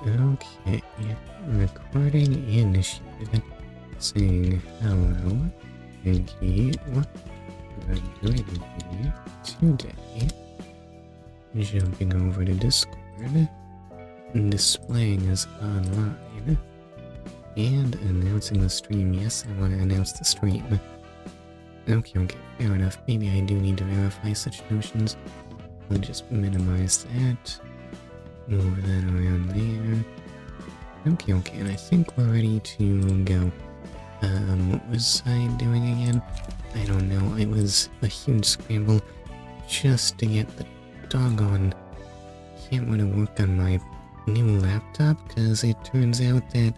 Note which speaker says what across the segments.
Speaker 1: Okay, recording initiated. Saying hello, Nikki. What am I doing here today? Jumping over to Discord, displaying as online, and announcing the stream. Yes, I want to announce the stream. Okay, fair enough. Maybe I do need to verify such notions. I'll just minimize that. Move that around there. Okay, and I think we're ready to go. What was I doing again? I don't know. It was a huge scramble just to get the doggone camera to work on my new laptop, because it turns out that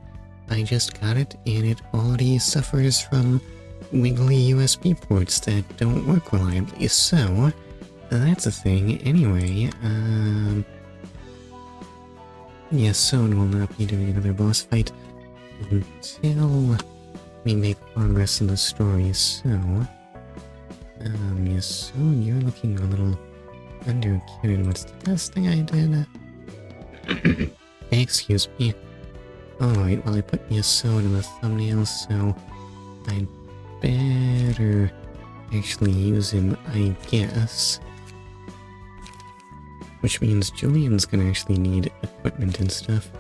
Speaker 1: I just got it and it already suffers from wiggly USB ports that don't work reliably. So, that's a thing. Anyway, Yesod will not be doing another boss fight until we make progress in the story, so... Yesod, you're looking a little undercuted. What's the last thing I did? Excuse me. Alright, well I put Yesod in the thumbnail, so I'd better actually use him, I guess. Which means Julian's gonna actually need equipment and stuff.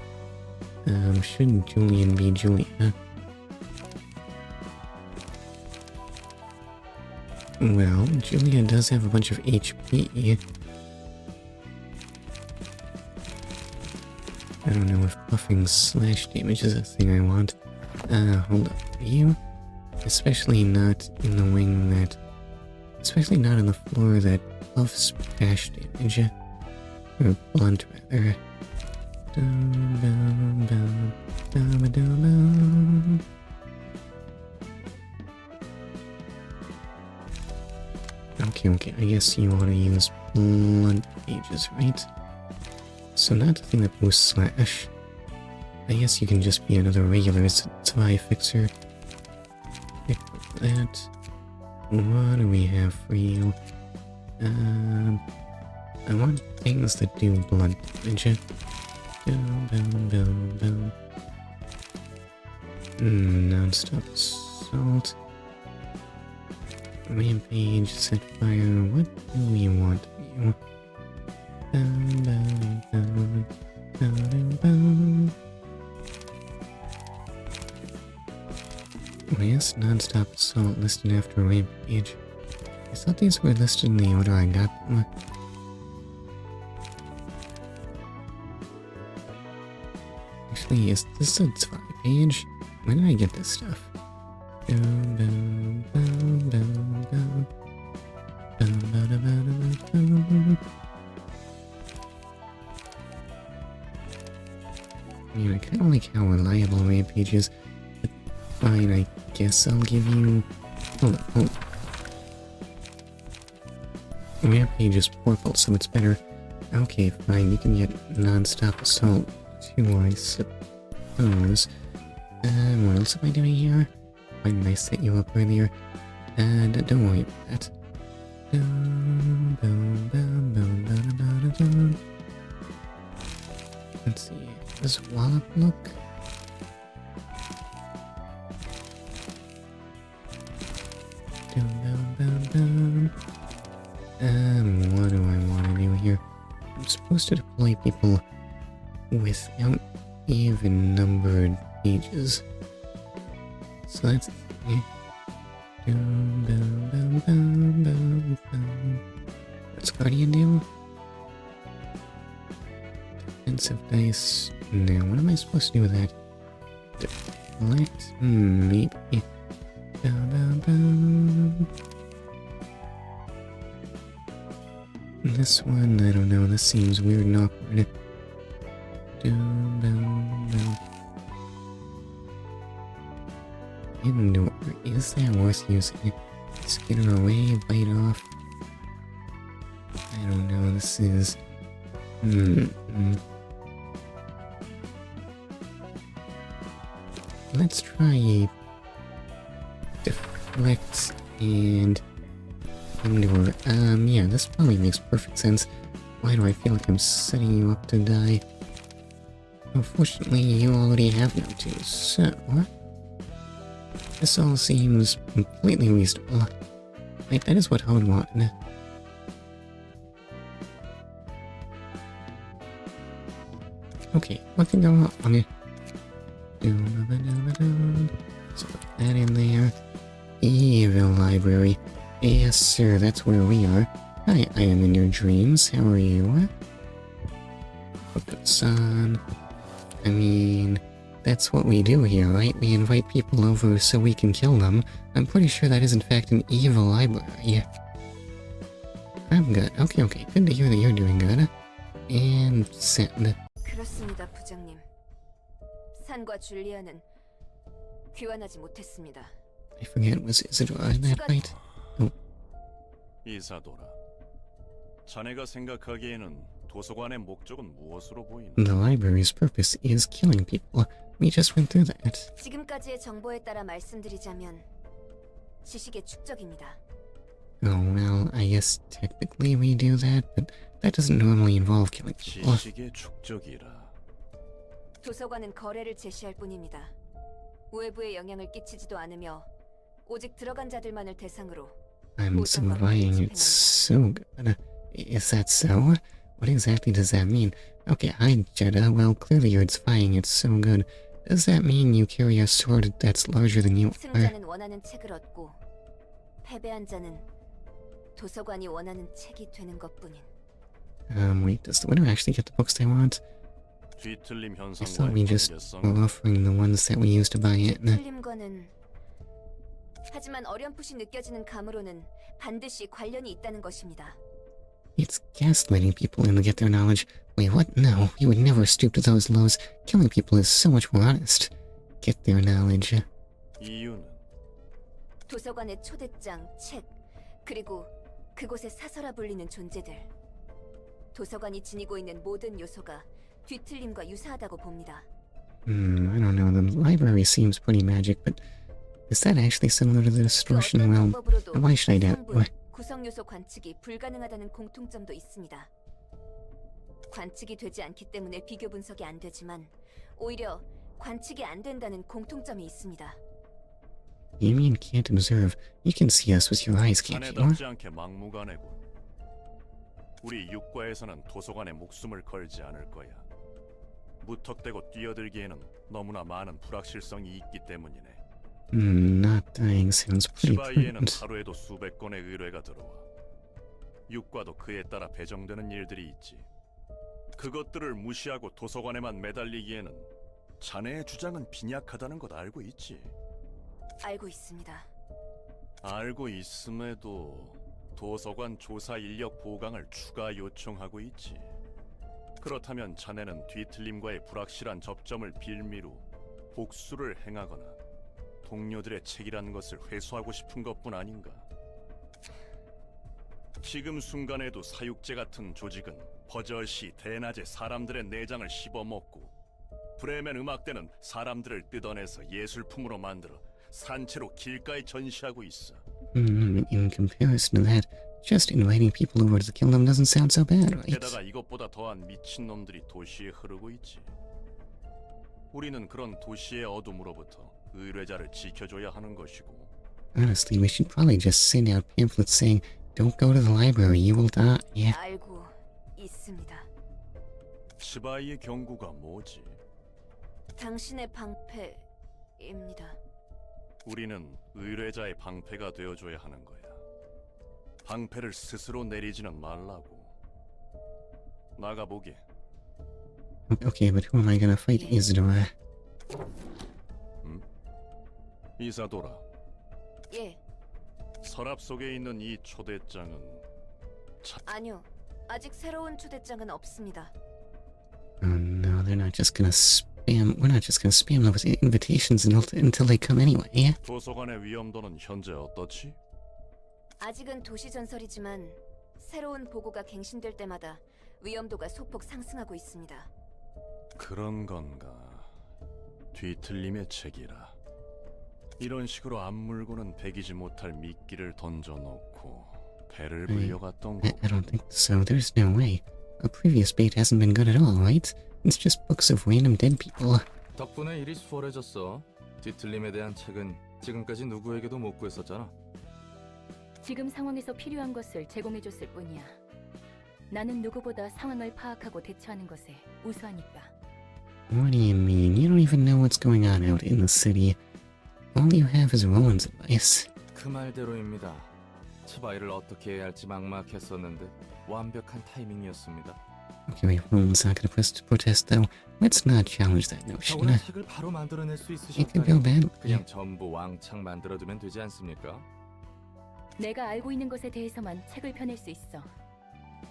Speaker 1: Should Julian be Julia? Well, Julia does have a bunch of HP. I don't know if buffing slash damage is a thing I want. Hold up. Are you? Especially not in the wing that... Especially not on the floor that buffs splash damage. Or blunt, rather. Okay, I guess you want to use blunt pages, right? So not the thing that boosts slash. I guess you can just be another regular Zwei fixer. Pick that. What do we have for you? I want things that do blunt damage. Non-stop assault. Rampage, set fire. What do we want for you? Oh yes, non-stop assault listed after rampage. I thought these were listed in the order I got them. Actually, is this a Zwei page? When did I get this stuff? I mean, I kind of like how reliable Rampage is, but fine, I guess I'll give you... Hold on. Rampage is purple, so it's better. Okay, fine, you can get non-stop assault too, I suppose. What else am I doing here? Why didn't I set you up earlier? Don't worry about that. Let's see, does Wallop look? What do I want to do here? I'm supposed to deploy people without even numbered pages. So that's... What's Guardian do? Defensive dice. Now, what am I supposed to do with that? Deflect? Maybe. This one, I don't know. This seems weird and awkward. Indoor. Is that worth using? Skitter away, bite off. I don't know, this is... Let's try... Deflect and... Indoor. Yeah, this probably makes perfect sense. Why do I feel like I'm setting you up to die? Unfortunately, you already have no tools, so... This all seems completely reasonable. Wait, that is what Hone wanted. Okay, what can go wrong? So put that in there. Evil library. Yes, sir, that's where we are. Hi, I am in your dreams. How are you? Son. I mean, that's what we do here, right? We invite people over so we can kill them. I'm pretty sure that is in fact an evil library. I'm good. Okay, good to hear that you're doing good. And send.
Speaker 2: 그렇습니다, 부장님. 산과 줄리아는 귀환하지 못했습니다.
Speaker 1: I forget, was Isadora in that fight? Oh.
Speaker 3: 이사도라. 자네가 생각하기에는 도서관의 목적은 무엇으로 보이나?
Speaker 1: The library's purpose is killing people. We just went through that.
Speaker 2: 지금까지의 정보에 따라 말씀드리자면 지식의 축적입니다.
Speaker 1: Oh, well, I guess technically we do that, but that doesn't normally involve killing people.
Speaker 3: 지식의 축적이라.
Speaker 2: 도서관은 거래를 제시할 뿐입니다. 외부에 영향을 끼치지도 않으며 오직 들어간 자들만을 대상으로.
Speaker 1: I'm surviving it so good. Is that so? What exactly does that mean? Okay, hi, Jeddah. Well, clearly you're defying it so good. Does that mean you carry a sword that's larger than you are?
Speaker 2: 승자는 원하는 책을 얻고 패배한 자는 도서관이 원하는 책이 되는 것뿐인.
Speaker 1: Wait, does the winner actually get the books they want?
Speaker 3: 뒤틀림
Speaker 1: I thought we
Speaker 3: 현상과의
Speaker 1: just
Speaker 3: 관계성.
Speaker 1: were offering the ones that we used to buy it.
Speaker 2: 틀림과는 하지만 어렴풋이 느껴지는 감으로는 반드시 관련이 있다는 것입니다.
Speaker 1: It's gaslighting people and to get their knowledge. Wait, what? No, we would never stoop to those lows. Killing people is so much more honest. Get their knowledge.
Speaker 3: 이유는
Speaker 2: 도서관의 초대장, 책, 그리고 그곳의 사서라 불리는 존재들. 도서관이 지니고 있는 모든 요소가 뒤틀림과 유사하다고 봅니다.
Speaker 1: I don't know. The library seems pretty magic, but is that actually similar to the
Speaker 2: 그
Speaker 1: distortion?
Speaker 2: 어떤
Speaker 1: Well,
Speaker 2: 방법으로도
Speaker 1: why should I doubt?
Speaker 2: 성분, 구성 요소 관측이 불가능하다는 공통점도 있습니다. 관측이 되지 않기 때문에 비교 분석이 안 되지만 오히려 관측이 안 된다는 공통점이 있습니다.
Speaker 1: You mean can't observe? You can see us with your eyes, can't you?
Speaker 3: 자네답지 않게 막무가내군. 우리 육과에서는 도서관에 목숨을 걸지 않을 거야. 무턱대고 뛰어들기에는 너무나 많은 불확실성이 있기 때문이네.
Speaker 1: Not dying sounds pretty
Speaker 3: 치바이에는
Speaker 1: prudent.
Speaker 3: 하루에도 수백 건의 의뢰가 들어와. 육과도 그에 따라 배정되는 일들이 있지. 그것들을 무시하고 도서관에만 매달리기에는 자네의 주장은 빈약하다는 것 알고 있지.
Speaker 2: 알고 있습니다.
Speaker 3: 알고 있음에도 도서관 조사 인력 보강을 추가 요청하고 있지. 그렇다면 자네는 뒤틀림과의 불확실한 접점을 빌미로 복수를 행하거나 동료들의 책이라는 것을 회수하고 싶은 것뿐 아닌가? 지금 순간에도 사육제 같은 조직은 버젓이 대낮에 사람들의 내장을 씹어먹고 브레멘 음악대는 사람들을 뜯어내서 예술품으로 만들어 산채로 길가에 전시하고 있어.
Speaker 1: In comparison to that, just inviting people over to kill them doesn't sound so bad, right?
Speaker 3: 게다가 이것보다 더한 미친놈들이 도시에 흐르고 있지. 우리는 그런 도시의 어둠으로부터 의뢰자를 지켜줘야 하는 것이고.
Speaker 1: Honestly, we should probably just send out pamphlets saying, "Don't go to the library, you will die." Yeah.
Speaker 2: 알고 있습니다.
Speaker 3: 치바이의 경고가 뭐지?
Speaker 2: 당신의 방패입니다.
Speaker 3: 우리는 의뢰자의 방패가 되어줘야 하는 거야. 방패를 스스로 내리지는 말라고. 나가보게.
Speaker 1: Okay, but who am I gonna fight, Isadora?
Speaker 3: 이사도라.
Speaker 2: 예,
Speaker 3: 서랍 속에 있는 이 초대장은
Speaker 2: 아니요. 아직 새로운 초대장은 없습니다.
Speaker 1: Oh no, they're not just gonna spam. We're not just gonna spam them with invitations until they come anyway. Yeah.
Speaker 3: 도서관의 위험도는 현재 어떻지?
Speaker 2: 아직은 도시 전설이지만 새로운 보고가 갱신될 때마다 위험도가 소폭 상승하고 있습니다.
Speaker 3: 그런 건가? 뒤틀림의 책이라. 이런 식으로 앞물고는 배기지 못할 미끼를 던져놓고 배를 불려갔던
Speaker 1: I
Speaker 3: 거.
Speaker 1: don't think so. There's no way. A previous bait hasn't been good at all, right? It's just books of random dead people.
Speaker 4: 덕분에 일이 수월해졌어. 뒤틀림에 대한 책은 지금까지 누구에게도 못 구했었잖아.
Speaker 5: 지금 상황에서 필요한 것을 제공해줬을 뿐이야. 나는 누구보다 상황을 파악하고 대처하는 것에 우수하니까.
Speaker 1: What do you mean? You don't even know what's going on out in the city. All you have is Rowan's advice.
Speaker 4: 그 말대로입니다. 치바이를 어떻게 해야 할지 막막했었는데 완벽한 타이밍이었습니다.
Speaker 1: Okay, wait, Rowan's not gonna protest though. Let's not challenge that notion.
Speaker 4: 더구나 책을 바로 만들어낼 수
Speaker 1: It could go
Speaker 4: 있으셨다니
Speaker 1: bad.
Speaker 4: 그냥 전부 왕창 만들어두면 되지 않습니까?
Speaker 5: 내가 알고 있는 것에 대해서만 책을 펴낼 수 있어.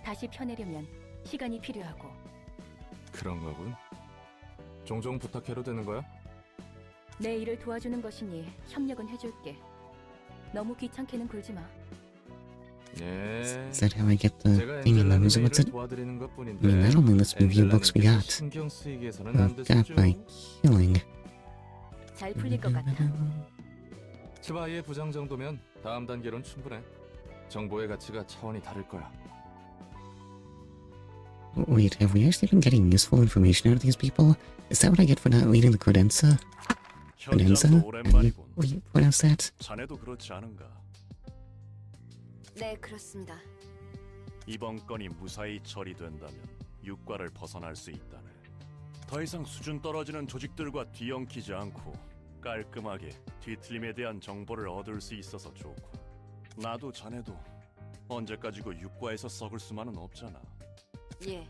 Speaker 5: 다시 펴내려면 시간이 필요하고.
Speaker 4: 그런 거군. 종종 부탁해도 되는 거야?
Speaker 5: 내 일을 도와주는 것이니 협력은 해줄게. 너무 귀찮게는 굴지 마.
Speaker 4: 예.
Speaker 1: Is that how I get the
Speaker 4: 제가
Speaker 1: thing in the
Speaker 4: 엔젤라님의
Speaker 1: news? What's
Speaker 4: 일을
Speaker 1: it?
Speaker 4: 도와드리는
Speaker 1: I
Speaker 4: 것뿐인데
Speaker 1: mean, that only lets me view books we got.
Speaker 4: 신경 쓰이게서는
Speaker 1: We
Speaker 4: 안
Speaker 1: got
Speaker 4: 되시죠?
Speaker 1: by killing.
Speaker 5: 잘 풀릴 것 같아.
Speaker 4: 치바이의 부장 정도면 다음 단계론 충분해. 정보의 가치가 차원이 다를 거야.
Speaker 1: Wait, have we actually been getting useful information out of these people? Is that what I get for not reading the credenza? Credenza?
Speaker 3: 현장도
Speaker 1: How do you
Speaker 3: 오랜만이군.
Speaker 1: pronounce that?
Speaker 3: 자네도 그렇지 않은가?
Speaker 2: 네, 그렇습니다.
Speaker 3: 이번 건이 무사히 처리된다면 육과를 벗어날 수 있다네. 더 이상 수준 떨어지는 조직들과 뒤엉키지 않고 깔끔하게 뒤틀림에 대한 정보를 얻을 수 있어서 좋고, 나도 자네도 언제까지고 육과에서 썩을 수만은 없잖아.
Speaker 2: 예,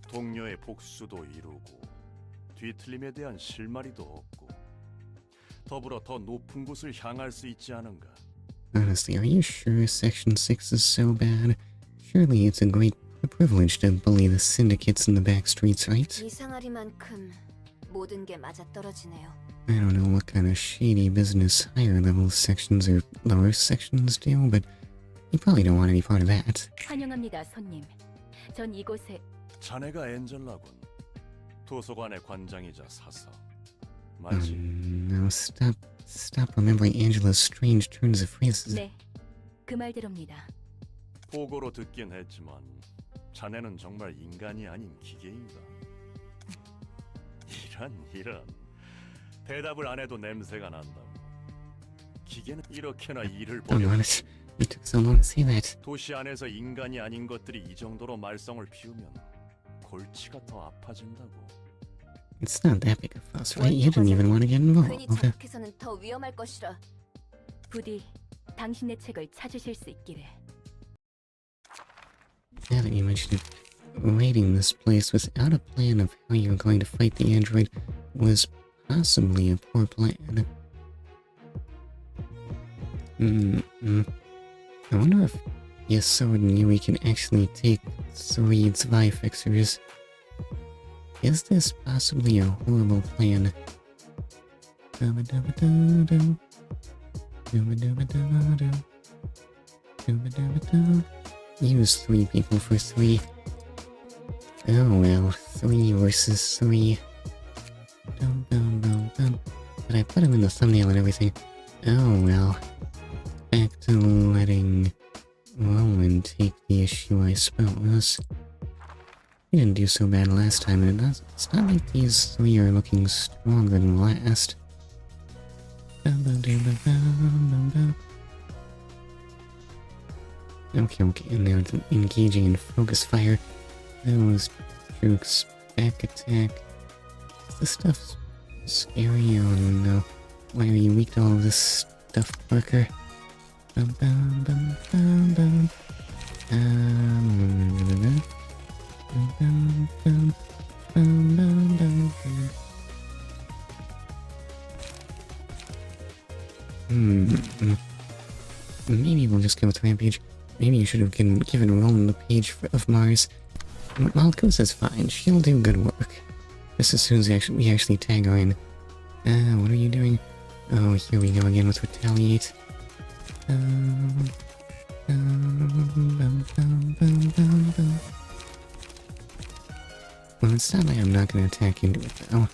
Speaker 3: 동료의 복수도 이루고 뒤틀림에 대한 실마리도 얻고 더불어 더 높은 곳을 향할 수 있지 않은가.
Speaker 1: Honestly, are you sure Section 6 is so bad? Surely it's a great privilege to bully the syndicates in the back streets, right?
Speaker 2: 이상하리만큼 모든 게 맞아떨어지네요.
Speaker 1: I don't know what kind of shady business higher level sections or lower sections do, but you probably don't want any part of that.
Speaker 5: 환영합니다, 손님. 전 이곳에
Speaker 3: 자네가 엔젤라군. 도서관의 관장이자 사서. 맞지?
Speaker 1: No, stop remembering Angela's strange turns of phrases.
Speaker 5: 네, 그 말대로입니다.
Speaker 3: 보고로 듣긴 했지만 자네는 정말 인간이 아닌 기계인가? 이런 대답을 안 해도 냄새가 난다고. 기계는 이렇게나 일을
Speaker 1: Oh,
Speaker 3: 벌여.
Speaker 1: honest, it took so long to say that.
Speaker 3: 도시 안에서 인간이 아닌 것들이 이 정도로 말썽을 피우면 골치가 더 아파진다고.
Speaker 1: It's not that big a fuss, right? You didn't even want to get involved.
Speaker 2: 괜히 자극해서는 더 위험할 것이라.
Speaker 5: 부디 당신의 책을 찾으실 수 있기를.
Speaker 1: Now that you mention it, raiding this place without a plan of how you were going to fight the android was possibly a poor plan. I wonder if Yesod knew we can actually take 3 Zwei fixers. Is this possibly a horrible plan? Dubba-dubba-doo-doo. Dubba-dubba-doo-doo. Dubba-dubba-doo. Use 3 people for 3. Oh well, 3 versus 3. Dum dum dum dum. But I put him in the thumbnail and everything. Oh well. Back to letting Rowan take the issue, I suppose. We didn't do so bad last time, and it's not like these 3 are looking stronger than last. Okay, and they're engaging in focus fire. Those troops, back attack. This stuff's scary. Oh no. Why are you weak to all of this stuff, Parker? Bum bum bum bum bum. Bum bum bum bum bum bum bum. Maybe we'll just go with Rampage. Maybe you should have given Roman the page of Mars. Malkusa's fine. She'll do good work. Just as soon as we actually tag her in. What are you doing? Oh, here we go again with Retaliate. Well, it's not like I'm not gonna attack into it, though.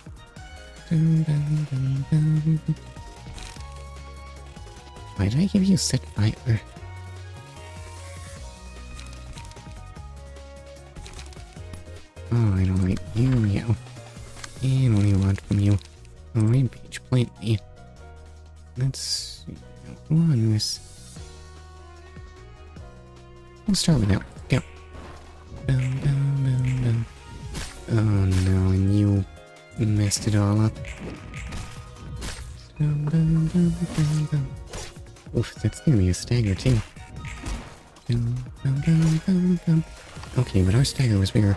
Speaker 1: Why did I give you set fire? Alright, here we go. let's see. Come on, Miss. We'll start with that. Go. Boom, boom, boom, boom. Oh no, and you messed it all up. Boom, boom, boom, boom, boom. Oof, that's gonna be a stagger too. Boom, boom, boom, boom, boom. Okay, but our stagger was bigger.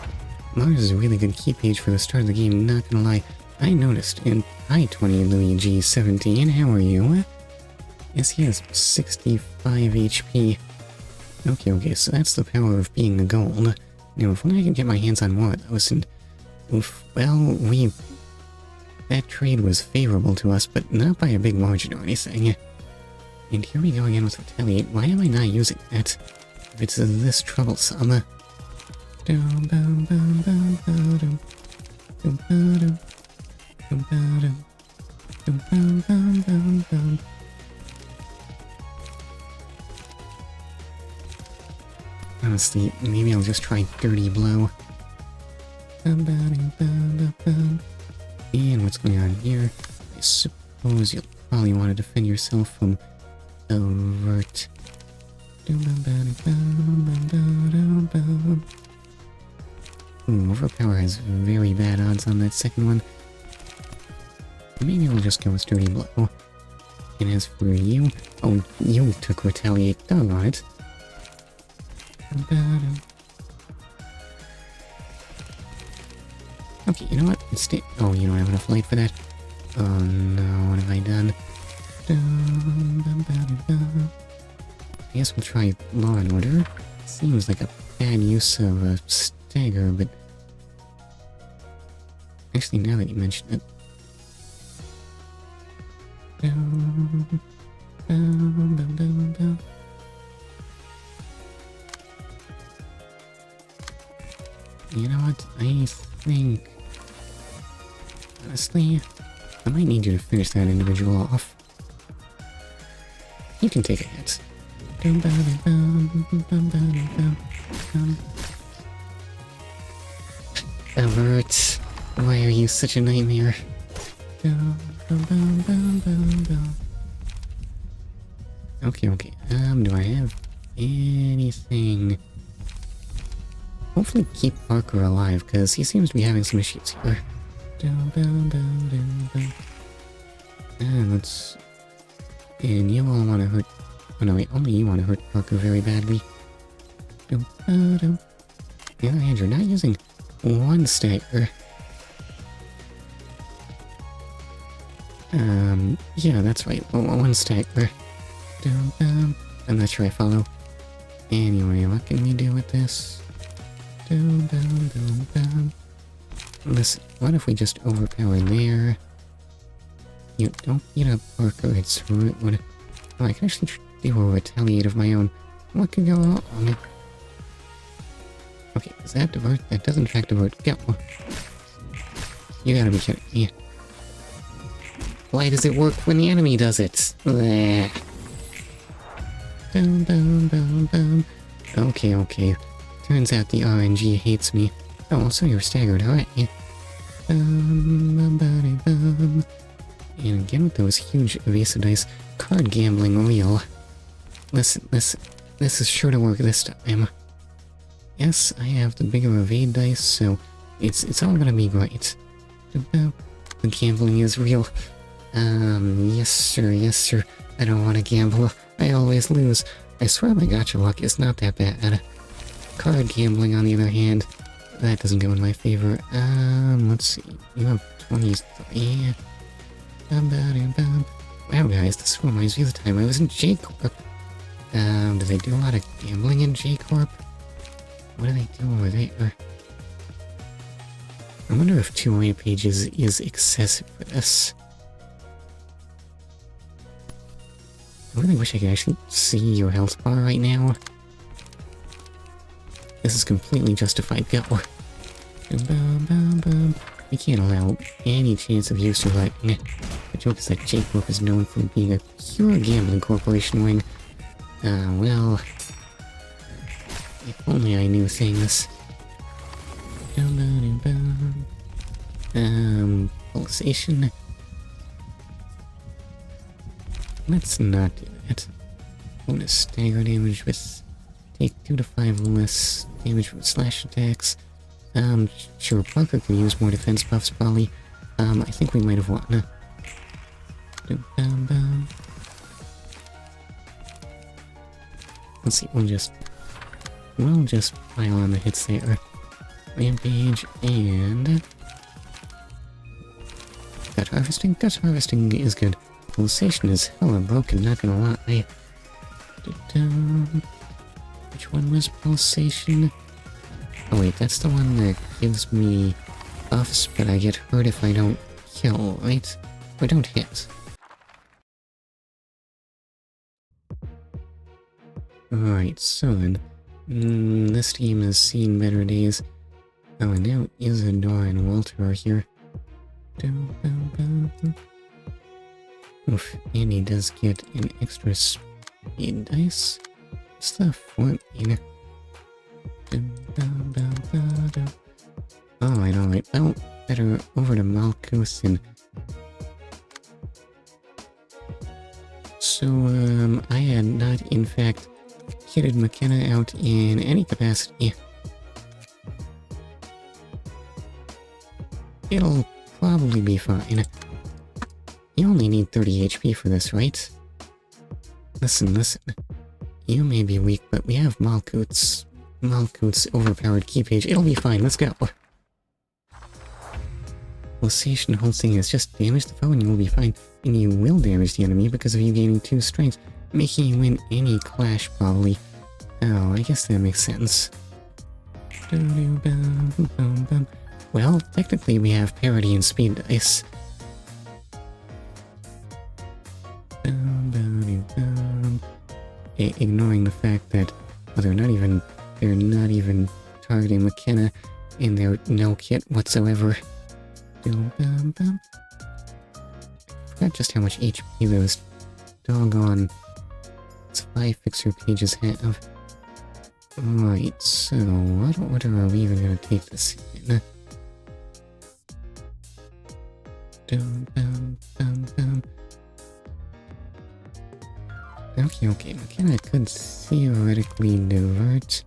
Speaker 1: Mars is a really good key page for the start of the game, not gonna lie. I noticed. And hi, 20 Luigi 17, how are you? Yes, he has 65 HP. Okay, so that's the power of being a gold. Now, if only I could get my hands on more of those, and... Oof, well, that trade was favorable to us, but not by a big margin or anything. And here we go again with Retaliate. Why am I not using that? If it's this troublesome. Dum dum dum dum dum dum dum dum dum dum dum dum dum. Honestly, maybe I'll just try Dirty Blow. And what's going on here? I suppose you'll probably want to defend yourself from Avert. Ooh, Overpower has very bad odds on that second one. Maybe we'll just go with Dirty Blow. And as for you... Oh, you took Retaliate. Doggone it. Okay, you know what? Oh, you don't have enough light for that. Oh no, what have I done? I guess we'll try Law and Order. Seems like a bad use of a stagger, but... Actually, now that you mention it... You know what? I think... Honestly, I might need you to finish that individual off. You can take a hit. Avert, why are you such a nightmare? Okay. Do I have anything? Hopefully keep Parker alive, because he seems to be having some issues here. And you all want to hurt... Oh no, wait, only you want to hurt Parker very badly. On the other hand, you're not using one stagger. Yeah, that's right, one stagger. I'm not sure I follow. Anyway, what can we do with this? Listen, what if we just overpower there? You don't beat up Parker, it's rude. Oh, I can actually do a Retaliate of my own. What could go wrong? Okay, is that divert? That doesn't track divert. Go! You gotta be kidding me. Why does it work when the enemy does it? Bleh. Okay. Turns out the RNG hates me. Oh, so you're staggered, alright. And again with those huge evasive dice. Card gambling real. Listen. This is sure to work this time. Yes, I have the bigger evade dice, so it's all gonna be great. The gambling is real. Yes sir. I don't want to gamble. I always lose. I swear my gacha luck is not that bad. Card gambling, on the other hand, that doesn't go in my favor. Let's see. You have 23. Wow, guys, this reminds me of the time I was in J-Corp. Do they do a lot of gambling in J-Corp? What do they do over there? I wonder if 2 pages is excessive for this. I really wish I could actually see your health bar right now. This is completely justified. Go. We can't allow any chance of you surviving. The joke is that J-Corp is known for being a pure gambling corporation wing. Well... If only I knew things. Pulsation. let's not do that. Bonus stagger damage with take 2 to 5 less damage from slash attacks. Sure, Parker could use more defense buffs, probably. I think we might have won. Let's see, we'll just pile on the hits there. Rampage and gut harvesting. Gut harvesting is good. Pulsation is hella broken, not gonna lie. Which one was pulsation? Oh wait, that's the one that gives me buffs, but I get hurt if I don't kill, right? Or don't hit. Alright, so then, this team has seen better days. Oh, and now Isadora and Walter are here. Oof, and he does get an extra speed dice. What's the 14? Alright. Well, better over to Malkuth and... So, I had not, in fact, kitted McKenna out in any capacity. It'll probably be fine. You only need 30 HP for this, right? Listen. You may be weak, but we have Malkuth's overpowered key page. It'll be fine, let's go. Pulsation Hulsing is just damage the foe and you will be fine. And you will damage the enemy because of you gaining 2 strength, making you win any clash, probably. Oh, I guess that makes sense. Well, technically we have parity and speed dice. Ignoring the fact that they're not even targeting McKenna and they're no kit whatsoever. Forgot just how much HP those doggone Zwei fixer pages have. Alright, so what order are we even gonna take this in? Okay, McKenna could theoretically divert.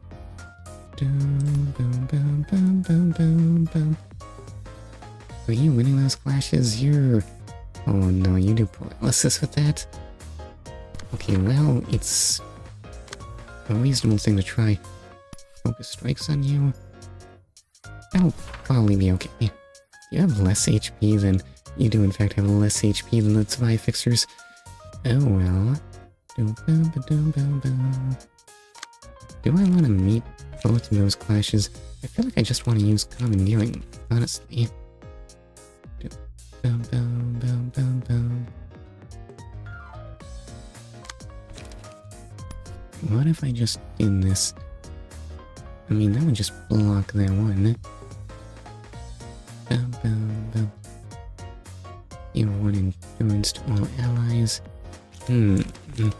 Speaker 1: Are you winning those clashes? Oh no, you do paralysis with that? Okay, well, it's a reasonable thing to try. Focus strikes on you. That'll probably be okay. You have less HP than... You do in fact have less HP than the Zwei fixers. Oh well. Do I want to meet both of those clashes? I feel like I just want to use commandeering, honestly. What if I just did this? I mean, that would just block that one. You want endurance to all allies. What to do?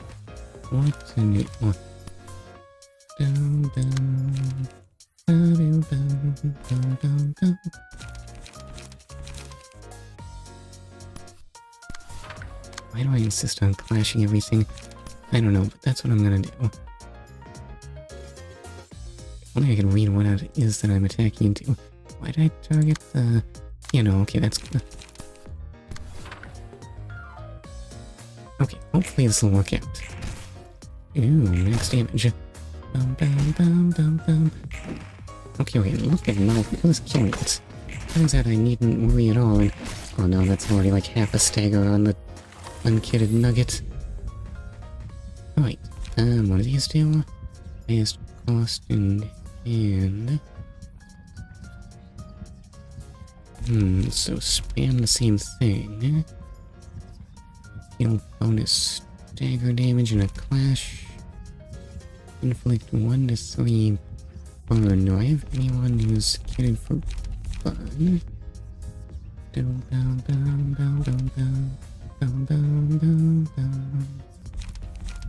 Speaker 1: Why do I insist on clashing everything? I don't know, but that's what I'm gonna do. Only I can read what it is that I'm attacking into. Why did I target the... okay, that's good. Okay, hopefully this will work out. Ooh, max damage. Okay, look at Mouth. Who's killing it? Turns out I needn't worry at all, and... Oh no, that's already like half a stagger on the unkitted nugget. Alright, what do these do? Highest cost and... so spam the same thing. Bonus stagger damage in a clash. Inflict 1 to 3 burn. Do I have anyone who's kitted for burn?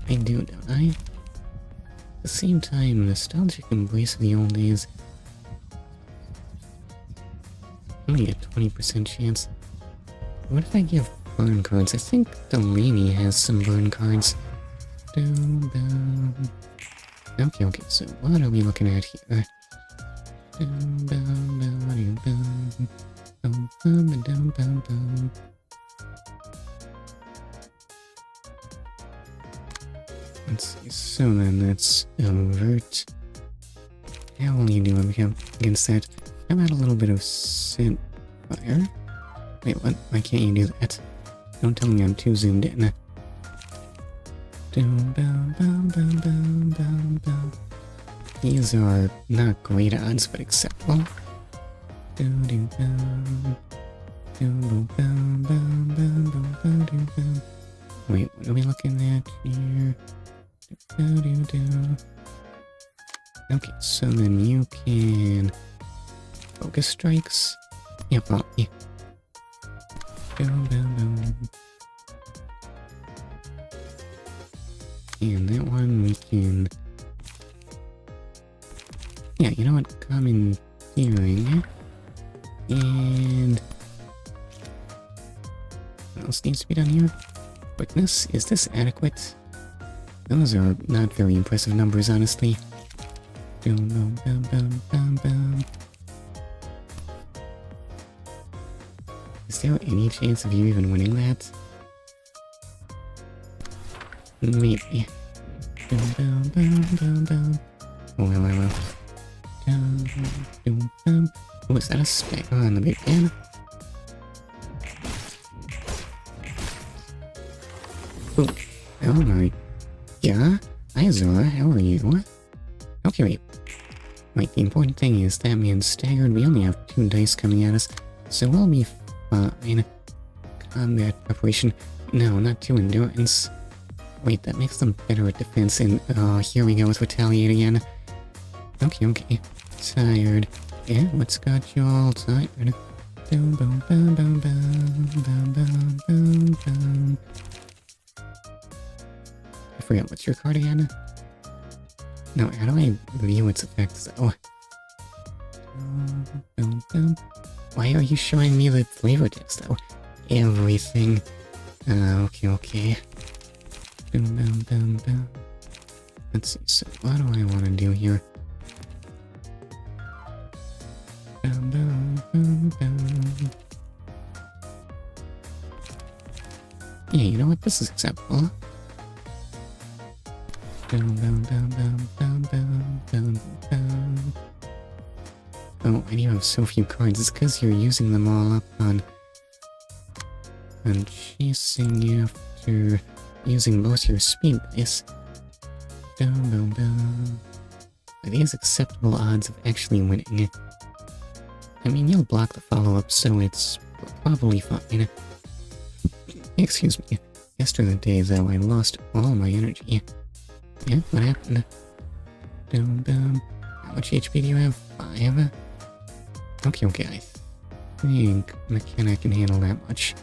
Speaker 1: I do, don't I? At the same time, nostalgic embrace of the old days. Only a 20% chance. What if I give burn cards. I think Delaney has some burn cards. Boom, boom. Okay, okay, so what are we looking at here? Boom, boom, boom, boom, boom, boom, boom, boom, boom. Let's see, so then that's avert. How will you do against that? How about a little bit of scent fire? Wait, what? Why can't you do that? Don't tell me I'm too zoomed in. Boom, boom, boom, boom, boom, boom, boom. These are not great odds, but acceptable. Boom, boom, boom. Boom, boom, boom, boom, boom, boom, boom, boom. Wait, what are we looking at here? Okay, so then you can focus strikes. Yep, well, yeah. Boom, boom, boom. And that one we can... Yeah, you know what? Common hearing. And... what else needs to be done here? Quickness? Is this adequate? Those are not very impressive numbers, honestly. Boom, boom, boom, boom, boom, boom. Is there any chance of you even winning that? Maybe. Boom, boom, boom, boom, boom. Oh, well. Boom, boom, boom. Oh, is that a spec on the big fan? Oh, oh my. Yeah? Hi, Zora, how are you? Okay, wait. Wait, the important thing is that man's staggered. We only have 2 dice coming at us, so we'll be fine. Combat preparation. No, not 2 endurance. Wait, that makes them better at defense, and here we go with retaliate again. Okay, okay. Tired. Yeah, what's got you all tired? Boom, boom, boom, boom, boom, boom, boom, boom, boom. I forgot, what's your card again? No, how do I view its effects though? Boom, boom. Why are you showing me the flavor text though? Everything. Okay, okay. Boom, boom, boom, boom. Let's see, so what do I want to do here? Boom, boom, boom, boom. Yeah, you know what? This is acceptable. Boom, boom, boom, boom, boom, boom, boom, boom. Oh, I do have so few cards. It's because you're using them all up on chasing after using both your speed dice. Boom, boom, boom. Are these acceptable odds of actually winning? I mean, you'll block the follow-up, so it's probably fine. Excuse me. Yesterday, though, I lost all my energy. Yeah, what happened? Boom, boom. How much HP do you have? 5? Okay, okay, I think McKenna can handle that much.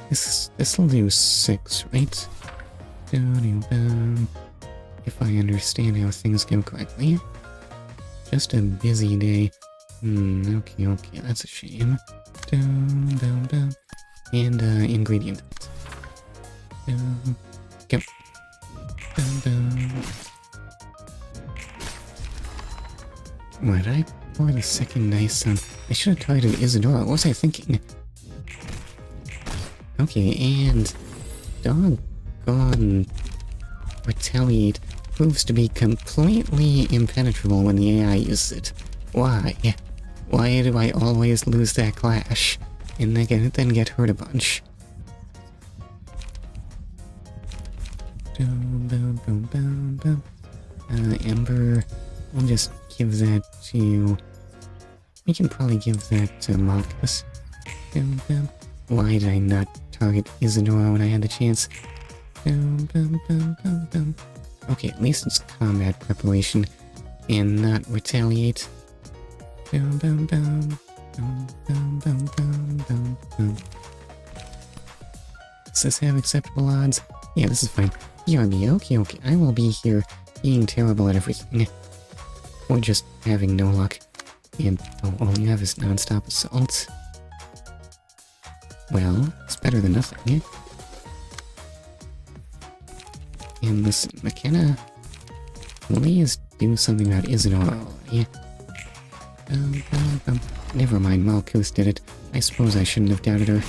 Speaker 1: This'll do 6, right? Boom, boom. If I understand how things go correctly. Just a busy day. Okay, okay, that's a shame. Boom, boom, boom. And, ingredient. Boom. Go. Boom, boom. Why did I pour the second dice on? I should have targeted Isadora. What was I thinking? Okay, and doggone retaliate proves to be completely impenetrable when the AI uses it. Why? Why do I always lose that clash and then get hurt a bunch? Boom, boom, boom, boom, boom. Ember, we'll just give that to... We can probably give that to Marcus. Boom, boom. Why did I not target Isadora when I had the chance? Boom, boom, boom, boom, boom. Okay, at least it's combat preparation and not retaliate. Boom, boom, boom. Boom, boom, boom, boom, boom, boom. Does this have acceptable odds? Yeah, this is fine. BRB, okay, okay. I will be here being terrible at everything. Or just having no luck. And all you have is non-stop assault. Well, it's better than nothing. And listen, McKenna, please do something about Isidore. Never mind, Malkuth did it. I suppose I shouldn't have doubted her.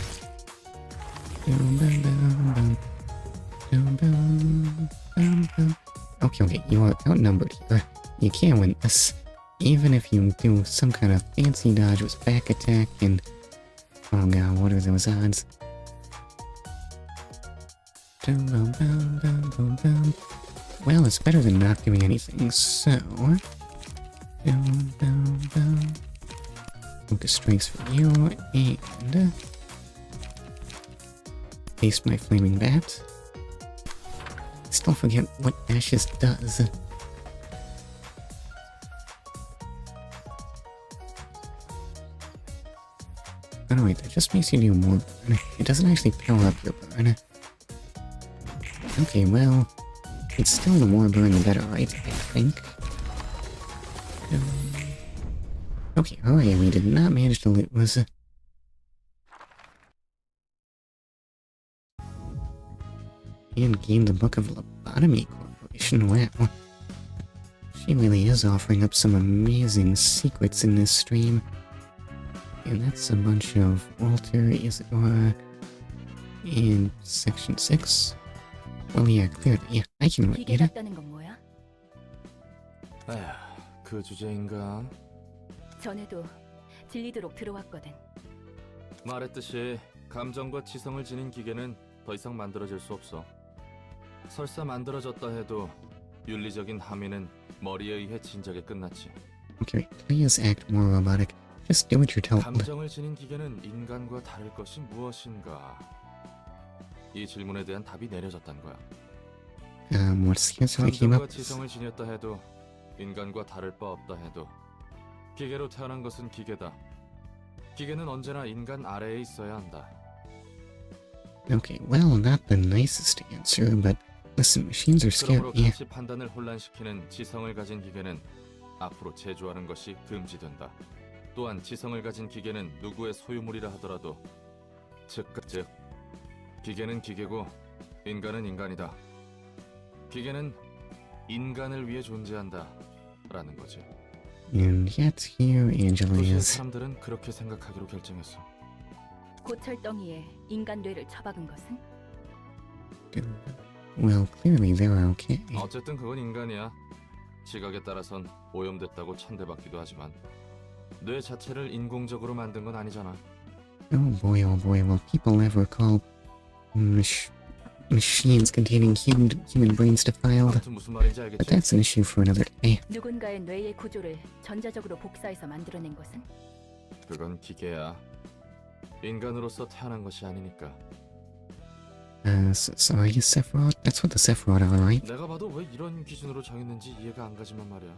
Speaker 1: Okay, you are outnumbered here. You can't win this. Even if you do some kind of fancy dodge with back attack and... Oh god, what are those odds? Well, it's better than not doing anything, so... Focus strikes for you, and... Paste my flaming bat. Still forget what Ashes does. Oh wait, that just makes you do more burn. It doesn't actually power up your burn. Okay, well, it's still the more burn the better, right? I think. Okay, alright, we did not manage to lose. And gained the Book of Lobotomy Corporation. Wow. She really is offering up some amazing secrets in this stream. And that's a bunch of Walter, Isadora, and Section 6. Well, yeah, clearly, yeah, I can read it.
Speaker 5: 기계같다는 건 뭐야?
Speaker 4: 에휴, 그 주제인가?
Speaker 5: 전에도 질리도록 들어왔거든.
Speaker 4: 말했듯이 감정과 지성을 지닌 기계는 더 이상 만들어질 수 없어. 설사 만들어졌다 해도 윤리적인 함의는 머리에 의해 진작에 끝났지.
Speaker 1: Okay, please act more robotic. Just do what you're told.
Speaker 4: 감정을 지닌 기계는 인간과 다를 것이 무엇인가? 이 질문에 대한 답이 내려졌단 거야.
Speaker 1: What's the answer I came up
Speaker 4: 감정과 지성을 지녔다 해도 인간과 다를 바 없다 해도 기계로 태어난 것은 기계다. 기계는 언제나 인간 아래에 있어야 한다.
Speaker 1: Okay, well, not the nicest answer, but listen, machines are scary.
Speaker 4: 그러므로 같이 판단을 혼란시키는 지성을 가진 기계는 앞으로 제조하는 것이 금지된다. 또한 지성을 가진 기계는 누구의 소유물이라 하더라도 즉 기계는 기계고 인간은 인간이다. 기계는 인간을 위해 존재한다 라는 거지.
Speaker 1: And yet here Angela
Speaker 4: 도시의
Speaker 1: is...
Speaker 4: 사람들은 그렇게 생각하기로 결정했어.
Speaker 5: 고철덩이에 인간 뇌를 처박은 것은?
Speaker 1: Well, clearly they are okay.
Speaker 4: 어쨌든 그건 인간이야. 지각에 따라선 오염됐다고 천대받기도 하지만 뇌 자체를 인공적으로 만든 건 아니잖아.
Speaker 1: Oh boy, will people ever call machines containing human brains defiled?
Speaker 4: 아무튼 무슨 말인지
Speaker 1: But
Speaker 4: 알겠지?
Speaker 1: that's an issue for another day.
Speaker 5: 누군가의 뇌의 구조를 전자적으로 복사해서 만들어낸 것은?
Speaker 4: 그건 기계야. 인간으로서 태어난 것이 아니니까.
Speaker 1: So are you Sephiroth? That's what the Sephiroth are, right?
Speaker 4: 내가 봐도 왜 이런 기준으로 정했는지 이해가 안 가지만 말이야.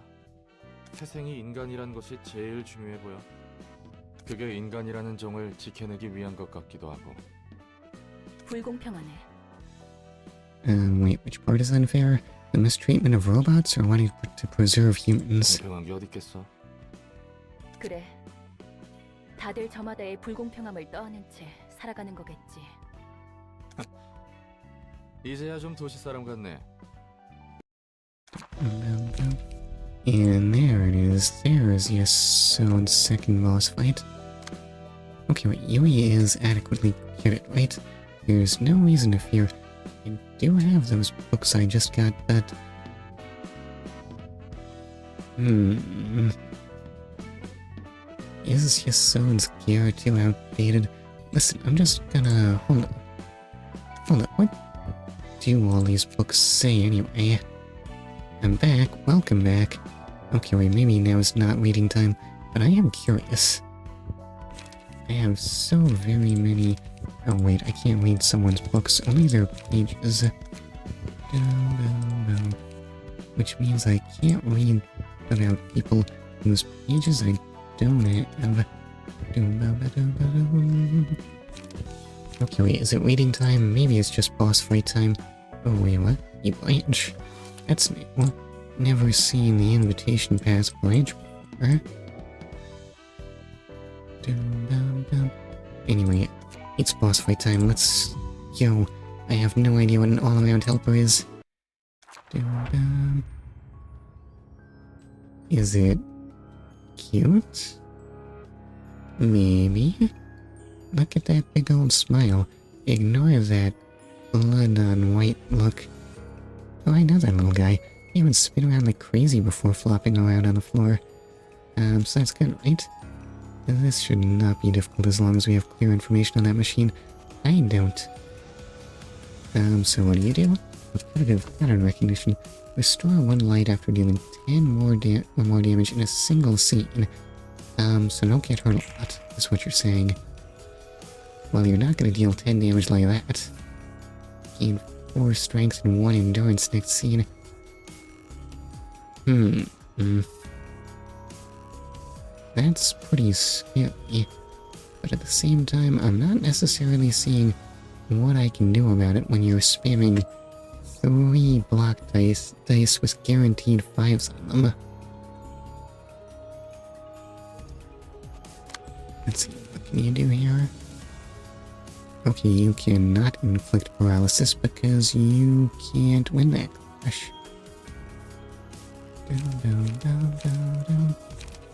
Speaker 4: 태생이 인간이란 것이 제일 중요해 보여. 그게 인간이라는 종을 지켜내기 위한 것 같기도 하고.
Speaker 5: 불공평하네.
Speaker 1: Wait, which part is unfair? The mistreatment of robots or wanting to preserve humans?
Speaker 4: 공평한 게 어디 있겠어?
Speaker 5: 그래. 다들 저마다의 불공평함을 떠안은 채 살아가는 거겠지.
Speaker 4: 이제야 좀 도시 사람 같네.
Speaker 1: And there it is. There is Yesod's second boss fight. Okay, wait, Yui is adequately cured, right? There's no reason to fear. I do have those books I just got, but... Is Yesod's gear too outdated? Listen, I'm just gonna... Hold up, what do all these books say anyway? I'm back, welcome back. Okay, wait, maybe now is not reading time, but I am curious. I have so very many... Oh wait, I can't read someone's books, only their pages. Which means I can't read about people whose pages I don't have. Okay, wait, is it reading time? Maybe it's just boss fight time. Oh wait, what? You Blanche? That's new. Never seen the invitation pass Blanche before. Anyway, It's boss fight time. Let's go. I have no idea what an all-around helper is. Is it cute? Maybe? Look at that big old smile. Ignore that blood on white look. Oh, I know that little guy. He would spin around like crazy before flopping around on the floor. So that's good, right? This should not be difficult as long as we have clear information on that machine. I don't. So what do you do? With primitive pattern recognition, restore 1 light after dealing 10 more damage in a single scene. So don't get hurt a lot, is what you're saying. Well, you're not gonna deal 10 damage like that. Gain 4 strength and 1 endurance next scene. That's pretty scary. But at the same time, I'm not necessarily seeing what I can do about it when you're spamming 3 block dice with guaranteed 5s on them. Let's see, what can you do here? Okay, you cannot inflict paralysis because you can't win that clash.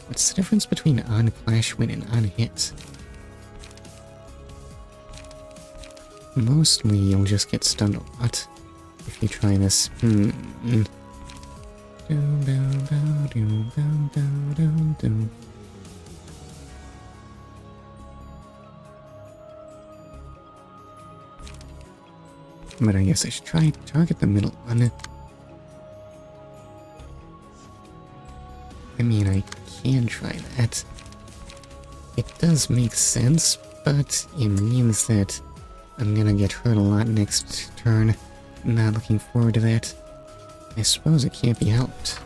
Speaker 1: What's the difference between on clash win and on hit? Mostly you'll just get stunned a lot if you try this. But I guess I should try to target the middle one. I mean, I can try that. It does make sense, but it means that I'm gonna get hurt a lot next turn. Not looking forward to that. I suppose it can't be helped.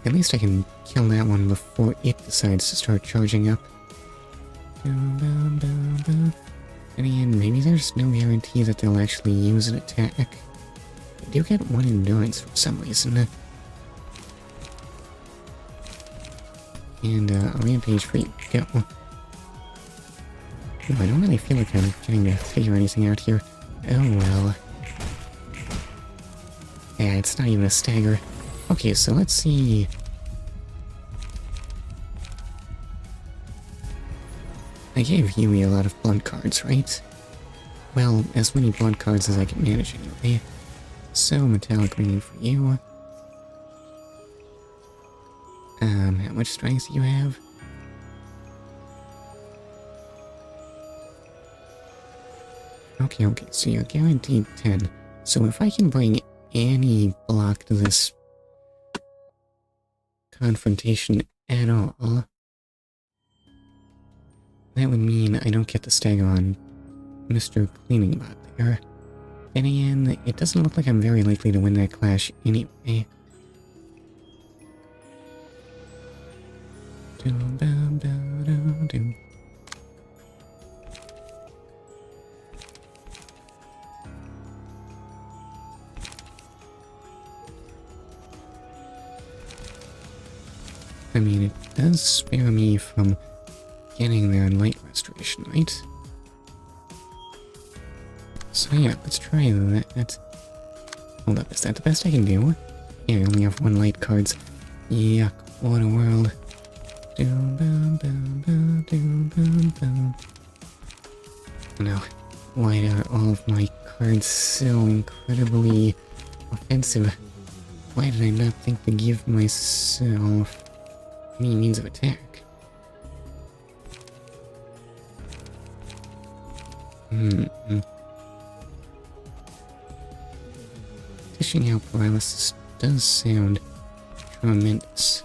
Speaker 1: At least I can kill that one before it decides to start charging up. And maybe there's no guarantee that they'll actually use an attack. I do get 1 endurance for some reason. And a rampage for you. Go. Oh, I don't really feel like I'm getting to figure anything out here. Oh well. Yeah, it's not even a stagger. Okay, so let's see. I gave Huey a lot of blood cards, right? Well, as many blood cards as I can manage anyway. So, metallic ringing for you. How much strength do you have? Okay, so you're guaranteed 10. So if I can bring any block to this confrontation at all, that would mean I don't get the stagger on Mr. Cleaning Bot there. And again, it doesn't look like I'm very likely to win that clash anyway. I mean, it does spare me from getting there in light restoration, right? So yeah, let's try that. Hold up, is that the best I can do? Yeah, I only have 1 light cards. Yuck, what a world. No, why are all of my cards so incredibly offensive? Why did I not think to give myself any means of attack? Dishing out paralysis does sound tremendous.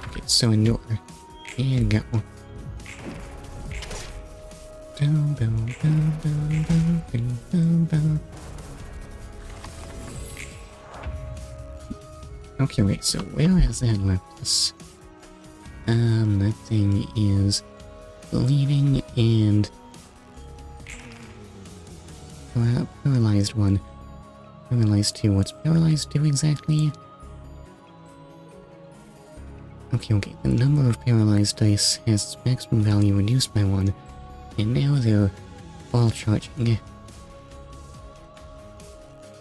Speaker 1: Okay, so endure. And go. Okay, wait, so where has that left us? That thing is bleeding and paralyzed 1. Paralyzed 2. What's paralyzed 2 exactly? Okay, the number of paralyzed dice has its maximum value reduced by 1, and now they're all charging.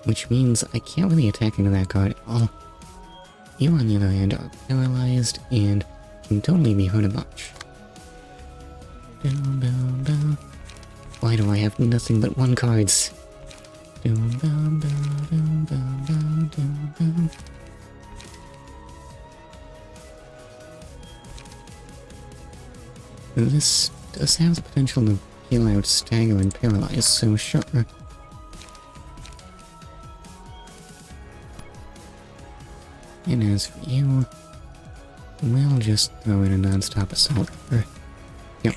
Speaker 1: Which means I can't really attack into that card at all. You, on the other hand, are paralyzed and can totally be hurt a bunch. Why do I have nothing but 1 cards? This does have the potential to heal out, stagger, and paralyze, so sure. And as for you, we'll just throw in a non-stop assault. Yep.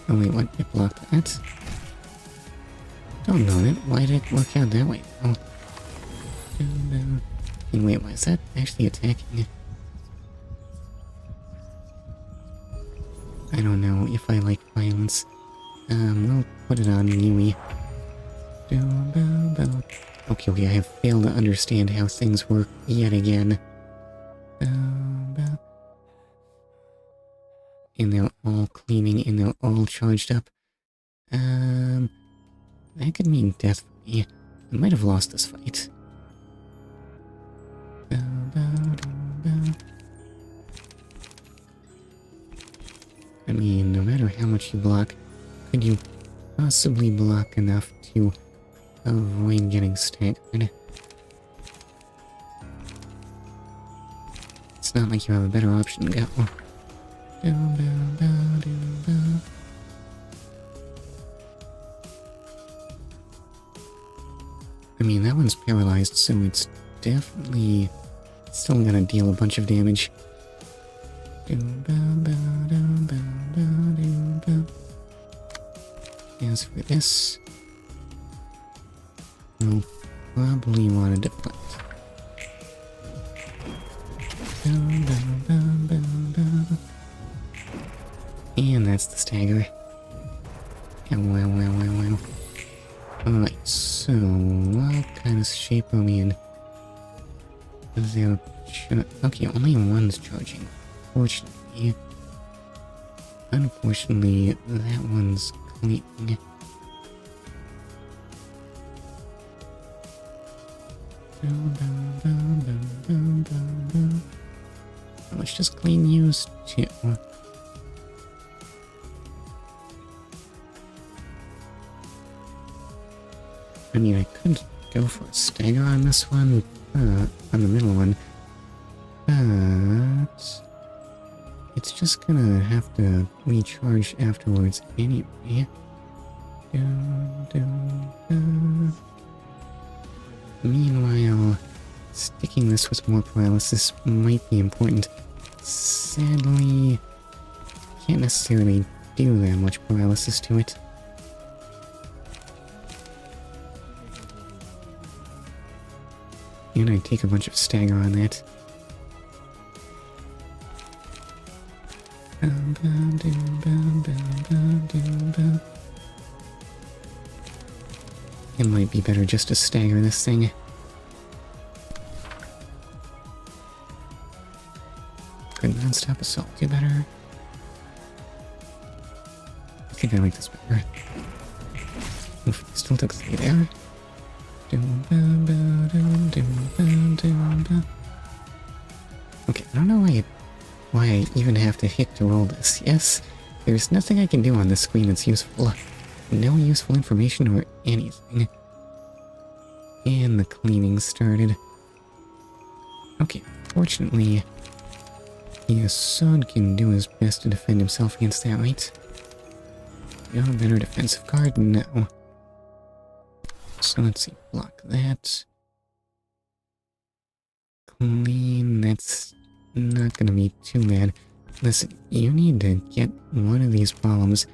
Speaker 1: Oh wait, what? It blocked that? Don't know it. Why did it work out that way? Oh. And wait, why is that actually attacking? I don't know if I like violence. We'll put it on Yui. Okay, I have failed to understand how things work yet again. And they're all cleaning and they're all charged up. That could mean death for me. I might have lost this fight. I mean, no matter how much you block, could you possibly block enough to avoid getting staggered? It's not like you have a better option to go. I mean, that one's paralyzed, so it's definitely still gonna deal a bunch of damage. As for this, we'll probably want to deflect. And that's the stagger. Well. Alright, so what kind of shape are we in? Okay, only one's charging. Unfortunately, that one's cleaning. Let's just clean use too. I mean, I could go for a stagger on this one, on the middle one, but it's just gonna have to recharge afterwards anyway. Meanwhile, sticking this with more paralysis might be important. Sadly, can't necessarily do that much paralysis to it. And I take a bunch of stagger on that. It might be better just to stagger this thing. Could non-stop assault do better? I think I like this better. Oof, still took 3 there. Okay, I don't know why I even have to hit to roll this. Yes, there's nothing I can do on this screen that's useful. No useful information or anything. And the cleaning started. Okay, fortunately, Yesod can do his best to defend himself against that, right? You have a better defensive card? No. So let's see, block that. Clean, that's not gonna be too bad. Listen, you need to get one of these bombs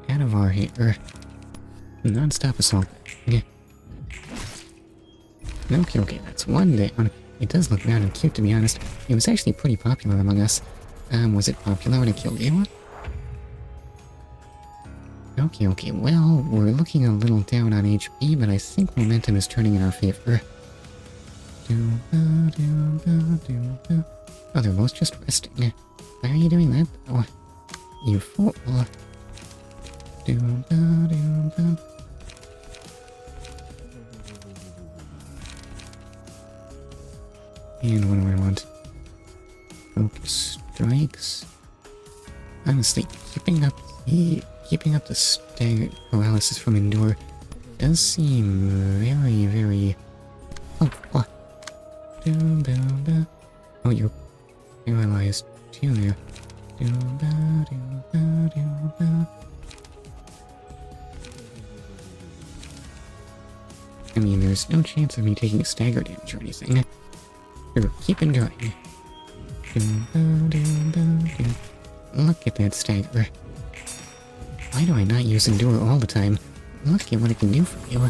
Speaker 1: out of our hair. Non-stop assault. Okay, that's one down. It does look round and cute, to be honest. It was actually pretty popular among us. Was it popular when it killed you? Okay, well, we're looking a little down on HP, but I think momentum is turning in our favor. Oh, they're both just resting. Why are you doing that, though? You fool. And what do I want? Focus strikes. Honestly, keeping up the stagger paralysis from Endure does seem very, very helpful. Oh, you're paralyzed too there. I mean, there's no chance of me taking stagger damage or anything. Here, keep enjoying. Look at that stagger. Why do I not use Endure all the time? Look at what it can do for you.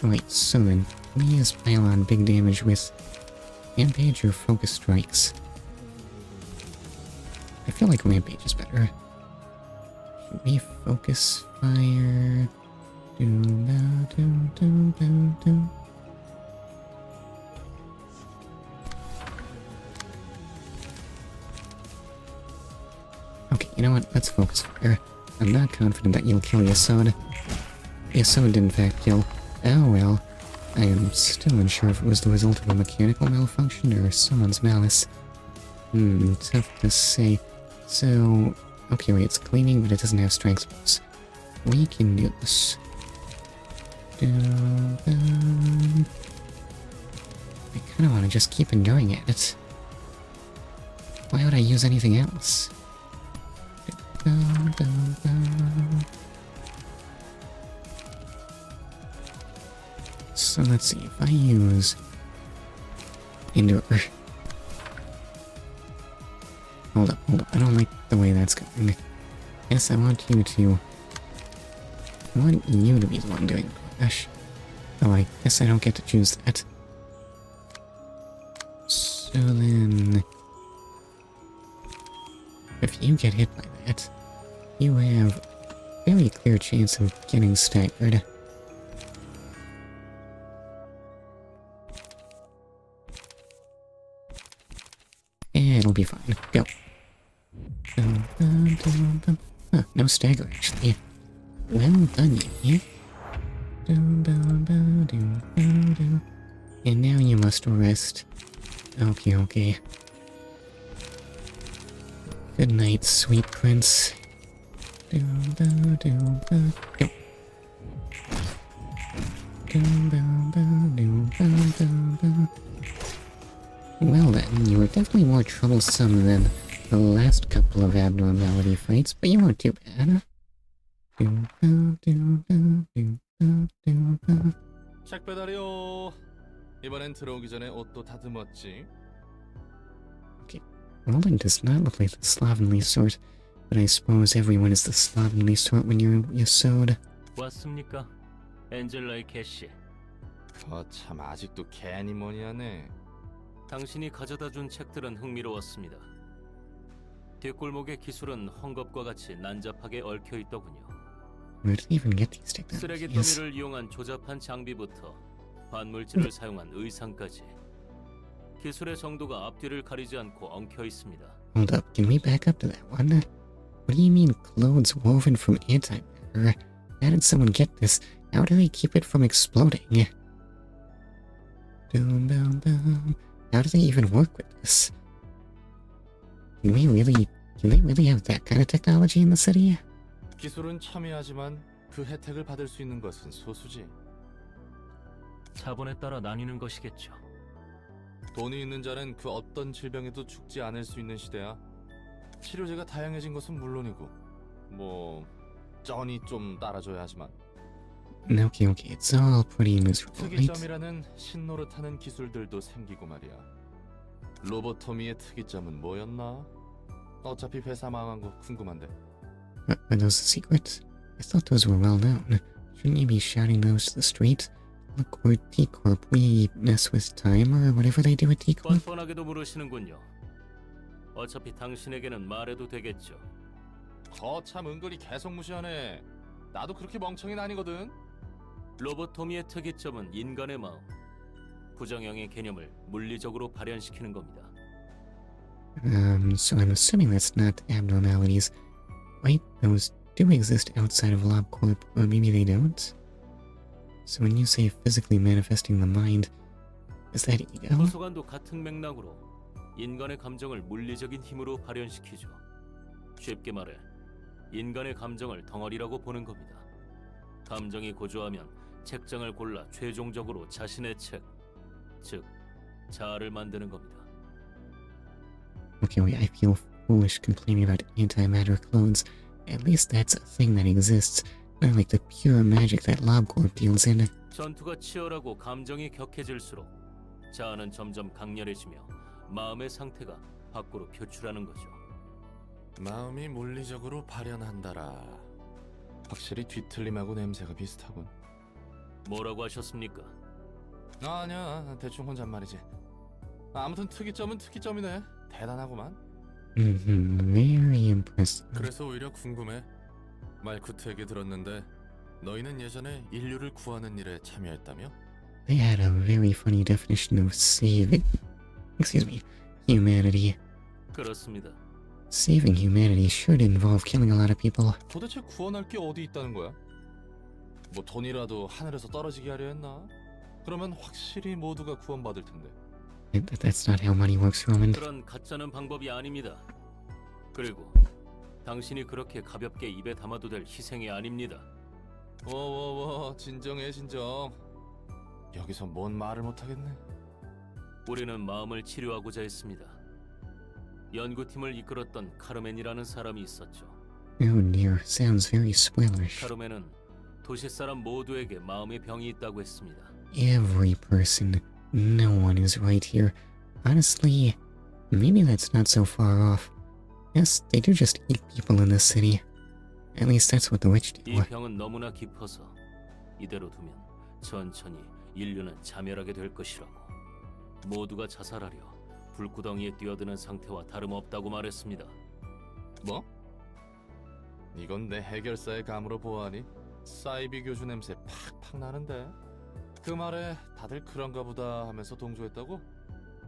Speaker 1: Wait, so then, please pile on big damage with Rampage or Focus Strikes. I feel like Rampage is better. Should we Focus Fire? Okay, you know what? Let's Focus Fire. I'm not confident that you'll kill Yesod. Yesod did in fact kill. Oh well. I am still unsure if it was the result of a mechanical malfunction or someone's malice. Tough to say. So, okay, wait, it's cleaning, but it doesn't have strength boosts. We can do this. I kinda wanna just keep enduring it. Why would I use anything else? So let's see, if I use Endure. Hold up, I don't like the way that's going. Yes, I want you to be the one doing the dash. Oh, I guess I don't get to choose that. So then, if you get hit by that, you have a very clear chance of getting staggered. It'll be fine. Go. Huh, no stagger, actually. Well done, you. And now you must rest. Okay. Good night, sweet prince. Go. Well then, you were definitely more troublesome than the last couple of abnormality fights, but you weren't too bad.
Speaker 4: 책 배달이요. 이번엔 들어오기 전에 옷도 다듬었지.
Speaker 1: Okay, Roland does not look like the slovenly sort, but I suppose everyone is the slovenly sort when you're Yesod.
Speaker 6: 왔습니까? 엔젤라의 캐시.
Speaker 4: 참 아직도 괜히 뭐니 하네.
Speaker 6: 당신이 가져다준 책들은 흥미로웠습니다. 뒷골목의 기술은 헝겊과 같이 난잡하게 얽혀 있더군요.
Speaker 1: Where did they even get these technologies?
Speaker 6: 쓰레기 더미를 이용한 조잡한 장비부터 반물질을 사용한 의상까지 기술의 정도가 앞뒤를 가리지 않고 엉켜 있습니다.
Speaker 1: Hold up, can we back up to that one? What do you mean clothes woven from antimatter? How did someone get this? How do they keep it from exploding? How do they even work with this? Can they really have that kind of technology in the city?
Speaker 4: 기술은 첨예하지만 그 혜택을 받을 수 있는 것은 소수지.
Speaker 6: 자본에 따라 나뉘는 것이겠죠.
Speaker 4: 돈이 있는 자는 그 어떤 질병에도 죽지 않을 수 있는 시대야. 치료제가 다양해진 것은 물론이고 쩐이 좀 따라줘야 하지만
Speaker 1: Okay, it's all pretty miserable, right?
Speaker 4: 특이점이라는 신노릇하는 기술들도 생기고 말이야. 로보토미의 특이점은 뭐였나? 어차피 회사 망한 거 궁금한데.
Speaker 1: Are those the secrets? I thought those were well known. Shouldn't you be shouting those to the street? Look, we're T-Corp. We mess with time or whatever they do at T-Corp.
Speaker 6: 뻔뻔하게도 물으시는군요. 어차피 당신에게는 말해도 되겠죠.
Speaker 4: 참 은근히 계속 무시하네. 나도 그렇게 멍청이는 아니거든.
Speaker 6: 로보토미의 특이점은 인간의 마음, 부정형의 개념을 물리적으로 발현시키는 겁니다.
Speaker 1: So I'm assuming that's not abnormalities. Wait, those do exist outside of LabCorp, or maybe they don't? So when you say physically manifesting the mind, is that ego?
Speaker 6: 도서관도 같은 맥락으로 인간의 감정을 물리적인 힘으로 발현시키죠. 쉽게 말해 인간의 감정을 덩어리라고 보는 겁니다. 감정이 고조하면 책장을 골라 최종적으로 자신의 책, 즉 자아를 만드는 겁니다.
Speaker 1: Okay, wait, I feel foolish complaining about antimatter clones. At least that's a thing that exists, not like the pure magic that LabCorp deals in.
Speaker 6: 전투가 치열하고 감정이 격해질수록 자아는 점점 강렬해지며 마음의 상태가 밖으로 표출하는 거죠.
Speaker 4: 마음이 물리적으로 발현한다라. 확실히 뒤틀림하고 냄새가 비슷하군.
Speaker 6: 뭐라고 하셨습니까?
Speaker 4: 아니야, 대충 혼잣말이지. 아무튼 특이점은 특이점이네. 대단하구만.
Speaker 1: Very impressive.
Speaker 4: 그래서 오히려 궁금해. 말쿠트 얘기 들었는데 너희는 예전에 인류를 구하는 일에 참여했다며?
Speaker 1: They had a very funny definition of humanity.
Speaker 6: 그렇습니다.
Speaker 1: Saving humanity should involve killing a lot of people.
Speaker 4: 도대체 구원할 게 어디 있다는 거야? 뭐 돈이라도 하늘에서 떨어지게 하려 했나? 그러면 확실히 모두가 구원받을 텐데.
Speaker 1: That's not how money works, Roman.
Speaker 6: 그런 가짜는 방법이 아닙니다. 그리고 당신이 그렇게 가볍게 입에 담아도 될 희생이 아닙니다.
Speaker 4: 진정해 진정. 여기서 뭔 말을 못하겠네.
Speaker 6: 우리는 마음을 치료하고자 했습니다. 연구팀을 이끌었던 카르멘이라는 사람이 있었죠.
Speaker 1: Oh dear, sounds very spoilerish.
Speaker 6: 카르멘은 도시 사람 모두에게 마음의 병이 있다고 했습니다.
Speaker 1: Every person. No one is right here. Honestly, maybe that's not so far off. Yes, they do just eat people in this city. At least that's what the witch
Speaker 6: 이
Speaker 1: did.
Speaker 6: 병은 너무나 깊어서 이대로 두면 천천히 인류는 자멸하게 될 것이라고. 모두가 자살하려 불구덩이에 뛰어드는 상태와 다름없다고 말했습니다.
Speaker 4: 뭐? 이건 내 해결사의 감으로 보아하니 사이비 교주 냄새 팍팍 나는데. 그 말에 다들 그런가 보다 하면서 동조했다고?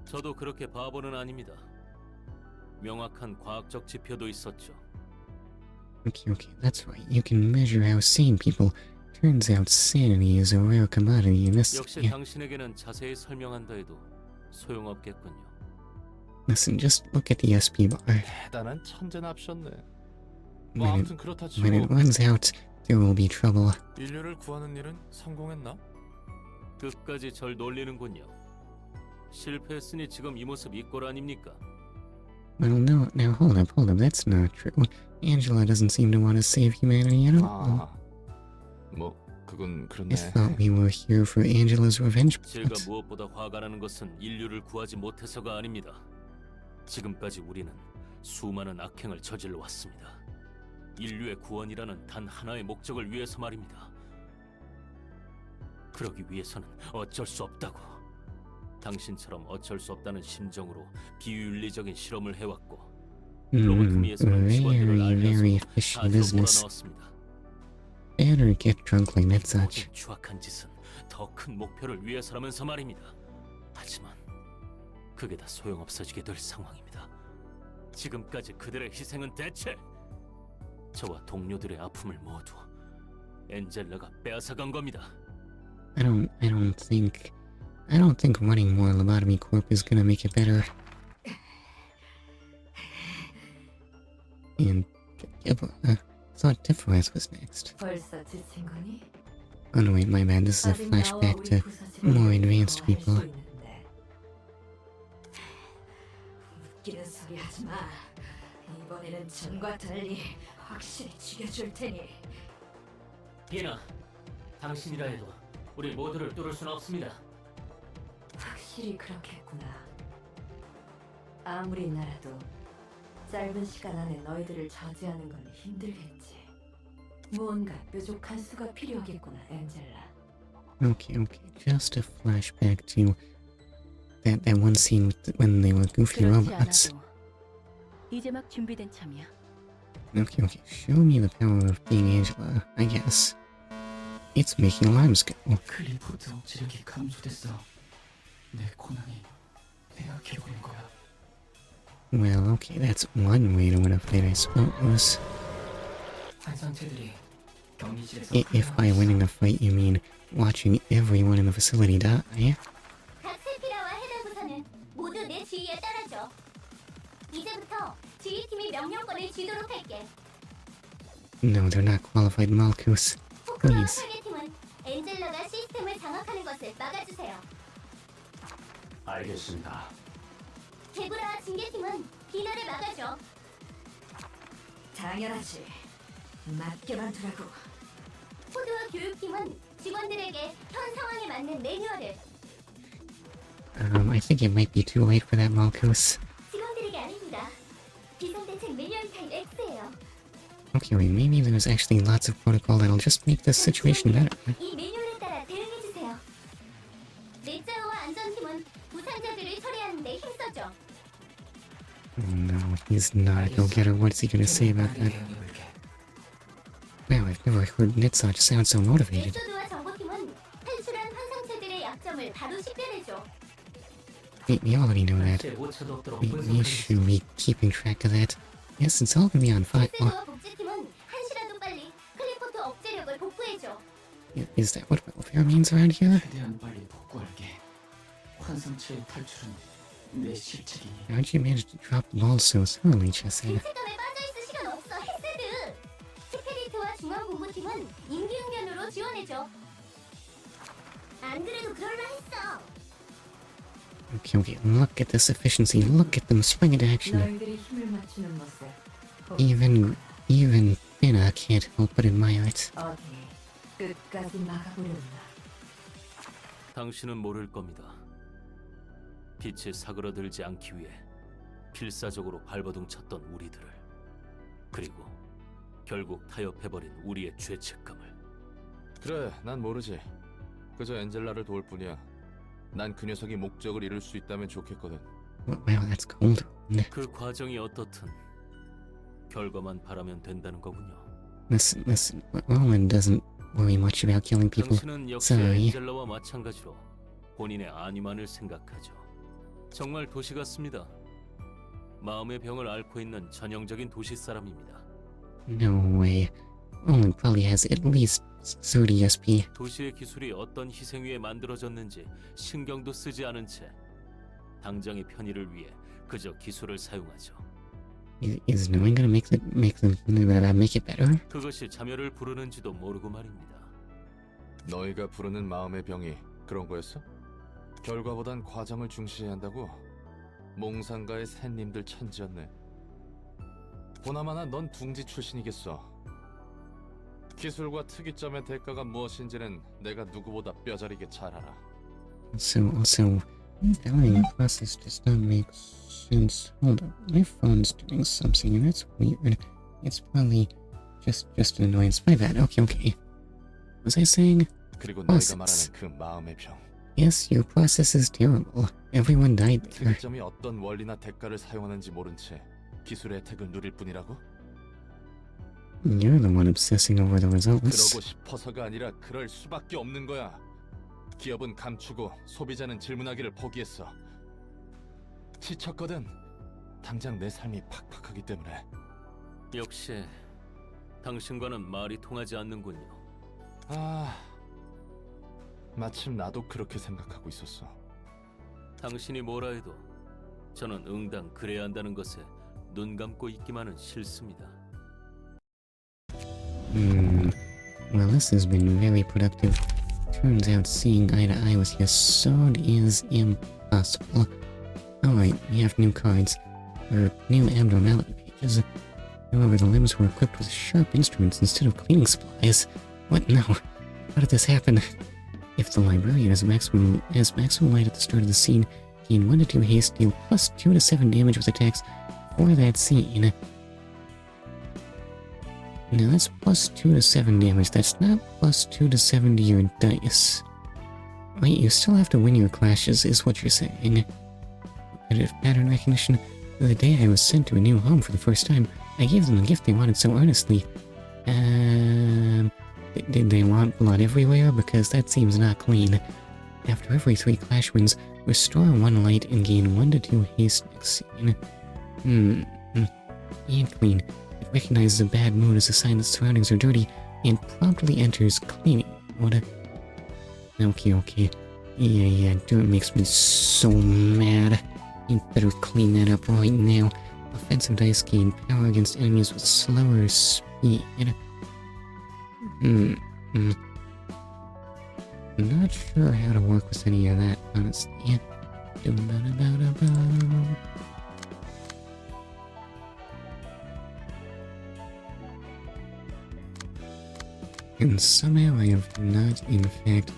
Speaker 6: 저도 그렇게 바보는 아닙니다. 명확한 과학적 지표도 있었죠.
Speaker 1: Okay, that's right. You can measure how sane people. Turns out sanity is a rare commodity in this
Speaker 6: 역시
Speaker 1: city.
Speaker 6: 당신에게는 자세히 설명한다 해도 소용없겠군요.
Speaker 1: Listen, just look at the SP bar.
Speaker 4: 대단한 천재납셨네.
Speaker 1: When
Speaker 4: 뭐
Speaker 1: it,
Speaker 4: 아무튼 그렇다 치고
Speaker 1: when it runs out, there will be trouble.
Speaker 4: 인류를 구하는 일은 성공했나?
Speaker 6: 끝까지 절 놀리는군요. 실패했으니 지금 이 모습 이 꼴 아닙니까?
Speaker 1: Well, no, now hold up, that's not true. Angela doesn't seem to want to save humanity at all.
Speaker 4: 뭐 그건
Speaker 1: I
Speaker 4: 그렇네.
Speaker 1: thought we were here for Angela's revenge
Speaker 6: 제가
Speaker 1: plot.
Speaker 6: 무엇보다 화가 나는 것은 인류를 구하지 못해서가 아닙니다. 지금까지 우리는 수많은 악행을 저질러 왔습니다. 인류의 구원이라는 단 하나의 목적을 위해서 말입니다. 그러기 위해서는 어쩔 수 없다고. 당신처럼 어쩔 수 없다는 심정으로 비윤리적인 실험을 해왔고 로보토미에서는 직원들을
Speaker 1: very
Speaker 6: 알려서
Speaker 1: fishy
Speaker 6: 다
Speaker 1: business.
Speaker 6: 몰아넣었습니다.
Speaker 1: Better get drunk like that such.
Speaker 6: 모든 추악한 짓은 더 큰 목표를 위해서라면서 말입니다. 하지만 그게 다 소용없어지게 될 상황입니다. 지금까지 그들의 희생은 대체 저와 동료들의 아픔을 모두 엔젤라가 빼앗아간 겁니다.
Speaker 1: I don't think running more Lobotomy Corp is gonna make it better. And thought Tiffawaz was next.
Speaker 5: 벌써 지친 거니?
Speaker 1: Oh no, wait, my bad. This is a flashback to more advanced people.
Speaker 5: 웃기는 소리 하지 마. 이번에는 전과 달리 확실히 죽여줄 테니.
Speaker 6: 비나, 당신이라 해도 우리 모두를 뚫을 수는 없습니다.
Speaker 5: 확실히 그렇겠구나. 아무리 나라도 짧은 시간 안에 너희들을 저지하는 건 힘들겠지. 무언가 뾰족한 수가 필요하겠구나, 엔젤라.
Speaker 1: Okay, just a flashback to that one scene with when they were goofy
Speaker 5: 그렇지
Speaker 1: robots.
Speaker 5: 않아도 이제 막 준비된 참이야.
Speaker 1: Okay, show me the power of being Angela, I guess. It's making alarms go.
Speaker 7: 클리포트 억지력이 감소됐어. 내 고난이 배약해버린 거야.
Speaker 1: Well, okay, that's one way to win a fight, I suppose.
Speaker 7: 환상체들이 격리실에서
Speaker 1: If by winning a fight you mean watching everyone in the facility die.
Speaker 8: 각 세피라와 해당 부서는 모두 내 지휘에 따라줘. 이제부터 지휘팀이 명령권을 쥐도록 할게.
Speaker 1: No, they're not qualified, Malchus.
Speaker 8: 포크와
Speaker 1: Please.
Speaker 8: 설계팀은 엔젤라가 시스템을 장악하는 것을 막아주세요.
Speaker 7: 알겠습니다.
Speaker 8: 개구라와 징계팀은 비너를 막아줘.
Speaker 2: 당연하지. 맡겨만 두라고.
Speaker 8: 포드와 교육팀은 직원들에게 현 상황에 맞는 매뉴얼을.
Speaker 1: I think it might be too late for that, Malchus.
Speaker 8: 직원들에게 아닙니다. 비상대책 매뉴얼 타입 X예요.
Speaker 1: Okay, wait, maybe there's actually lots of protocol that'll just make this situation better.
Speaker 8: 이 매뉴얼에 따라 대응해주세요. 넷자오와 안전팀은 부상자들을 처리하는 데 힘써줘.
Speaker 1: Oh no, he's not a go-getter. What's he gonna say about that?
Speaker 7: 대응해볼게.
Speaker 1: Wow, I've never heard Nitsa sound so motivated.
Speaker 8: 예소드와 정보팀은 탈출한 환상체들의 약점을 바로 식별해줘.
Speaker 1: We already know that.
Speaker 7: 제 오차도 없도록
Speaker 1: We
Speaker 7: 분석하겠어.
Speaker 1: should be keeping track of that. Yes, it's all gonna be on file.
Speaker 8: 헬스도와 복지팀은 한시라도 빨리 클리포트 억제력을 복구해줘.
Speaker 1: Is that what welfare means around here?
Speaker 7: 최대한 빨리 복구할게. 환상체의 탈출은 내 실책이니.
Speaker 1: How'd you manage to drop the ball so thoroughly, Chesed?
Speaker 8: 죄책감에 빠져있을 시간 없어, 헬세드. 스피리트와 중앙본부팀은 임기응변으로 지원해줘. 안 그래도 그럴만했어.
Speaker 1: Okay, look at this efficiency. Look at them spring into action.
Speaker 2: 너희들이 힘을 맞추는 모습.
Speaker 1: Even Finna can't help but admire it.
Speaker 2: 어디 끝까지 막아보려나.
Speaker 6: 당신은 모를 겁니다. 빛이 사그러들지 않기 위해 필사적으로 발버둥 쳤던 우리들을, 그리고 결국 타협해버린 우리의 죄책감을.
Speaker 4: 그래, 난 모르지. 그저 엔젤라를 도울 뿐이야. 난 그 녀석이 목적을 이룰 수 있다면 좋겠거든.
Speaker 1: Well, that's cold.
Speaker 6: 그 과정이 어떻든 결과만 바라면 된다는 거군요.
Speaker 1: Listen. Roland doesn't worry much about killing people.
Speaker 6: 당신은 역시
Speaker 1: Sorry.
Speaker 6: 엔젤라와 마찬가지로 본인의 안위만을 생각하죠. 정말 도시 같습니다. 마음의 병을 앓고 있는 전형적인 도시 사람입니다.
Speaker 1: No way. Roland probably has at least 30 SP.
Speaker 6: 도시의 기술이 어떤 희생 위에 만들어졌는지 신경도 쓰지 않은 채 당장의 편의를 위해 그저 기술을 사용하죠.
Speaker 1: Is knowing gonna make it better?
Speaker 6: 그것이 자멸을 부르는지도 모르고 말입니다.
Speaker 4: 너희가 부르는 마음의 병이 그런 거였어? 결과보단 과정을 중시해야 한다고? 몽상가의 샌님들 천지였네. 보나마나 넌 둥지 출신이겠어. 기술과 특이점의 대가가 무엇인지는 내가 누구보다 뼈저리게 잘 알아.
Speaker 1: Also, dying in process does not make sense. Hold up, my phone's doing something and that's weird. It's probably just an annoyance. My bad. Okay. Was I saying?
Speaker 4: 그리고 너희가 말하는 그 마음의 병.
Speaker 1: Yes, your process is terrible. Everyone died there.
Speaker 4: 특이점이 어떤 원리나 대가를 사용하는지 모른 채 기술의 혜택을 누릴 뿐이라고?
Speaker 1: You're the one obsessing over the results.
Speaker 4: 그러고 싶어서가 아니라 그럴 수밖에 없는 거야. 기업은 감추고 소비자는 질문하기를 포기했어. 지쳤거든. 당장 내 삶이 팍팍하기 때문에.
Speaker 6: 역시 당신과는 말이 통하지 않는군요.
Speaker 4: 마침 나도 그렇게 생각하고 있었어.
Speaker 6: 당신이 뭐라 해도 저는 응당 그래야 한다는 것에 눈 감고 있기만은 싫습니다.
Speaker 1: Well, this has been very productive. Turns out seeing eye to eye with Yesod is impossible. Alright, we have new cards. Or new abnormality pages. However, the limbs were equipped with sharp instruments instead of cleaning supplies. What now? How did this happen? If the librarian has maximum light at the start of the scene, gain 1 to 2 haste, deal plus 2 to 7 damage with attacks for that scene. Now that's plus 2 to 7 damage, that's not plus 2 to 7 to your dice. Right, you still have to win your clashes, is what you're saying. Repetitive pattern recognition. The day I was sent to a new home for the first time, I gave them the gift they wanted so earnestly. Did they want blood everywhere? Because that seems not clean. After every 3 clash wins, restore 1 light and gain 1 to 2 haste next scene. Ain't clean. It recognizes a bad mood as a sign that surroundings are dirty and promptly enters cleaning mode. Okay. Yeah, dirt makes me so mad. You better clean that up right now. Offensive dice gain power against enemies with slower speed. Not sure how to work with any of that, honestly. And somehow I have not, in fact,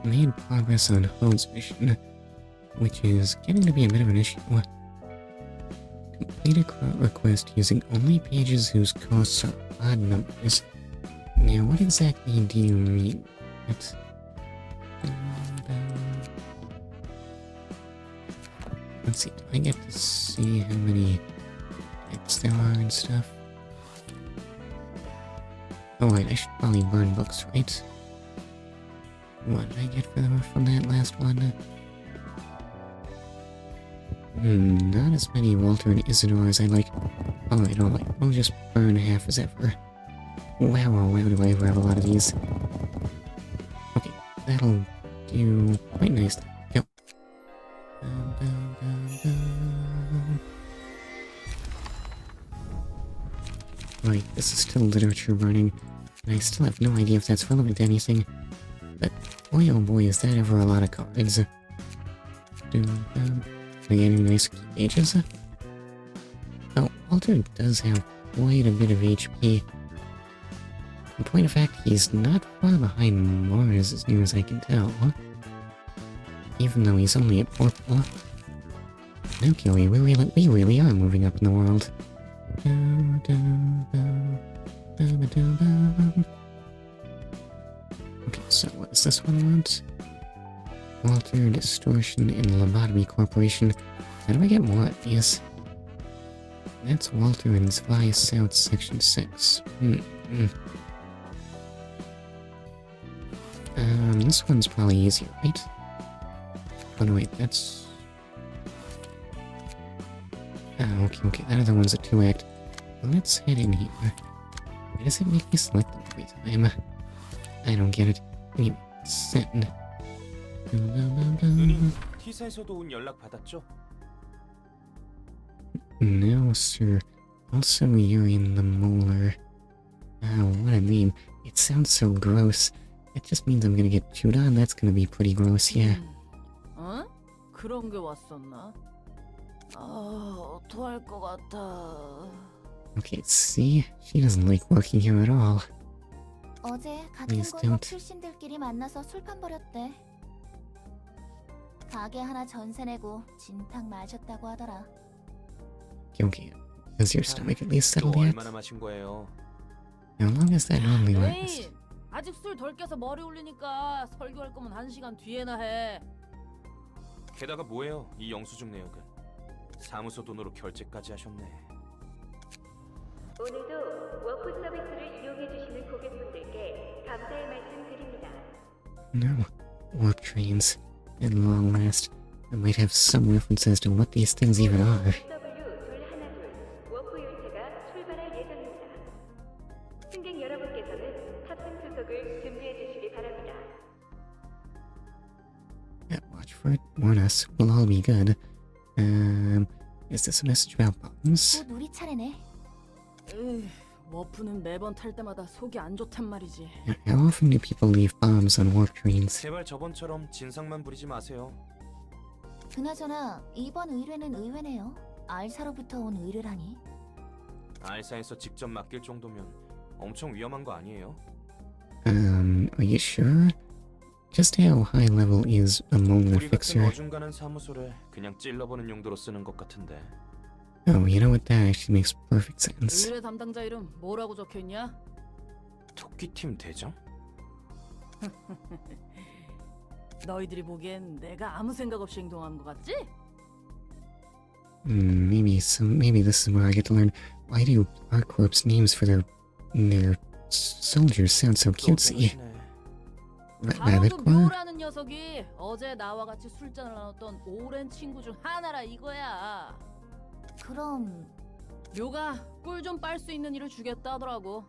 Speaker 1: made progress on Hode's mission, which is getting to be a bit of an issue. Complete a quote request using only pages whose costs are odd numbers. Now, what exactly do you mean? Let's see, do I get to see how many texts there are and stuff? Oh wait, I should probably burn books, right? What did I get from that last one? Not as many Walter and Isidore as I'd like. Alright, we'll just burn half as ever. Wow, do I ever have a lot of these? Okay, that'll do quite nicely. Go. Right, this is still literature burning, and I still have no idea if that's relevant to anything. But boy oh boy, is that ever a lot of cards. Can I get any nice key pages? Oh, Walter does have quite a bit of HP. In point of fact, he's not far behind Mars as near as I can tell. Even though he's only at purple. Okay, we really are moving up in the world. Okay, so what does this one want? Walter, Distortion, and Lobotomy Corporation. How do I get more of these? That's Walter and Zwei South Section 6. This one's probably easier, right? Oh no, wait, that's... Oh, okay, that other one's a 2-act. Let's head in here. Why does it make me select them every time? I don't get it. Anyway, send.
Speaker 9: 누님, T사에서도 온 연락 받았죠?
Speaker 1: No, sir. Also, you're in the molar. Oh, what a name. It sounds so gross. It just means I'm gonna get chewed on. That's gonna be pretty gross, yeah.
Speaker 10: 어? 그런 게 왔었나? 토할 것 같아.
Speaker 1: Okay, see? She doesn't like working here at all.
Speaker 8: 어제 같은
Speaker 1: Please
Speaker 8: 골목
Speaker 1: don't.
Speaker 8: 출신들끼리 만나서 술판 벌였대. 가게 하나 전세 내고 진탕 마셨다고 하더라.
Speaker 1: Okay. Has your stomach at least
Speaker 9: 또
Speaker 1: settled yet?
Speaker 9: 얼마나 마신 거예요?
Speaker 1: How long does that normally last?
Speaker 10: 에이, 아직 술 덜 깨서 머리 올리니까 설교할 거면 1시간 뒤에나 해.
Speaker 9: 게다가 뭐예요? 이 영수증 내역은 사무소 돈으로 결제까지 하셨네.
Speaker 2: 오늘도 워프 서비스를 이용해 주시는 고객분들께 감사의 말씀 드립니다.
Speaker 1: No. Warp trains. At long last, I might have some reference as to what these things even are.
Speaker 2: W212 워프 열차가 출발할 예정입니다. 승객 여러분께서는 탑승 수속을 준비해 주시기 바랍니다.
Speaker 1: Yeah, watch for it. Warn us. We'll all be good. Is this a message about bombs?
Speaker 8: 곧 우리 차례네.
Speaker 10: 워프는 매번 탈 때마다 속이 안 좋단 말이지.
Speaker 1: How often do people leave bombs on warp trains?
Speaker 9: 제발 저번처럼 진상만 부리지 마세요.
Speaker 8: 그나저나 이번 의뢰는 의외네요. 알사로부터 온 의뢰라니.
Speaker 9: 알사에서 직접 맡길 정도면 엄청 위험한 거 아니에요?
Speaker 1: Are you sure? Just how high level is a molar
Speaker 9: 우리 같은
Speaker 1: fixer?
Speaker 9: 어중간한 사무소를 그냥 찔러보는 용도로 쓰는 것 같은데.
Speaker 1: Oh, you know what? That actually makes perfect sense.
Speaker 10: 의뢰 담당자 이름 뭐라고 적혀있냐?
Speaker 9: 토끼팀 대장?
Speaker 10: 너희들이 보기엔 내가 아무 생각 없이 행동한 것 같지?
Speaker 1: Maybe this is where I get to learn why do ArcCorp's names for their Soldiers sound so cutesy.
Speaker 9: 또
Speaker 1: Rabbit
Speaker 10: 강원도
Speaker 1: Choir?
Speaker 10: 묘라는 녀석이 어제 나와 같이 술잔을 나눴던 오랜 친구 중 하나라 이거야.
Speaker 8: 그럼
Speaker 10: 묘가 꿀 좀 빨 수 있는 일을 주겠다 하더라고.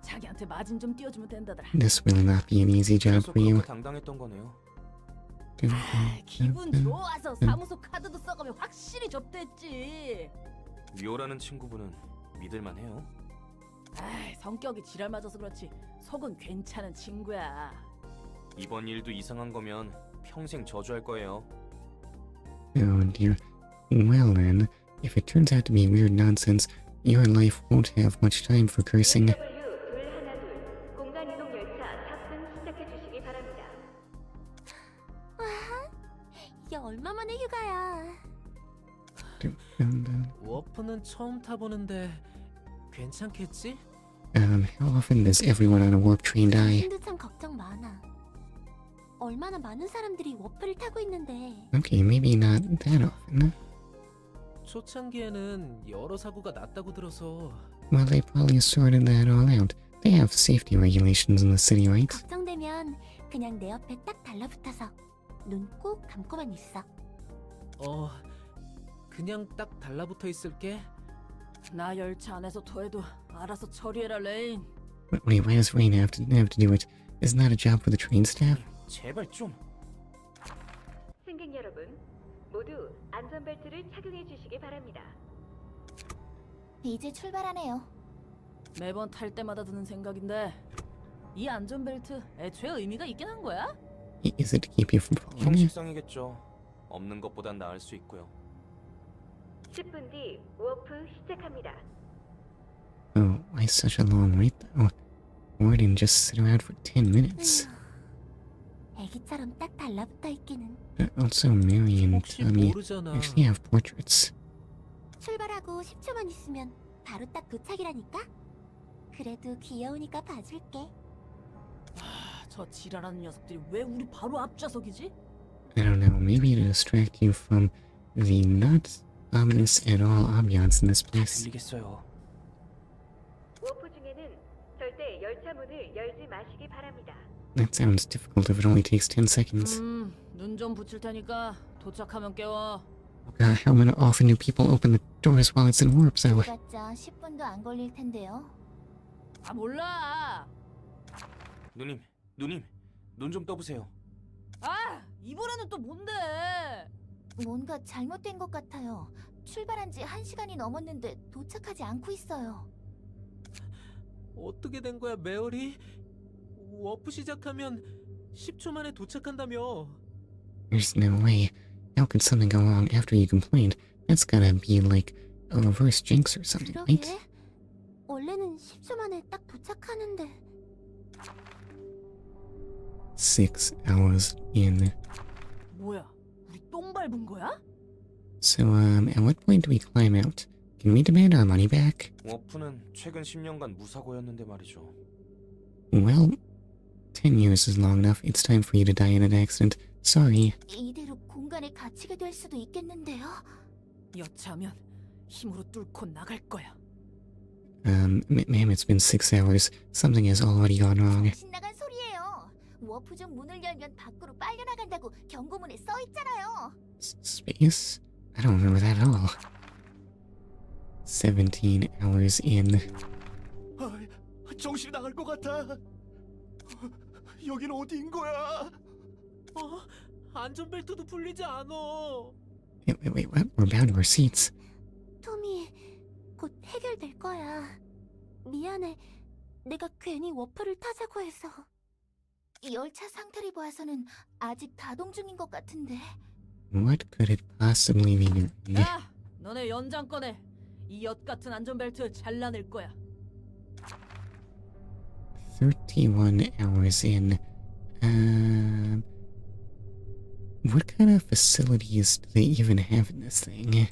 Speaker 10: 자기한테 마진 좀 띄워주면 된다더라.
Speaker 1: This will not be an easy job
Speaker 9: 계속
Speaker 1: for you.
Speaker 9: 그렇게 당당했던 거네요.
Speaker 10: 기분 좋아서 사무소 카드도 써가며 확실히 접대했지.
Speaker 9: 묘라는 친구분은 믿을만해요.
Speaker 10: 성격이 지랄 맞아서 그렇지 속은 괜찮은 친구야.
Speaker 9: 이번 일도 이상한 거면 평생 저주할 거예요.
Speaker 1: Oh dear. Well then, if it turns out to be weird nonsense, your life won't have much time for cursing.
Speaker 2: 공간 이동 열차 탑승 시작해 주시기 바랍니다.
Speaker 8: 이게 얼마 만에 휴가야.
Speaker 11: 워프는 처음 타보는데 괜찮겠지?
Speaker 1: How often does everyone on a warp train die?
Speaker 8: 당신도 참 걱정 많아. 얼마나 많은 사람들이 워프를 타고 있는데.
Speaker 1: Okay, maybe not that often.
Speaker 11: 초창기에는 여러 사고가 났다고 들어서.
Speaker 1: Well, they probably sorted that all out. They have safety regulations in the city, right?
Speaker 8: 걱정되면 그냥 내 옆에 딱 달라붙어서 눈 꼭 감고만 있어.
Speaker 11: 그냥 딱 달라붙어 있을게.
Speaker 10: 나 열차 안에서 토해도 알아서 처리해라 레인.
Speaker 1: Wait, why does Rain have to do it? Isn't that a job for the train staff?
Speaker 9: 제발 좀.
Speaker 2: 승객 여러분, 모두 안전벨트를 착용해 주시기 바랍니다.
Speaker 8: 이제 출발하네요.
Speaker 10: 매번 탈 때마다 드는 생각인데 이 안전벨트 애초에 의미가 있긴 한 거야?
Speaker 1: Is it to keep you from falling?
Speaker 9: 형식성이겠죠. 없는 것보단 나을 수 있고요.
Speaker 2: 10분 뒤 워프 시작합니다.
Speaker 1: Oh, why such a long wait though? Why didn't just sit around for 10 minutes?
Speaker 8: 애기처럼 딱 달라붙어 있기는.
Speaker 1: Also, Mary and
Speaker 11: 혹시
Speaker 1: Tommy
Speaker 11: 모르잖아.
Speaker 1: actually have portraits.
Speaker 8: 출발하고 10초만 있으면 바로 딱 도착이라니까. 그래도 귀여우니까 봐줄게.
Speaker 10: 저 지랄하는 녀석들이 왜 우리 바로 앞좌석이지?
Speaker 1: I don't know, maybe to distract you from the not ominous at all ambiance in this place.
Speaker 9: 들리겠어요.
Speaker 2: 워프 중에는 절대 열차 문을 열지 마시기 바랍니다.
Speaker 1: That sounds difficult if it only takes 10 seconds.
Speaker 10: 눈 좀 붙일 테니까 도착하면 깨워.
Speaker 1: How often do people open the doors while it's in warp, though?
Speaker 8: 그봤자 10분도 안 걸릴 텐데요.
Speaker 10: 아 몰라.
Speaker 9: 누님, 눈 좀 떠보세요.
Speaker 10: 아 이번에는 또 뭔데?
Speaker 8: 뭔가 잘못된 것 같아요. 출발한 지 1시간이 넘었는데 도착하지 않고 있어요.
Speaker 11: 어떻게 된 거야, 메어리? 워프 시작하면 10초 만에 도착한다며.
Speaker 1: There's no way. How could something go wrong after you complained? That's gotta be like a reverse jinx or something, right?
Speaker 8: 그러게. 원래는 10초 만에 딱 도착하는데.
Speaker 1: 6 hours in.
Speaker 10: 뭐야? 우리 똥 밟은 거야?
Speaker 1: So, at what point do we climb out? Can we demand our money back?
Speaker 9: 워프는 최근 10년간 무사고였는데 말이죠.
Speaker 1: Well, 10 years is long enough. It's time for you to die in an accident. Sorry.
Speaker 8: 이대로 공간에 갇히게 될 수도 있겠는데요.
Speaker 10: 여차하면 힘으로 뚫고 나갈 거야.
Speaker 1: Ma'am, it's been 6 hours. Something has already gone wrong.
Speaker 8: 정신 나간 소리예요. 워프 중 문을 열면 밖으로 빨려 나간다고 경고문에 써 있잖아요.
Speaker 1: Space? I don't remember that at all. 17 hours in.
Speaker 3: 정신이 나갈 것 같아. 여긴 어디인 거야?
Speaker 11: 안전벨트도 풀리지 않아.
Speaker 1: Wait, what? We're bound to our seats.
Speaker 8: 토미, 곧 해결될 거야. 미안해. 내가 괜히 워프를 타자고 해서. 열차 상태를 봐서는 아직 가동 중인 것 같은데.
Speaker 1: What could it possibly be doing?
Speaker 10: 야, 너네 연장 꺼내. 이 엿 같은 안전벨트 잘라낼 거야.
Speaker 1: 31 hours in. What kind of facilities do they even have in this thing?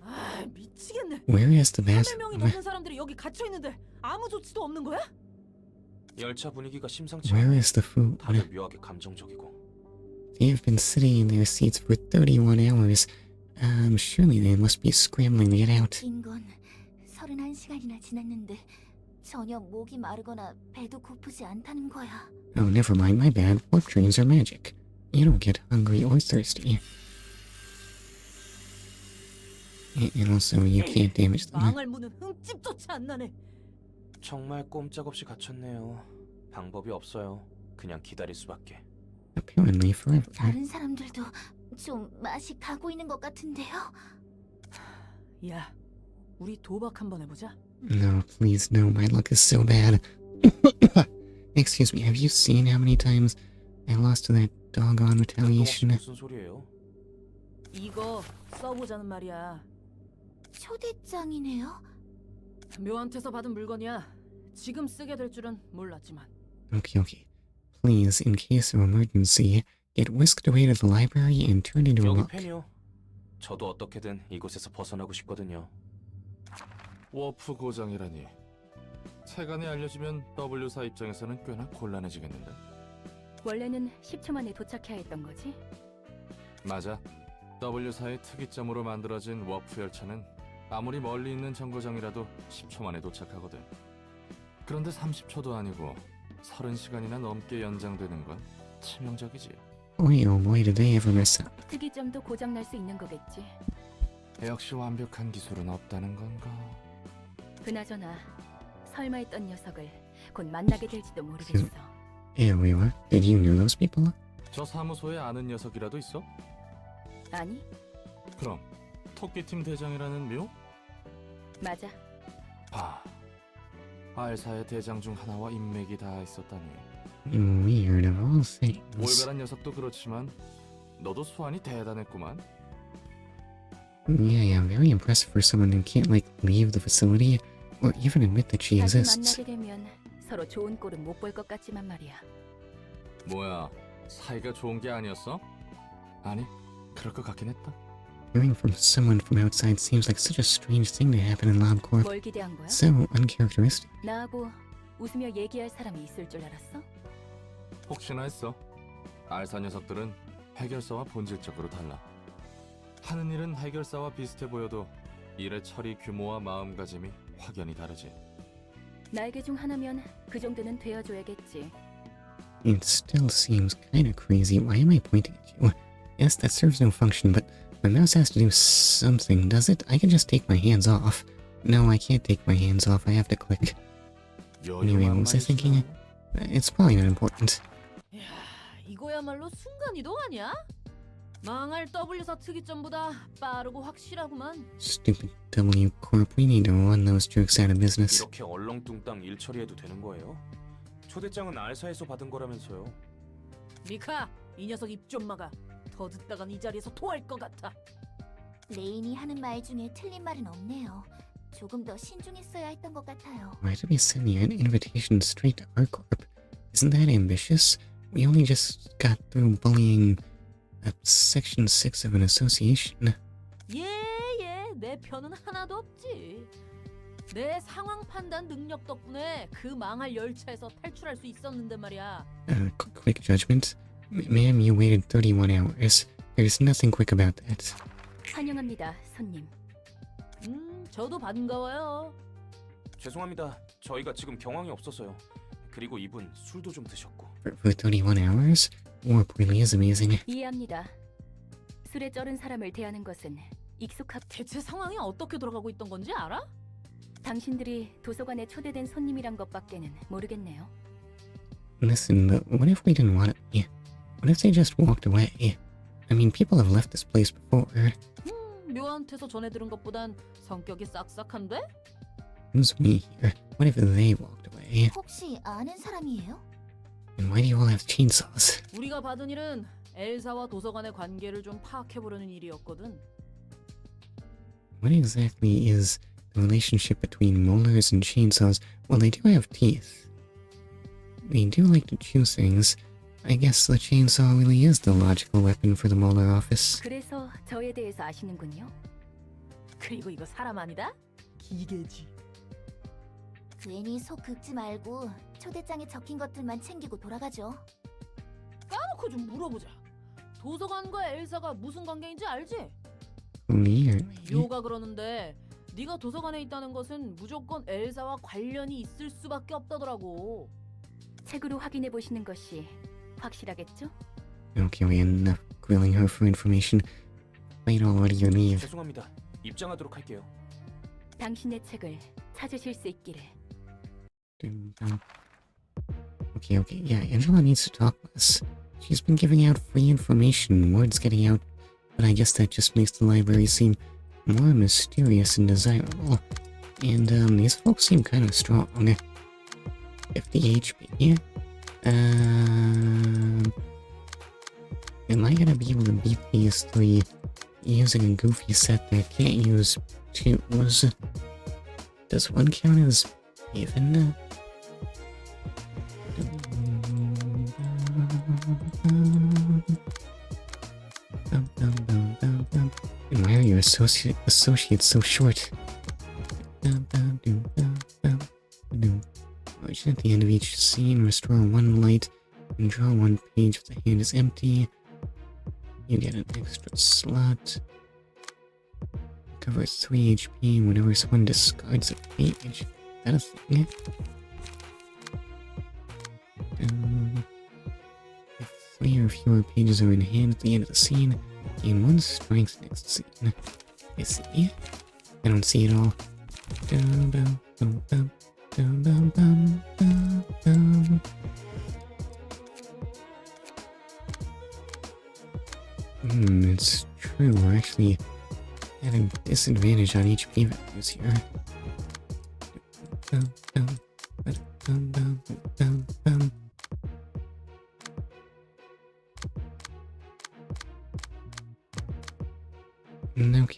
Speaker 10: 아, 미치겠네.
Speaker 1: Where is the
Speaker 10: 300명이
Speaker 1: bathroom?
Speaker 10: 넘는 사람들이 여기 갇혀 있는데 아무 조치도 없는 거야?
Speaker 9: 열차 분위기가 심상치
Speaker 1: Where
Speaker 9: 않아.
Speaker 1: is the food?
Speaker 9: 다들 묘하게 감정적이고.
Speaker 1: They have been sitting in their seats for 31 hours. Surely they must be scrambling to get out.
Speaker 8: 긴 건 31시간이나 지났는데 전혀 목이 마르거나 배도 고프지 않다는 거야.
Speaker 1: Oh, never mind, my bad. Warp trains are magic. You don't get hungry or thirsty. And also, you can't damage them.
Speaker 10: 망할 무는 흠집조차 안 나네.
Speaker 9: 정말 꼼짝없이 갇혔네요. 방법이 없어요. 그냥 기다릴 수밖에.
Speaker 1: Apparently forever.
Speaker 8: 다른 사람들도 좀 맛이 가고 있는 것 같은데요?
Speaker 10: 야, 우리 도박 한번 해보자.
Speaker 1: No, please, no, my luck is so bad. Excuse me, have you seen how many times I lost to that doggone retaliation?
Speaker 9: 무슨 소리예요?
Speaker 10: 이거 써보자는 말이야.
Speaker 8: 초대장이네요?
Speaker 10: 묘한테서 받은 물건이야. 지금 쓰게 될 줄은 몰랐지만.
Speaker 1: Okay. Please, in case of emergency, get whisked away to the library and turned into a
Speaker 9: 여기
Speaker 1: rock.
Speaker 9: 펜이요. 저도 어떻게든 이곳에서 벗어나고 싶거든요.
Speaker 4: 워프 고장이라니. 세간에 알려지면 W사 입장에서는 꽤나 곤란해지겠는데.
Speaker 5: 원래는 10초 만에 도착해야 했던 거지?
Speaker 4: 맞아. W사의 특이점으로 만들어진 워프 열차는 아무리 멀리 있는 정거장이라도 10초 만에 도착하거든. 그런데 30초도 아니고 30시간이나 넘게 연장되는 건 치명적이지.
Speaker 1: Boy, oh boy, did they ever mess up.
Speaker 5: 특이점도 고장 날 수 있는 거겠지.
Speaker 4: 역시 완벽한 기술은 없다는 건가?
Speaker 5: 그나저나 설마 했던 녀석을 곧 만나게 될지도 모르겠어.
Speaker 1: Yeah, we were. Did you know those people?
Speaker 4: 저 사무소에 아는 녀석이라도 있어?
Speaker 5: 아니,
Speaker 4: 그럼 토끼팀 대장이라는 묘?
Speaker 5: 맞아.
Speaker 4: 아, 알사의 대장 중 하나와 인맥이 다 있었다니.
Speaker 1: Weird of all things.
Speaker 4: 올가란 녀석도 그렇지만 너도 수완이 대단했구만.
Speaker 1: Yeah, very impressive for someone who can't, like, leave the facility or even admit that she
Speaker 5: 다시
Speaker 1: exists.
Speaker 5: 만나게 되면 서로 좋은 꼴은 못 볼 것 같지만 말이야.
Speaker 4: 뭐야, 사이가 좋은 게 아니었어? 아니, 그럴 것 같긴 했다.
Speaker 1: Hearing from someone from outside seems like such a strange thing to happen in LabCorp.
Speaker 5: 뭘 기대한 거야?
Speaker 1: So uncharacteristic.
Speaker 5: 나하고 웃으며 얘기할 사람이 있을 줄 알았어?
Speaker 4: 혹시나 했어. 알사 녀석들은 해결사와 본질적으로 달라. 하는 일은 해결사와 비슷해 보여도 일의 처리 규모와 마음가짐이 확연히 다르지.
Speaker 5: 날개 중 하나면 그 정도는 되어줘야겠지.
Speaker 1: It still seems kind of crazy. Why am I pointing at you? Yes, that serves no function, but my mouse has to do something, does it? I can just take my hands off. No, I can't take my hands off. I have to click. Anyway, what was I thinking? It's probably not important.
Speaker 10: 야, 이거야말로 순간이동 아니야? 망할 W사 특이점보다 빠르고 확실하구만.
Speaker 1: Stupid W Corp. We need to run those jerks out of business.
Speaker 9: 이렇게 얼렁뚱땅 일 처리해도 되는 거예요? 초대장은 알사에서 받은 거라면서요.
Speaker 10: 미카, 이 녀석 입 좀 막아. 더 듣다간 이 자리에서 토할 것 같아.
Speaker 8: 레인이 하는 말 중에 틀린 말은 없네요. 조금 더 신중했어야 했던 것 같아요.
Speaker 1: Why did we send the invitation straight to our corp? Isn't that ambitious? We only just got through bullying a Section 6 of an association.
Speaker 10: 예, 내 편은 하나도 없지. 내 상황 판단 능력 덕분에 그 망할 열차에서 탈출할 수 있었는데 말이야.
Speaker 1: Quick judgment. Ma'am, you waited 31 hours. There's nothing quick about that.
Speaker 5: 환영합니다, 손님.
Speaker 10: 저도 반가워요.
Speaker 9: 죄송합니다. 저희가 지금 경황이 없어서요. 그리고 이분 술도 좀 드셨고.
Speaker 1: For 31 hours? Warp really is amazing.
Speaker 5: 이해합니다. 술에 쩔은 사람을 대하는 것은
Speaker 10: 대체 상황이 어떻게 돌아가고 있던 건지 알아?
Speaker 5: 당신들이 도서관에 초대된 손님이란 것밖에는 모르겠네요.
Speaker 1: Listen, but what if we didn't want it? Yeah. What if they just walked away? I mean, people have left this place before.
Speaker 10: 묘한테서 전해 들은 것보단 성격이 싹싹한데?
Speaker 1: Who's we here? What if they walked away?
Speaker 8: 혹시 아는 사람이에요?
Speaker 1: And why do you all have chainsaws?
Speaker 10: 우리가 받은 일은 엘사와 도서관의 관계를 좀 파악해보려는 일이었거든.
Speaker 1: What exactly is the relationship between molars and chainsaws? Well, they do have teeth. They do like to chew things. I guess the chainsaw really is the logical weapon for the molar office.
Speaker 5: 그래서 저에 대해서 아시는군요.
Speaker 10: 그리고 이거 사람 아니다? 기계지.
Speaker 8: 괜히 속 긁지 말고 초대장에 적힌 것들만 챙기고 돌아가죠.
Speaker 10: 까놓고 좀 물어보자. 도서관과 엘사가 무슨 관계인지 알지?
Speaker 1: Weird.
Speaker 10: 묘가 그러는데 네가 도서관에 있다는 것은 무조건 엘사와 관련이 있을 수밖에 없다더라고.
Speaker 5: 책으로 확인해 보시는 것이 확실하겠죠?
Speaker 1: Okay, enough grilling her for information. Wait already, you leave.
Speaker 9: 죄송합니다. 입장하도록 할게요.
Speaker 5: 당신의 책을 찾으실 수 있기를.
Speaker 1: Okay, yeah, Angela needs to talk less. She's been giving out free information, word's getting out, but I guess that just makes the library seem more mysterious and desirable. And, these folks seem kind of strong. 50 HP. Am I gonna be able to beat these three using a goofy set that can't use twos? Does one count as even? And why are your associates so short? Motion at the end of each scene, restore one light, and draw one page if the hand is empty. You get an extra slot. Covers 3 HP whenever someone discards a page. Is that a thing? If 3 or fewer pages are in hand at the end of the scene, gain 1 strength next scene. I see. I don't see it all. It's true, we're actually at a disadvantage on HP values here.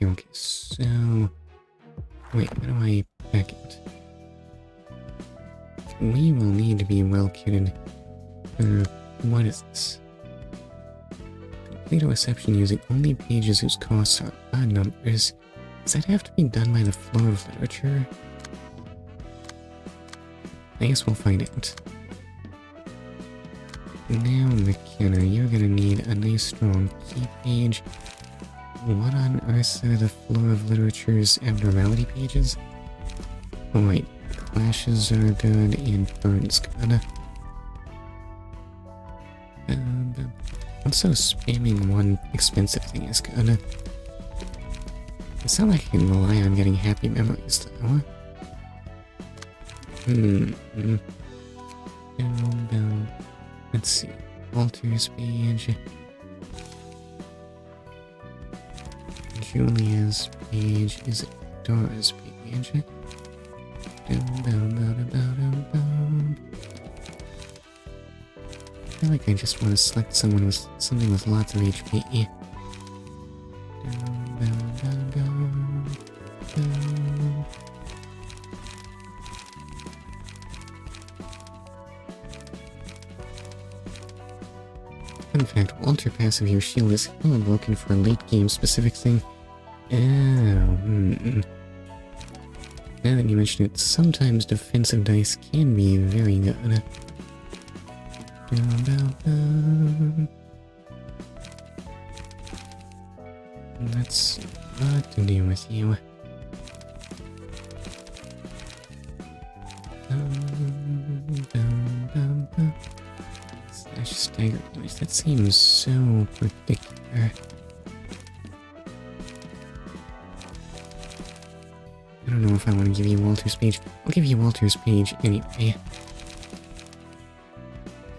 Speaker 1: Okay, so... Wait, how do I back out? We will need to be well kitted for... What is this? Complete a reception using only pages whose costs are odd numbers. Does that have to be done by the floor of literature? I guess we'll find out. Now, McKenna, you're gonna need a nice strong key page. What on earth are the floor of literature's abnormality pages? Oh wait, clashes are good and burns good. Also, spamming one expensive thing is good. It's not like I can rely on getting happy memories though. Let's see. Walter's page. Julia's page. Is it Dora's page? I feel like I just want to select someone with something with lots of HP. In fact, Walter passive your shield is hella broken for a late game specific thing. Now that you mention it, sometimes defensive dice can be very good. Let's see what to do with you. Slash stagger damage. That seems so particular. I don't know if I want to give you Walter's page. I'll give you Walter's page anyway.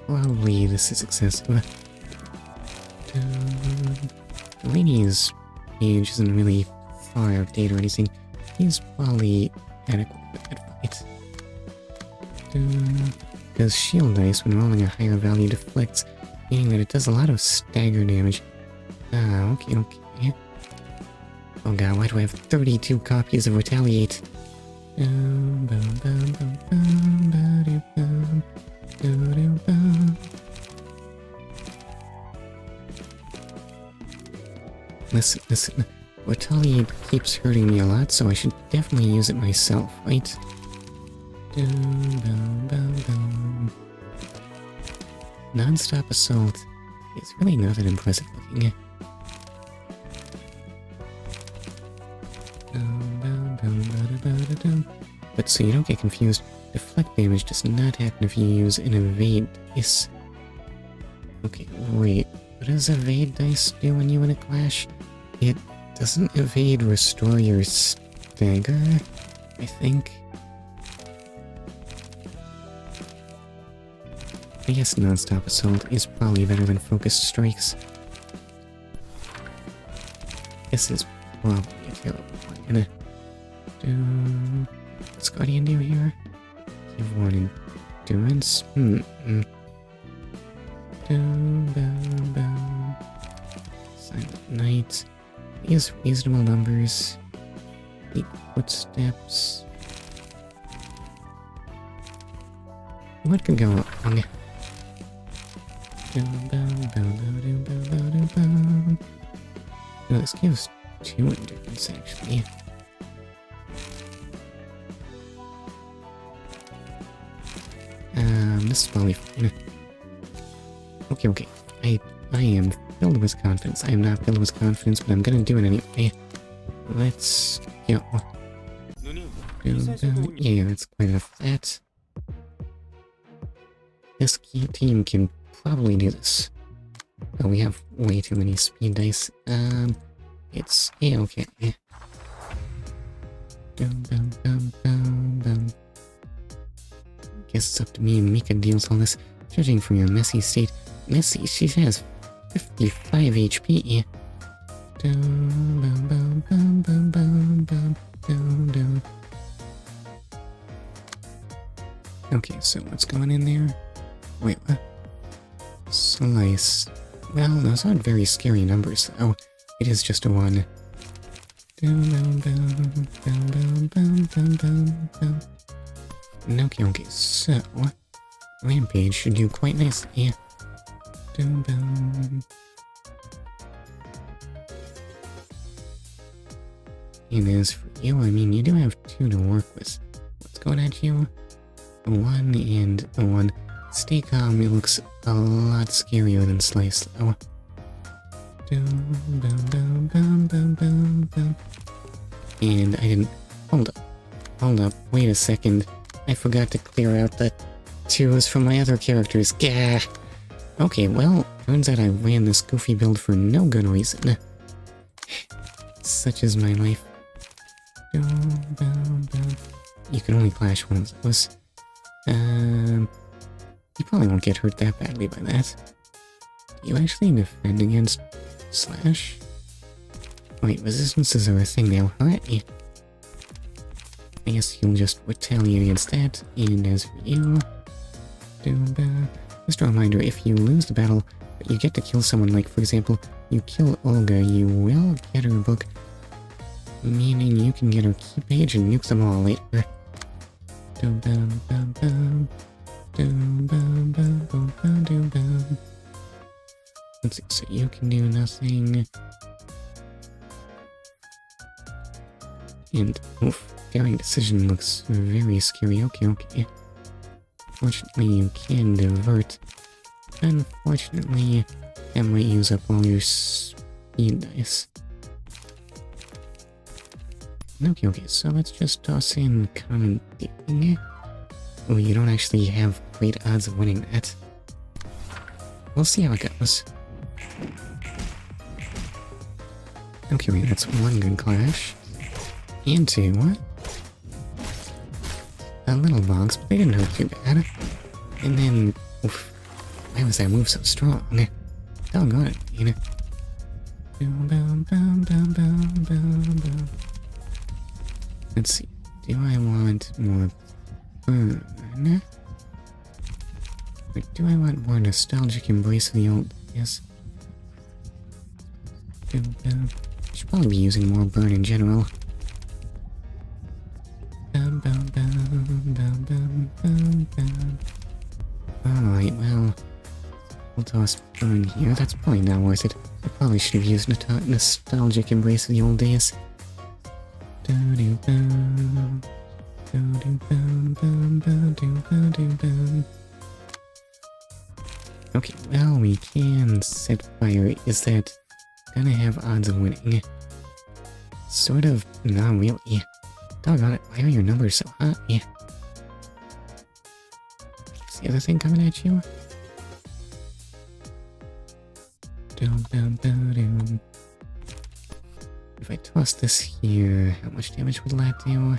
Speaker 1: Probably this is excessive. The lady's page isn't really far outdated or anything. He's probably adequate for that fight. Because shield dice, when rolling a higher value, deflects, meaning that it does a lot of stagger damage. Okay. Oh god, why do I have 32 copies of Retaliate? Listen. Retaliate keeps hurting me a lot, so I should definitely use it myself, right? Non-stop assault is really not that impressive looking. But so you don't get confused, deflect damage does not happen if you use an evade dice. Okay, wait. What does evade dice do when you win a clash? It doesn't evade restore your stagger, I think. I guess non-stop assault is probably better than focused strikes. This is probably a terrible plan. What's Guardian do here? Give one endurance? Silent Night. These reasonable numbers. Deep footsteps. What could go wrong? Oh, this gives 2 endurance, actually. This is probably fine. Okay. I am filled with confidence. I am not filled with confidence, but I'm gonna do it anyway. Let's go. Yeah, that's quite enough of that. This team can probably do this. Oh, we have way too many speed dice. It's okay. Guess it's up to me. Mika deals all this. Judging from your messy state, Messy, she has 55 HP. Okay, so what's going in there? Wait, what? Slice. Well, those aren't very scary numbers, though. It is just a 1. Okay, so Rampage should do quite nicely. And as for you, I mean, you do have 2 to work with. What's going at you? A 1 and a 1. Stay calm, it looks a lot scarier than Slice, though. And I didn't... Hold up, wait a second. I forgot to clear out the 2s from my other characters. Gah! Okay, well, turns out I ran this goofy build for no good reason. Such is my life. You can only clash one of those. You probably won't get hurt that badly by that. Do you actually defend against Slash? Wait, resistances are a thing now, huh? I guess you'll just retaliate against that, and as for you... Just a reminder, if you lose the battle, but you get to kill someone, like, for example, you kill Olga, you will get her book, meaning you can get her key page and nuke them all later. Let's see, so you can do nothing. And, oof, daring decision looks very scary. Okay. Fortunately, you can divert. Unfortunately, that might use up all your speed dice. Okay, so let's just toss in common thing. Oh, you don't actually have great odds of winning that. We'll see how it goes. Okay, wait, that's 1 good clash. And 2, what? A little bugs, but they didn't hurt too bad. And then, oof, why was that move so strong? Doggone it, you know. Let's see, do I want more burn? Or do I want more nostalgic embrace of the old days? Should probably be using more burn in general. Alright, well, we'll toss burn here. That's probably not worth it. I probably should have used nostalgic embrace of the old days. Okay, well, we can set fire. Is that gonna have odds of winning? Sort of, not really. Doggone it, why are your numbers so high? Is the other thing coming at you? Dum, dum, dum, dum. If I toss this here, how much damage would that do?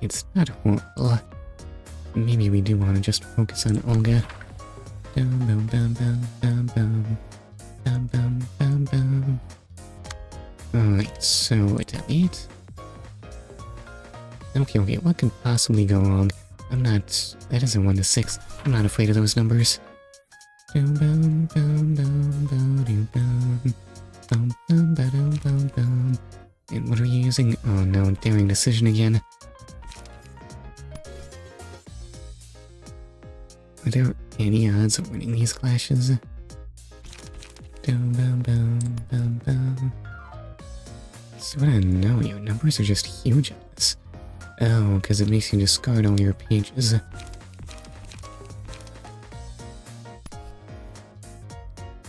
Speaker 1: It's not horrible. Maybe we do want to just focus on Olga. Dum, bum, bum, bum, bum, bum. Bum, bum, bum, bum. Alright, so retaliate. Okay, what could possibly go wrong? That isn't 1 to 6. I'm not afraid of those numbers. Bum, bum, bum, bum, bum, bum, bum, bum, bum, bum, bum. And what are you using? Oh no, daring decision again. Are there any odds of winning these clashes? Dum, bum, bum, bum, bum. So I don't know, your numbers are just huge on this. Oh, because it makes you discard all your pages.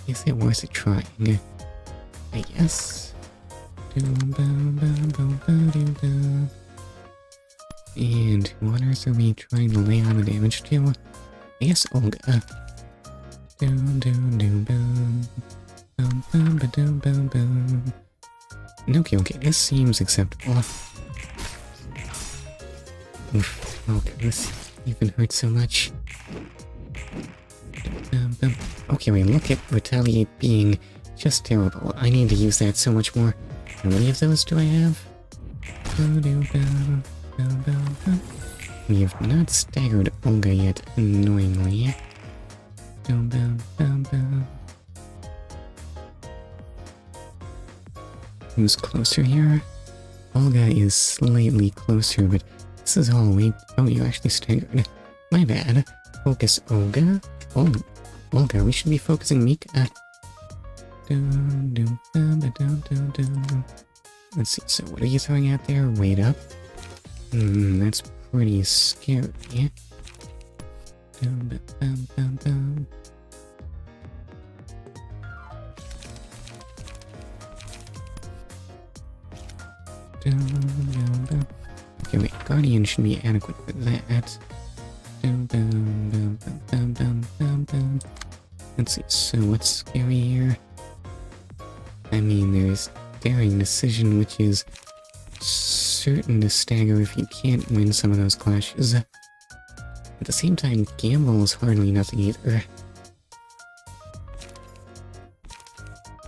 Speaker 1: Is it worth a trying? I guess. And who on earth are we trying to lay on the damage to? I guess Olga. Okay, this seems acceptable. Oof, okay, this even hurts so much. Okay, wait, look at retaliate being just terrible. I need to use that so much more. How many of those do I have? We have not staggered Olga yet, annoyingly. Who's closer here? Olga is slightly closer, but this is all we... Oh, you actually staggered. My bad. Focus Olga. Oh, Olga, we should be focusing Mika. Let's see, so what are you throwing out there? Weight up? That's pretty scary. Okay, wait, Guardian should be adequate for that. Let's see, so what's scary here? I mean, there's daring decision, which is certain to stagger if you can't win some of those clashes. At the same time, gamble is hardly nothing either.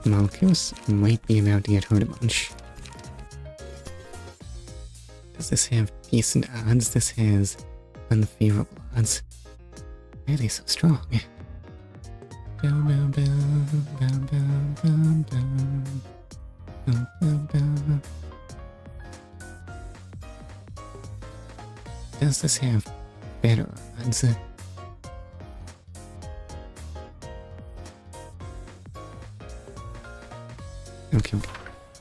Speaker 1: Malchus might be about to get hurt a bunch. Does this have decent odds? This has unfavorable odds. Why are they so strong? Does this have better odds? Okay,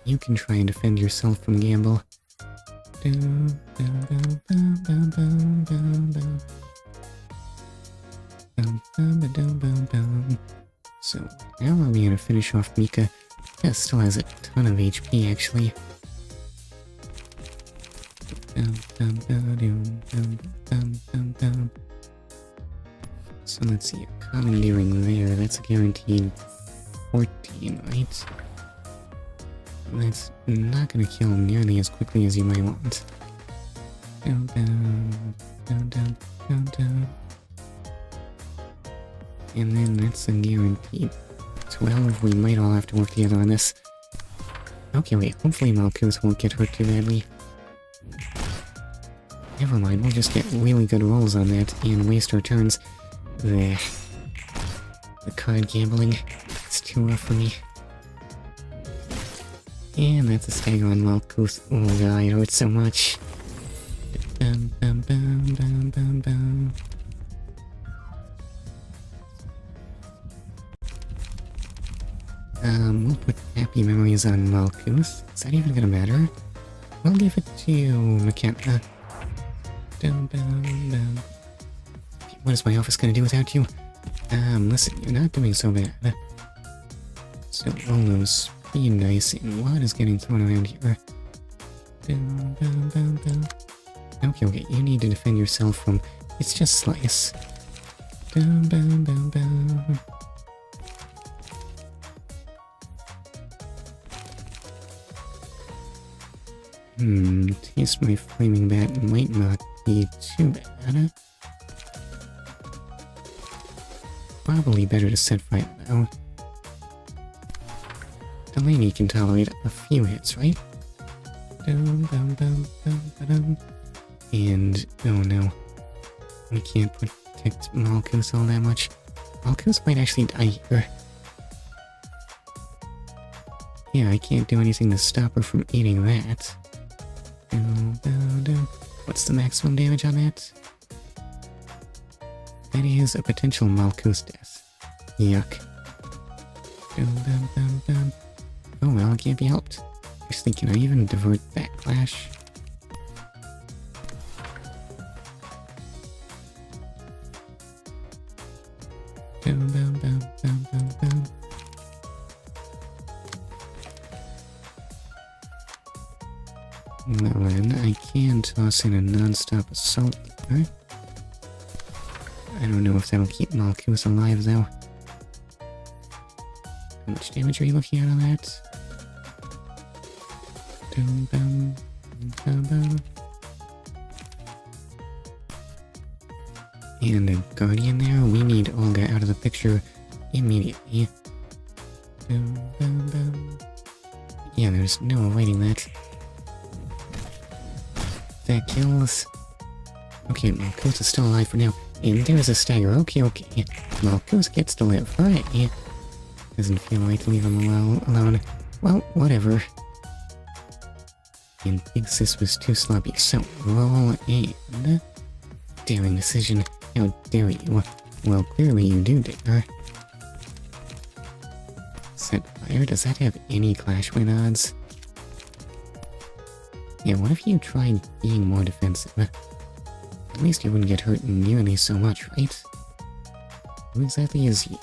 Speaker 1: you can try and defend yourself from gamble. So, how are we gonna finish off Mika? That still has a ton of HP, actually. So let's see, commandeering there, that's a guaranteed 14, right? That's not gonna kill nearly as quickly as you might want. And then that's a guaranteed 12. We might all have to work together on this. Okay, wait, hopefully Malchus won't get hurt too badly. Never mind, we'll just get really good rolls on that and waste our turns. There. The card gambling. It's too rough for me. And that's a stagger on Malchus. Oh god, it hurts so much. We'll put happy memories on Malchus. Is that even gonna matter? We'll give it to McKenna. What is my office gonna do without you? Listen, you're not doing so bad. So all those speed dice and what is getting thrown around here? Boom, boom, boom, boom. Okay, okay, you need to defend yourself from... It's just slice. Boom, boom, boom, boom. Taste my flaming bat might not be too bad. Probably better to set fire though. Delaney can tolerate a few hits, right? Dum, dum, dum, dum, dum. And, oh no. We can't protect Malchus all that much. Malchus might actually die here. Yeah, I can't do anything to stop her from eating that. Dum, dum, dum. What's the maximum damage on that? That is a potential Malchus death. Yuck. Dum, dum, dum, dum. Oh well, it can't be helped. Actually, can I even divert backlash? Dum, dum, dum, dum, dum, dum. Well then, I can toss in a non-stop assault there. I don't know if that'll keep Malchus alive though. How much damage are you looking at on that? Dum, dum, dum, dum. And a guardian there. We need Olga out of the picture immediately. Dum, dum, dum. Yeah, there's no avoiding that. That kills. Okay, Malchus is still alive for now. And there's a stagger. Okay, okay. Malchus gets to live. Alright, yeah. Doesn't feel right to leave him alone. Well, whatever. And Big Sis was too sloppy, so roll and... Daring decision. How dare you? Well, clearly you do dare. Set fire? Does that have any clash win odds? Yeah, what if you tried being more defensive? At least you wouldn't get hurt nearly so much, right? Who exactly is you?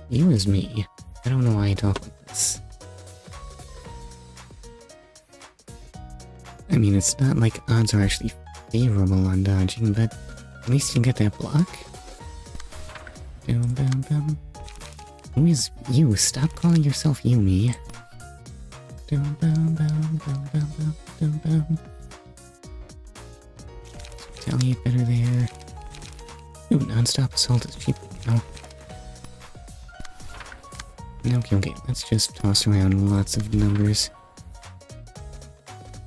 Speaker 1: You is me. I don't know why I talk like this. I mean, it's not like odds are actually favorable on dodging, but at least you get that block. Boom, boom, boom. Who is you? Stop calling yourself Yumi. Boom, boom, boom, boom, boom, boom, boom, boom. Retaliate better there. Ooh, non-stop assault is cheap now. Okay, okay, let's just toss around lots of numbers.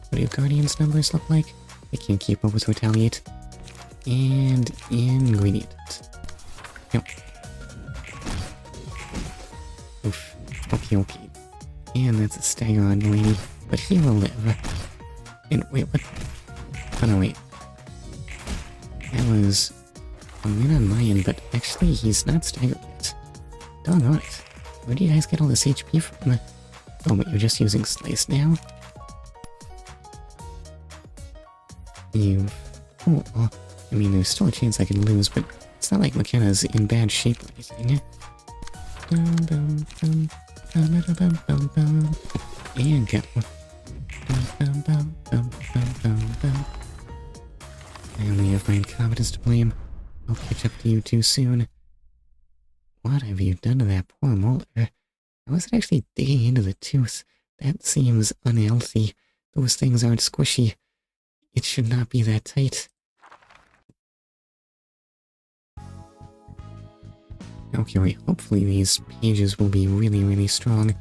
Speaker 1: What do Guardian's numbers look like? They can't keep up with Retaliate. And ingredient. Yep. Oof. Okay, okay. And that's a stagger on Delaney, but he will live. And wait, what? Oh no, wait. That was a win on my end, but actually he's not staggered yet. Doggone it. Where do you guys get all this HP from? Oh, but you're just using Slice now? You... Oh, I mean, there's still a chance I could lose, but it's not like McKenna's in bad shape or anything. Bum, bum, bum, bum, bum, bum, bum. And go. Bum, bum, bum, bum, bum, bum, bum. I only have my incompetence to blame. I'll catch up to you too soon. What have you done to that poor molar? How is it actually digging into the tooth? That seems unhealthy. Those things aren't squishy. It should not be that tight. Okay, wait. Hopefully these pages will be really, really strong.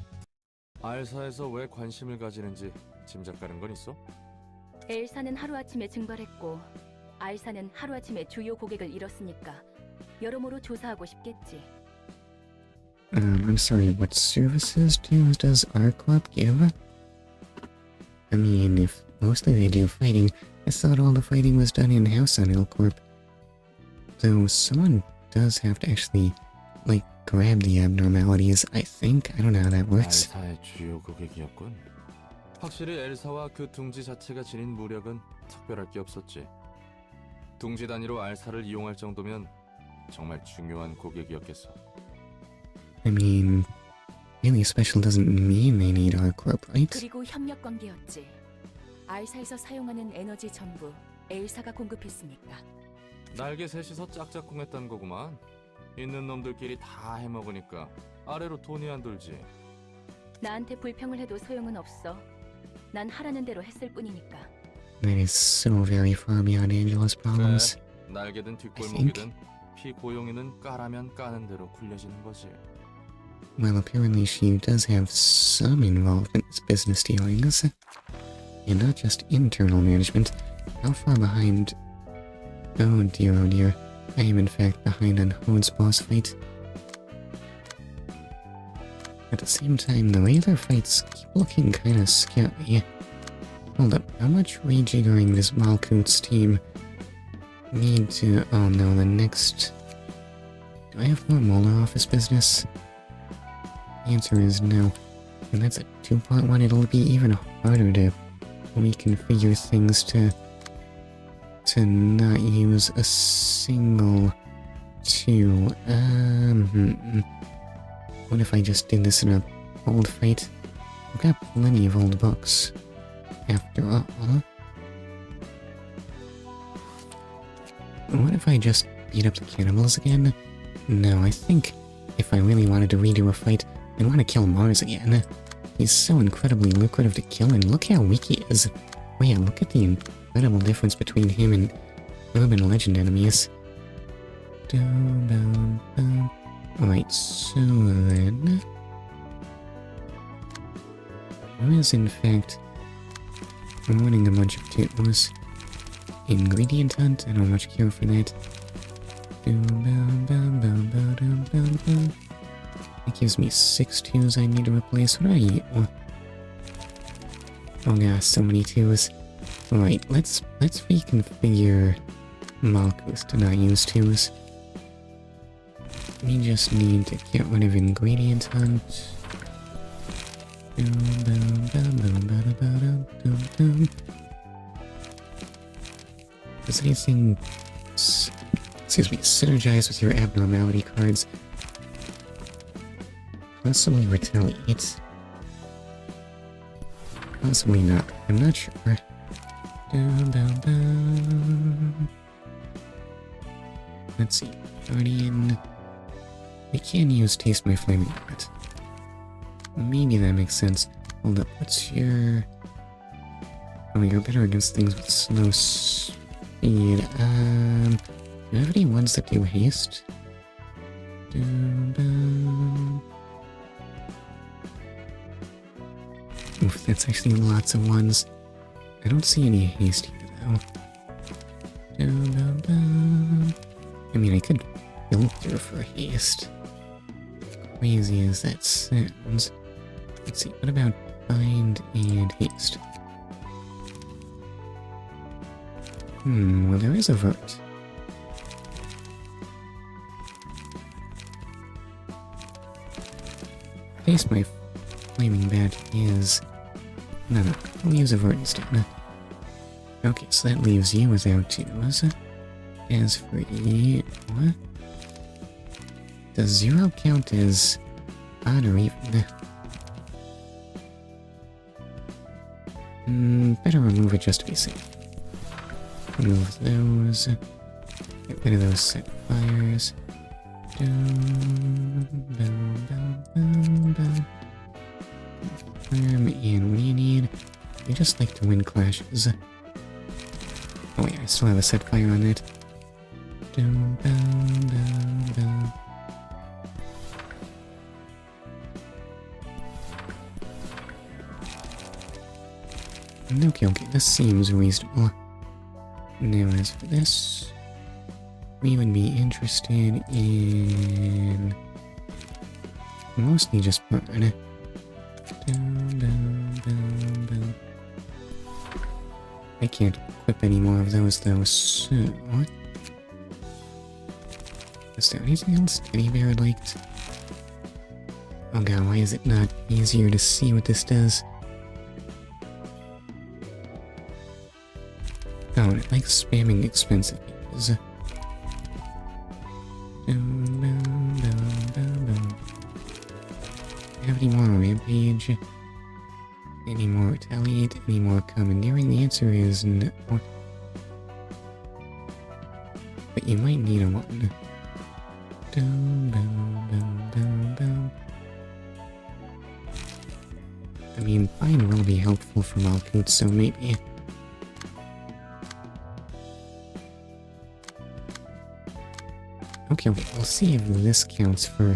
Speaker 4: 알사에서 왜 관심을 가지는지 짐작 가는 건 있어?
Speaker 5: 엘사는 하루아침에 증발했고 알사는 하루아침에 주요 고객을 잃었으니까 여러모로 조사하고 싶겠지.
Speaker 1: I'm sorry, what services does our club give? I mean, if mostly they do fighting, I thought all the fighting was done in-house on L-Corp. Though someone does have to actually, like, grab the abnormalities, I think. I don't know how that works.
Speaker 4: 알사의 주요 고객이었군. 확실히 엘사와 그 둥지 자체가 지닌 무력은 특별할 게 없었지. 둥지 단위로 알사를 이용할 정도면 정말 중요한 고객이었겠어.
Speaker 1: I 'really special' doesn't mean they need our corp, right?
Speaker 5: 그리고 협력 관계였지. 알사에서 사용하는 에너지 전부 엘사가 공급했으니까.
Speaker 4: 날개 셋이서 짝짝꿍했단 거구만. 있는 놈들끼리 다 해먹으니까 아래로 돈이 안 돌지.
Speaker 5: 나한테 불평을 해도 소용은 없어. 난 하라는 대로 했을 뿐이니까.
Speaker 1: That is so very far beyond Angela's problems.
Speaker 4: 날개든 뒷골목이든 피고용이는 까라면 까는 대로 굴려지는 거지.
Speaker 1: Well, apparently she does have some involvement in business dealings. And not just internal management. How far behind... Oh dear. I am in fact behind on Hode's boss fight. At the same time, the later fights keep looking kinda scary. Hold up, how much rejiggering does Malkuth's team need to... Oh no, the next... Do I have more Molar office business? The answer is no. And that's a 2.1, it'll be even harder to reconfigure things to not use a single 2. What if I just did this in a old fight? I've got plenty of old books. After all. What if I just beat up the cannibals again? No, I think if I really wanted to redo a fight, I'd want to kill Mars again. He's so incredibly lucrative to kill, and look how weak he is. Oh yeah, look at the incredible difference between him and urban legend enemies. Alright, so then... Who is in fact running a bunch of tunes? Ingredient hunt? I don't much care for that. That gives me 6 twos I need to replace. What are you? Oh gosh, so many twos. Alright, let's reconfigure Malkuth to not use twos. We just need to get rid of ingredient hunt. Does anything... Excuse me, synergize with your abnormality cards? Possibly retaliate. Possibly not. I'm not sure. Let's see. Guardian. We can use Taste My Flaming Breath. Maybe that makes sense. Hold up, what's your... Oh, you're better against things with slow speed. Do you have any ones that do haste? Oof, that's actually lots of ones. I don't see any haste here, though. I mean, I could filter for haste. Crazy as that sounds. Let's see, what about bind and haste? Well, there is a vert. Taste My Flaming Bat is... No, I'll use a vert instead. Okay, so that leaves you without twos. As for E... What? Does 0 count as odd or even? Better remove it just to be safe. Remove those. Get rid of those set fires. And what do you need? You just like to win clashes. Oh yeah, I still have a set fire on it. Okay, this seems reasonable. Now as for this, we would be interested in mostly just burn. I can't equip any more of those though, so... Is there anything else Teddy Bear liked? Oh god, why is it not easier to see what this does? Oh, and it likes spamming expensive pages. Have any more rampage? Any more retaliate? Any more commandeering? The answer is no. But you might need a one. Dum, dum, dum, dum, dum. I mean, fine will be helpful for Malkuth, so maybe. Okay, we'll see if this counts for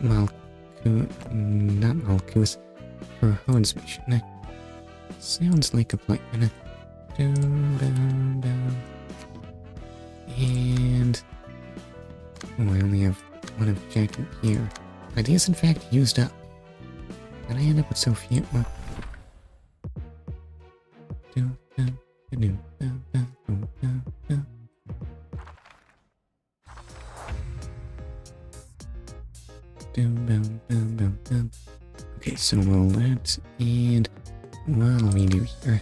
Speaker 1: Malkuth, not Malkuth, for Hode's mission. Sounds like a plan. Dum, dum, dum. And... oh, I only have one objective here. Ideas, in fact, used up. And I end up with so few. Okay, so we'll let, and what do we do here?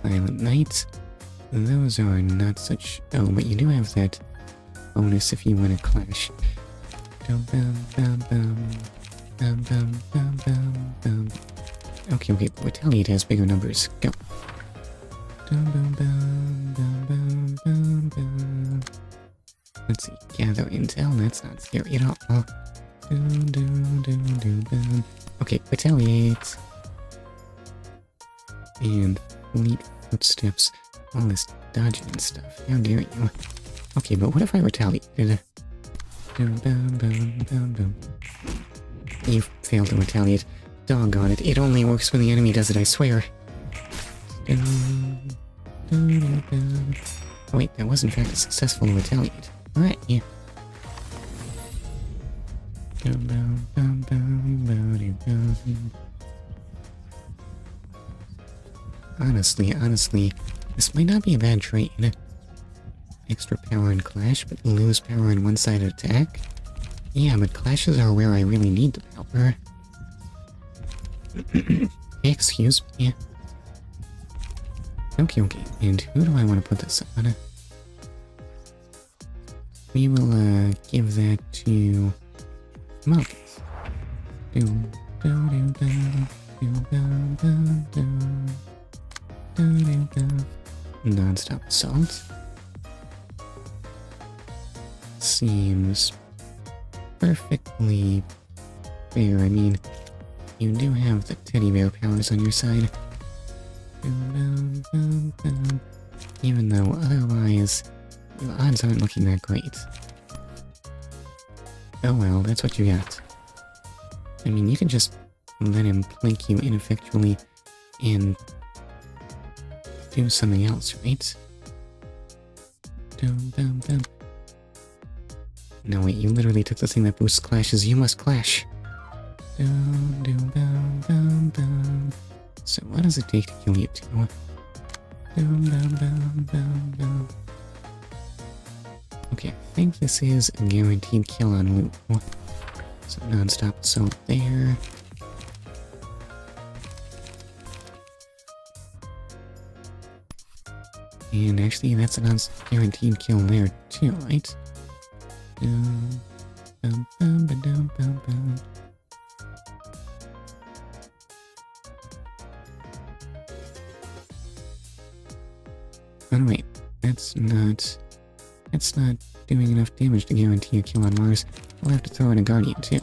Speaker 1: Silent Night. Those are not such... oh, but you do have that bonus if you win a clash. Okay, Retaliate has bigger numbers. Go. Let's see. Gather intel. That's not scary at all. Okay, Retaliate. And Fleet Footsteps. All this dodging and stuff. How dare you? Okay, but what if I retaliated? You failed to retaliate. Doggone it. It only works when the enemy does it, I swear. Oh, wait, that was in fact a successful retaliate. Alright, yeah. Honestly, this might not be a bad trait. Extra power in Clash, but lose power in one-sided attack? Yeah, but clashes are where I really need the power. Excuse me. Okay, and who do I want to put this on? We will, give that to... Malkuth. Non-stop assault. Seems perfectly fair. I mean, you do have the teddy bear powers on your side. Even though otherwise, the odds aren't looking that great. Oh well, that's what you got. I mean, you can just let him plank you ineffectually and do something else, right? No, wait, you literally took the thing that boosts clashes. You must clash. So what does it take to kill you two? Okay, I think this is a guaranteed kill on loop. So non-stop assault there. And actually, that's a non-guaranteed kill there too, right? Oh wait, that's not doing enough damage to guarantee a kill on Mars. I'll have to throw in a Guardian too.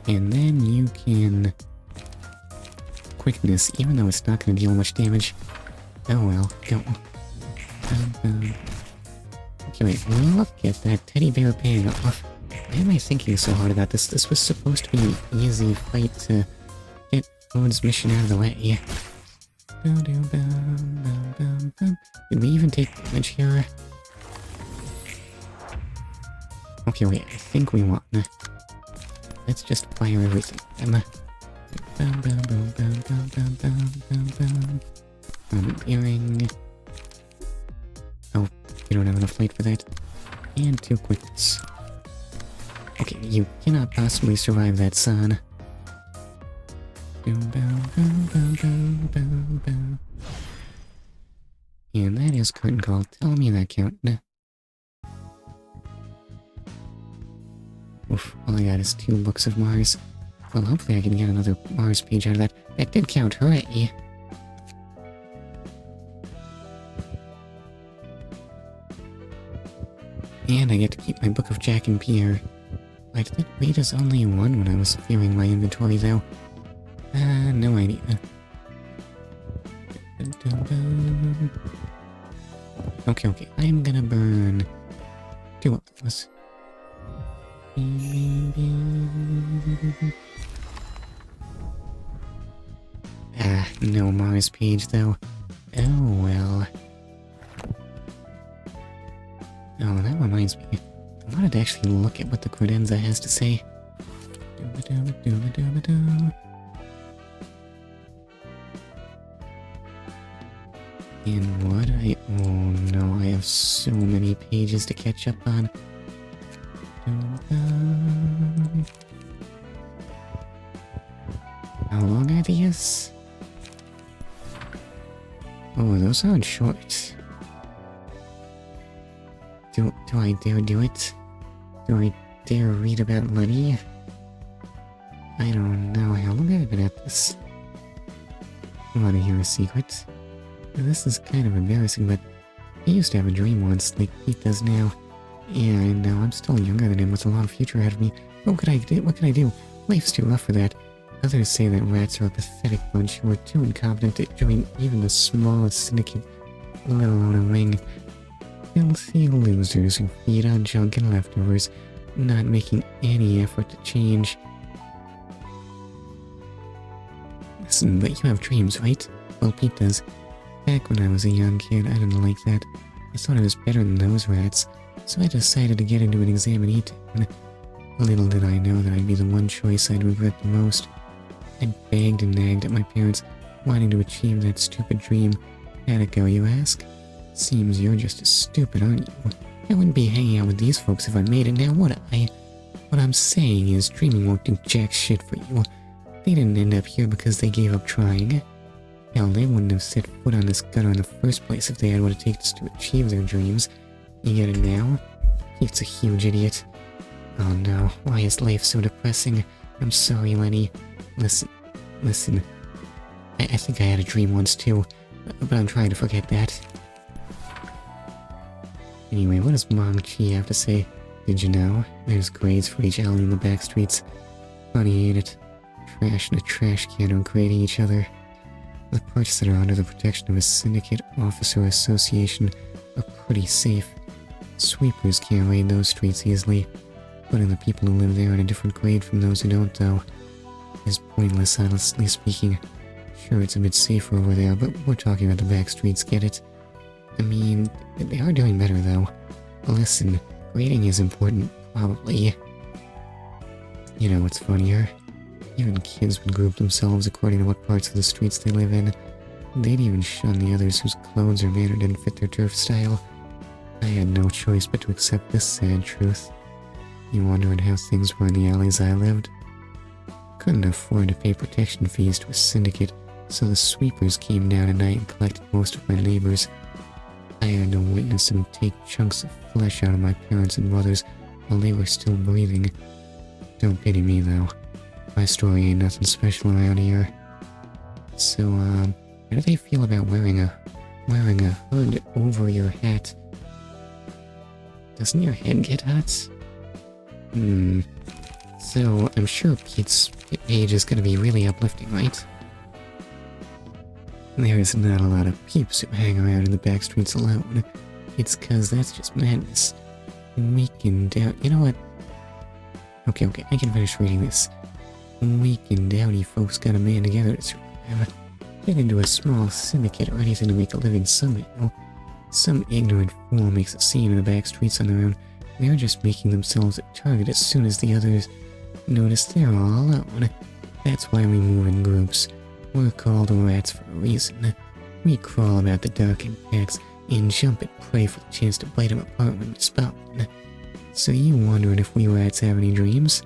Speaker 1: And then you can quickness, even though it's not going to deal much damage. Oh well, go. Okay, wait, look at that teddy bear paying off. Why am I thinking so hard about this? This was supposed to be an easy fight to get Ode's mission out of the way. Did we even take damage here? Okay, wait, I think we won. Let's just fire everything. Commandeering. Oh, you don't have enough light for that. And 2 quickness. Okay, you cannot possibly survive that, son. And that is curtain call. Tell me that count. Oof, all I got is 2 books of Mars. Well, hopefully I can get another Mars page out of that. That did count, hooray! And I get to keep my book of Jack and Pierre. Why did that read as only one when I was viewing my inventory, though? No idea. Okay, I am gonna burn 2 of those. No Mars page, though. Oh, well. Oh, that reminds me. I wanted to actually look at what the credenza has to say. And what oh no, I have so many pages to catch up on. How long are these? Oh, those aren't short. Do I dare do it? Do I dare read about Letty? I don't know. How long have I been at this? I want to hear a secret. This is kind of embarrassing, but I used to have a dream once, like Pete does now. Yeah, I know, I'm still younger than him with a long future ahead of me. What could I do? Life's too rough for that. Others say that rats are a pathetic bunch who are too incompetent to join even the smallest syndicate, let alone a ring. Filthy losers who feed on junk and leftovers, not making any effort to change. Listen, but you have dreams, right? Well, Pete does. Back when I was a young kid, I didn't like that. I thought I was better than those rats, so I decided to get into an examination. Little did I know that I'd be the one choice I'd regret the most. I begged and nagged at my parents, wanting to achieve that stupid dream. How'd it go, you ask? Seems you're just as stupid, aren't you? I wouldn't be hanging out with these folks if I made it now, would I? What I'm saying is, dreaming won't do jack shit for you. They didn't end up here because they gave up trying. Hell, they wouldn't have set foot on this gutter in the first place if they had what it takes to achieve their dreams. You get it now? It's a huge idiot. Oh no, why is life so depressing? I'm sorry, Lenny. Listen. I think I had a dream once too, but I'm trying to forget that. Anyway, what does Mom Chi have to say? Did you know? There's grades for each alley in the back streets. Funny, ain't it? Trash and a trash can are grading each other. The parts that are under the protection of a syndicate officer association are pretty safe. Sweepers can't raid those streets easily. Putting the people who live there in a different grade from those who don't, though, is pointless, honestly speaking. Sure, it's a bit safer over there, but we're talking about the back streets, get it? I mean, they are doing better, though. Listen, grading is important, probably. You know what's funnier? Even kids would group themselves according to what parts of the streets they live in. They'd even shun the others whose clothes or manner didn't fit their turf style. I had no choice but to accept this sad truth. You wondering how things were in the alleys I lived? Couldn't afford to pay protection fees to a syndicate, so the sweepers came down at night and collected most of my neighbors. I had to witness them take chunks of flesh out of my parents and brothers while they were still breathing. Don't pity me, though. My story ain't nothing special around here. So, how do they feel about wearing a hood over your hat? Doesn't your head get hot? So, I'm sure Pete's age is gonna be really uplifting, right? There's not a lot of peeps who hang around in the back streets alone. It's 'cause that's just madness. Weak and down. You know what? Okay, I can finish reading this. Weak and dowdy folks got a man together to survive. Get into a small syndicate or anything to make a living somehow. Some ignorant fool makes a scene in the back streets on their own. They're just making themselves a target as soon as the others notice they're all alone. That's why we move in groups. We're called rats for a reason. We crawl about the dark in packs and jump at prey for the chance to bite them apart when we spot one. So you wondering if we rats have any dreams?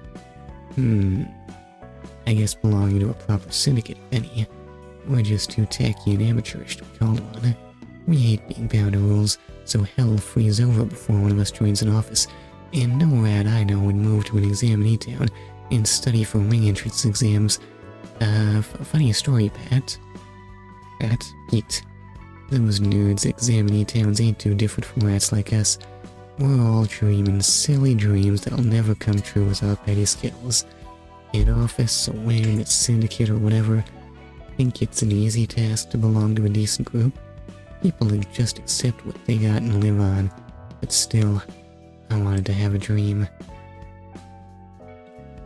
Speaker 1: I guess belonging to a proper syndicate, if any. We're just too tacky and amateurish to be called one. We hate being bound to rules, so hell will freeze over before one of us joins an office, and no rat I know would move to an examinee town and study for wing entrance exams. Funny story, Pat. Pete. Those nerds examining towns ain't too different from rats like us. We're all dreaming silly dreams that'll never come true with our petty skills. In office, or wearing a syndicate, or whatever, think it's an easy task to belong to a decent group. People who just accept what they got and live on. But still, I wanted to have a dream.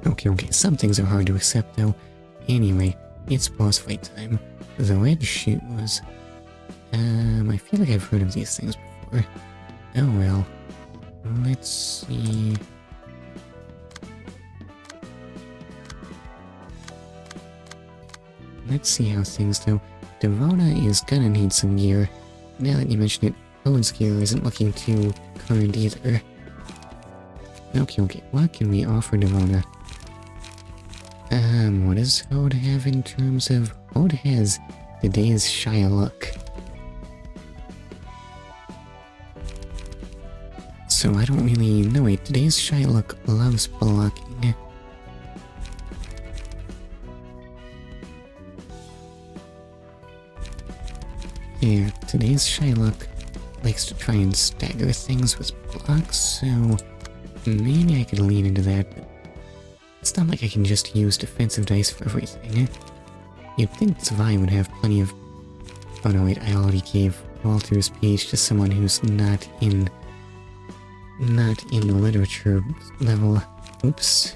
Speaker 1: Okay, some things are hard to accept though. Anyway, it's boss fight time. The red shoes. I feel like I've heard of these things before. Oh well. Let's see. Let's see how things go. Devona is gonna need some gear. Now that you mention it, Owen's gear isn't looking too current either. Okay, what can we offer Devona? What does Hode have in terms of... Hode has today's shy luck. So I don't really... No wait, today's shy luck loves blocking. Yeah, today's Shylock likes to try and stagger things with blocks, so maybe I could lean into that, but it's not like I can just use defensive dice for everything. You'd think Zwei would have plenty of... Oh no wait, I already gave Walter's page to someone who's not in the literature level. Oops.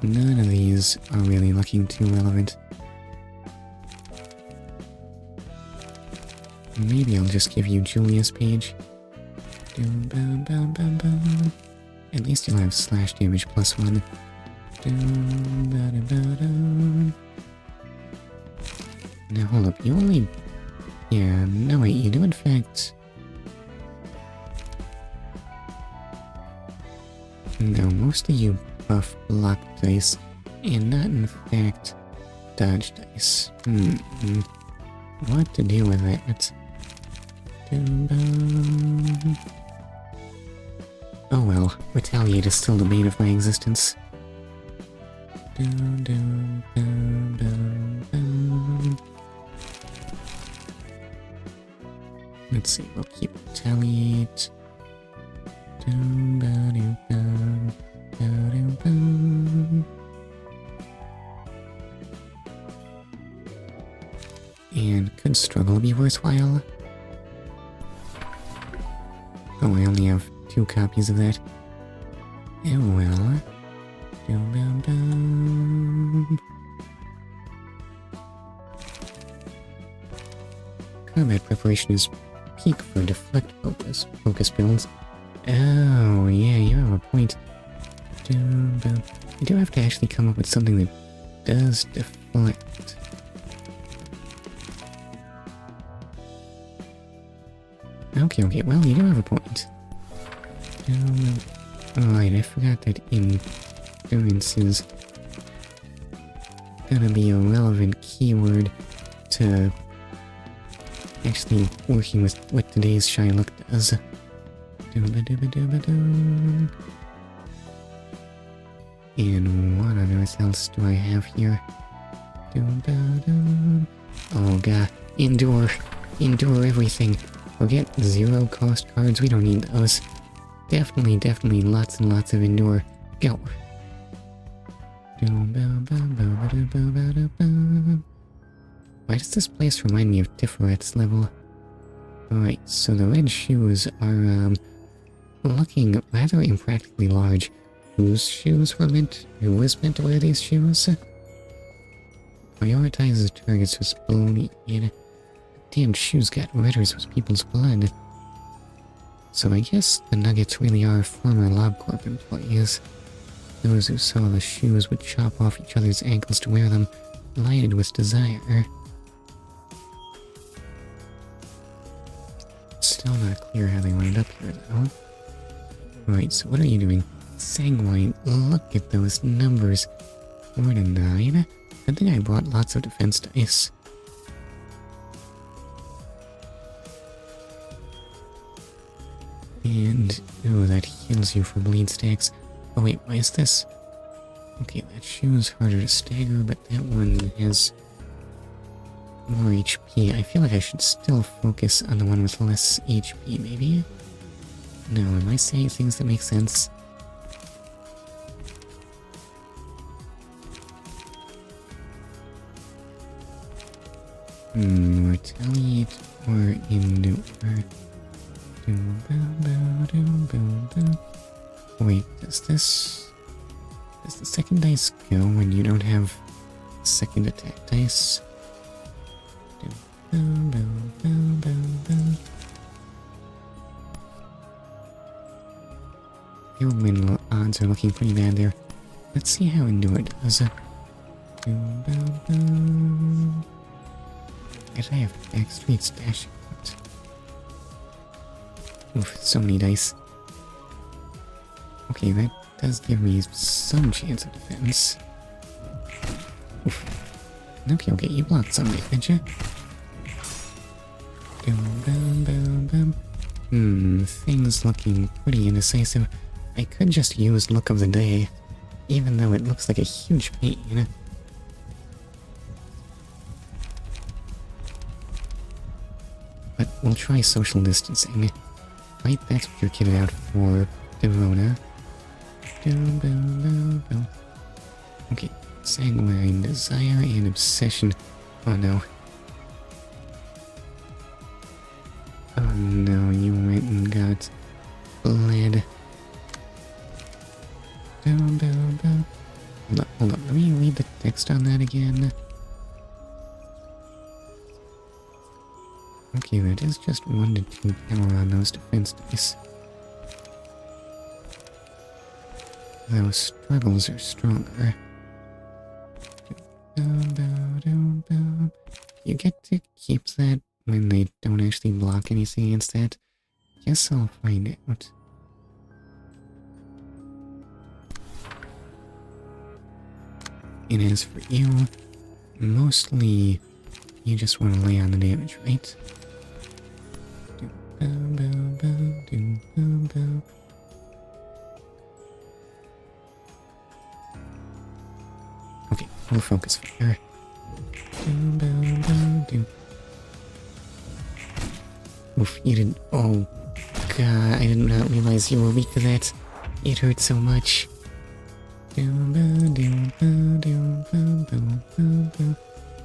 Speaker 1: None of these are really looking too relevant. Maybe I'll just give you Julia's page. At least you'll have slash damage +1. Now hold up, you only... Yeah, no wait, you do in fact... No, mostly you buff block dice, and not in fact dodge dice. What to do with that? Oh well, retaliate is still the bane of my existence. Let's see, we'll keep retaliate. And could struggle be worthwhile? Oh, I only have 2 copies of that. Oh well. Combat preparation is peak for deflect focus builds. Oh, yeah, you have a point. You do have to actually come up with something that does deflect. Okay, well, you do have a point. Alright, I forgot that endurance is gonna be a relevant keyword to actually working with what today's shy look does. And what on earth else do I have here? Oh god, endure everything. Forget 0 cost cards, we don't need those. Definitely lots and lots of endure. Go. Why does this place remind me of Tiferet level? Alright, so the red shoes are, looking rather impractically large. Who was meant to wear these shoes? Prioritizes targets with bleed. Damn shoes got redders with people's blood. So I guess the Nuggets really are former LobCorp employees. Those who saw the shoes would chop off each other's ankles to wear them, lighted with desire. Still not clear how they wound up here, though. Right, so what are you doing? Sanguine, look at those numbers. 4 to 9. Good thing I brought lots of defense dice. And, oh, that heals you for bleed stacks. Oh wait, why is this? Okay, that shoe's harder to stagger, but that one has more HP. I feel like I should still focus on the one with less HP, maybe? No, am I saying things that make sense? Retaliate or endure? Wait, does the second dice go when you don't have second attack dice? Your win odds are looking pretty bad there. Let's see how endure does. Did I have backstreet stash? Oof, so many dice. Okay, that does give me some chance of defense. Oof. Okay, you blocked some damage. Things looking pretty indecisive. I could just use Look of the Day, even though it looks like a huge pain. But we'll try social distancing. Right, that's what you're kitted out for, Devona. Okay, Sanguine, Desire, and Obsession. Oh no. Oh no, you went and got bled. Hold up, let me read the text on that again. Okay, that is just 1 to 2 power on those defense dice. Those struggles are stronger. You get to keep that when they don't actually block anything against that. Guess I'll find out. And as for you, mostly you just want to lay on the damage, right? Okay, we'll focus fire. Oof, you didn't. Oh, God, I did not realize you were weak to that. It hurt so much.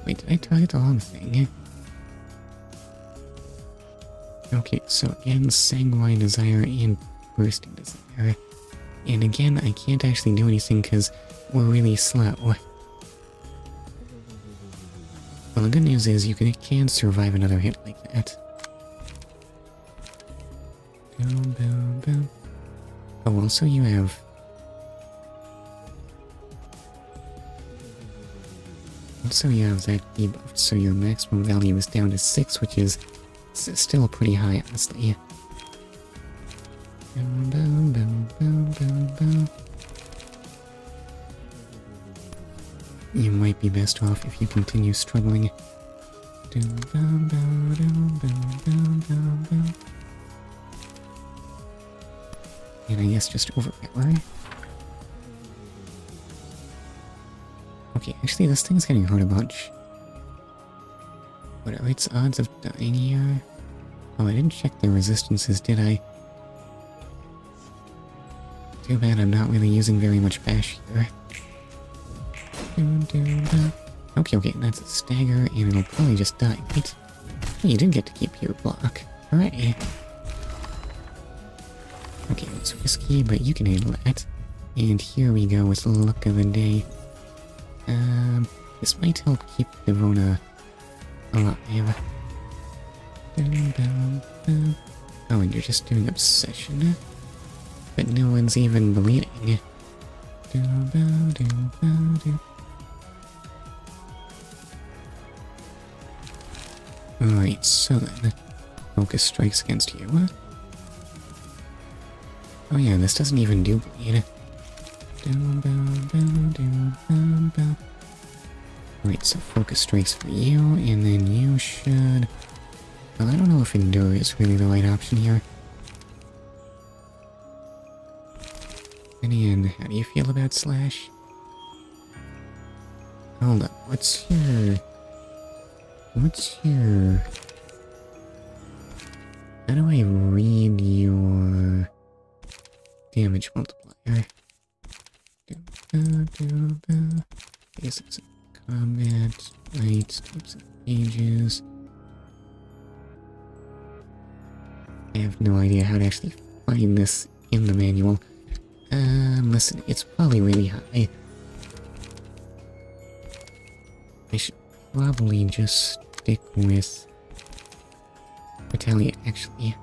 Speaker 1: Wait, did I target the wrong thing? Okay, so again, Sanguine Desire and Bursting Desire. And again, I can't actually do anything because we're really slow. Well, the good news is you can survive another hit like that. Oh, also you have... Also you have that debuff, so your maximum value is down to 6, which is still pretty high, honestly. You might be best off if you continue struggling. And I guess just overpower. Okay, actually this thing's getting hurt a bunch. What are its odds of dying here? Oh, I didn't check their resistances, did I? Too bad I'm not really using very much bash here. Okay, that's a stagger, and it'll probably just die, right? Hey, you did get to keep your block. Hooray! Okay, it's risky, but you can handle that. And here we go with Luck of the Day. This might help keep Devona alive. Oh, and you're just doing Obsession? But no one's even bleeding. Alright, so then, Focus strikes against you. Oh yeah, this doesn't even do bleed. Alright, so focus strikes for you, and then you should... Well, I don't know if endure is really the right option here. And Ian, how do you feel about slash? Hold up, what's your... How do I read your damage multiplier? Basics of combat, rights, types of pages. I have no idea how to actually find this in the manual. Listen, it's probably really high. I should probably just stick with retaliate, actually.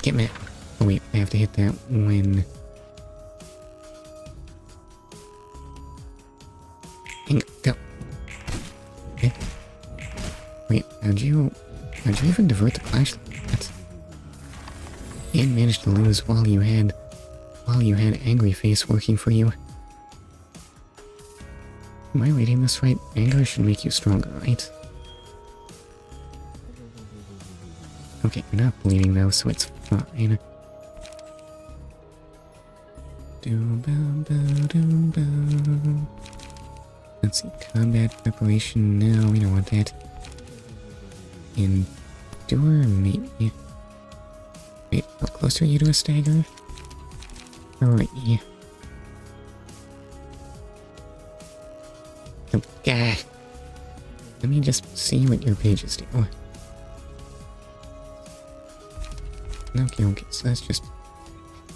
Speaker 1: Get mad. Oh wait, I have to hit that when... Go. Okay. Wait, how'd you even divert the flashlight? And managed to lose while you had Angry Face working for you. Am I reading this right? Anger should make you stronger, right? Okay, you're not bleeding though, so it's fine. Let's see, combat preparation. No, we don't want that. Endure, maybe. Wait, how close are you to a stagger? Alright. Oh, God. Let me just see what your pages do. Okay, so that's just...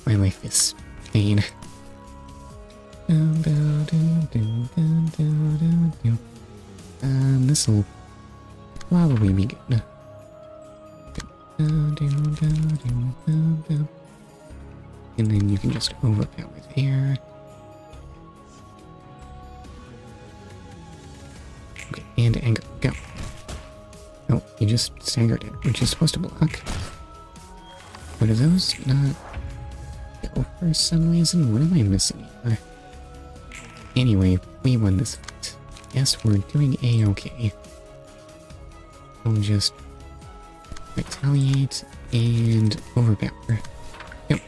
Speaker 1: My life is pain. This'll probably be good. And then you can just overpower there. Okay, and anger, go. Oh, you just staggered it, which is supposed to block. But are those not go for some reason? What am I missing here? Anyway, we won this fight. Yes, we're doing A-okay. We'll just retaliate and overpower. Yep.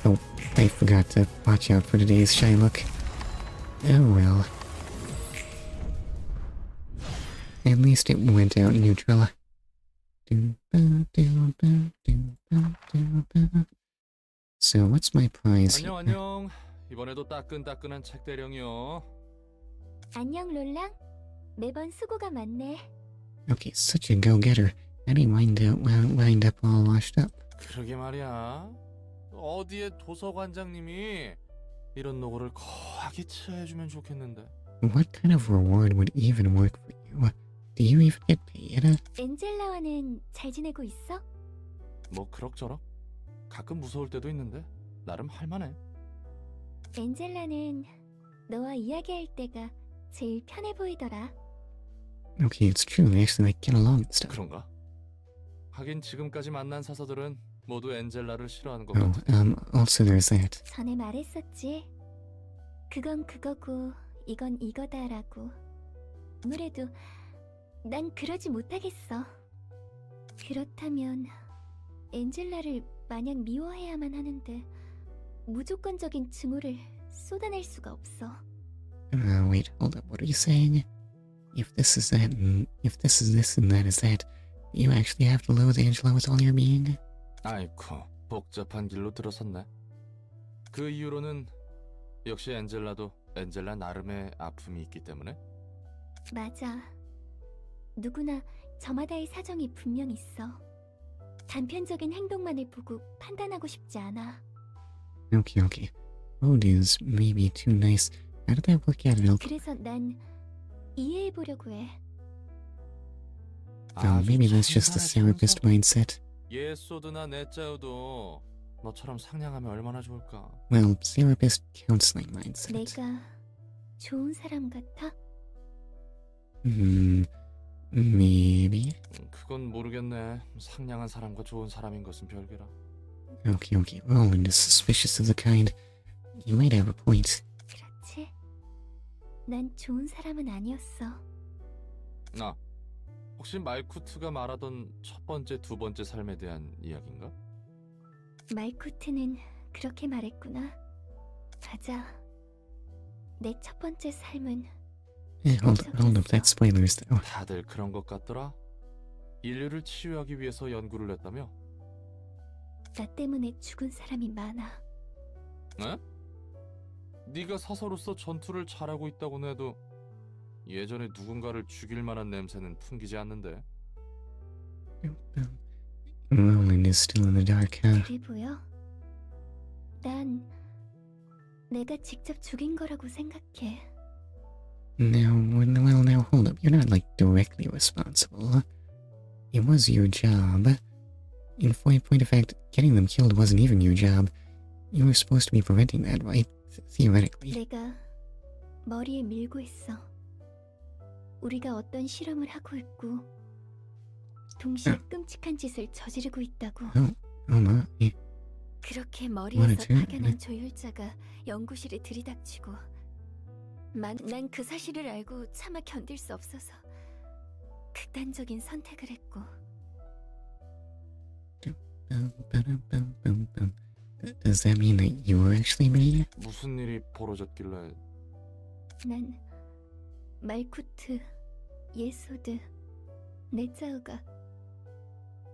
Speaker 1: Oh, I forgot to watch out for today's shy look. Oh well. At least it went out neutral. So what's my prize here?
Speaker 4: 안녕. 이번에도 따끈따끈한 책 대령이요.
Speaker 8: 안녕 롤랑. 매번 수고가 많네.
Speaker 1: Okay, such a go-getter. How do you wind up all washed up?
Speaker 4: 그러게 말이야. 어디에 도서관장님이 이런 노고를 거하게 처해주면 좋겠는데.
Speaker 1: What kind of reward would even work for you? Do you even get paid?
Speaker 8: 엔젤라와는 잘 지내고 있어?
Speaker 4: 뭐 그럭저럭. 가끔 무서울 때도 있는데 나름 할만해.
Speaker 8: 엔젤라는 너와 이야기할 때가 제일 편해 보이더라.
Speaker 1: Okay, it's true. They actually like get along and stuff.
Speaker 4: 그런가? 하긴 지금까지 만난 사서들은 모두 엔젤라를 싫어하는 것
Speaker 1: Oh,
Speaker 4: 같아.
Speaker 1: also there's that.
Speaker 8: 전에 말했었지. 그건 그거고 이건 이거다라고. 아무래도 난 그러지 못하겠어. 그렇다면 엔젤라를 마냥 미워해야만 하는데 무조건적인 증오를 쏟아낼 수가 없어.
Speaker 1: Wait, hold up. What are you saying? If this is that, and if this is this and that is that, you actually have to loathe Angela with all your being?
Speaker 4: 아이쿠, 복잡한 길로 들어섰네. 그 이유로는 역시 엔젤라도 엔젤라 나름의 아픔이 있기 때문에?
Speaker 8: 맞아. 누구나 저마다의 사정이 분명 있어. 단편적인 행동만을 보고 판단하고 싶지 않아.
Speaker 1: Okay. Road is maybe too nice. How did that work out?
Speaker 8: 그래서 난 이해해보려고 해.
Speaker 1: Maybe that's just the therapist mindset.
Speaker 4: 예소드나 내짜여도 너처럼 상냥하면 얼마나 좋을까.
Speaker 1: Well, therapist counseling mindset.
Speaker 8: 내가 좋은 사람 같아?
Speaker 1: Maybe.
Speaker 4: 그건 모르겠네. 상냥한 사람과 좋은 사람인 것은 별개라.
Speaker 1: Okay. Roland is suspicious of the kind. You might have a point.
Speaker 8: 그렇지? 난 좋은 사람은 아니었어.
Speaker 4: 아, 혹시 말쿠트가 말하던 첫 번째, 두 번째 삶에 대한 이야기인가?
Speaker 8: 말쿠트는 그렇게 말했구나. 맞아. 내 첫 번째 삶은
Speaker 1: Hold up, that's spoilers though.
Speaker 4: 다들 그런 것 같더라. 인류를 치유하기 위해서 연구를 했다며?
Speaker 8: 나 때문에 죽은 사람이 많아.
Speaker 4: 에? 네가 사서로서 전투를 잘하고 있다고는 해도 예전에 누군가를 죽일 만한 냄새는 풍기지 않는데.
Speaker 1: Roland is still in the dark, huh?
Speaker 8: 그래 보여? 난 내가 직접 죽인 거라고 생각해.
Speaker 1: Now, hold up. You're not, like, directly responsible. It was your job. In point of fact, getting them killed wasn't even your job. You were supposed to be preventing that, right? Theoretically.
Speaker 8: 내가 머리에 밀고 있어. 우리가 어떤 실험을 하고 있고 동시에 끔찍한 짓을 저지르고 있다고. 그렇게 머리에서 파견한 조율자가 연구실에 들이닥치고 난 그 사실을 알고 차마 견딜 수 없어서 극단적인 선택을 했고.
Speaker 1: Does that mean that you were actually made?
Speaker 4: 무슨 일이 벌어졌길래?
Speaker 8: 난 말쿠트, 예소드, 네자우가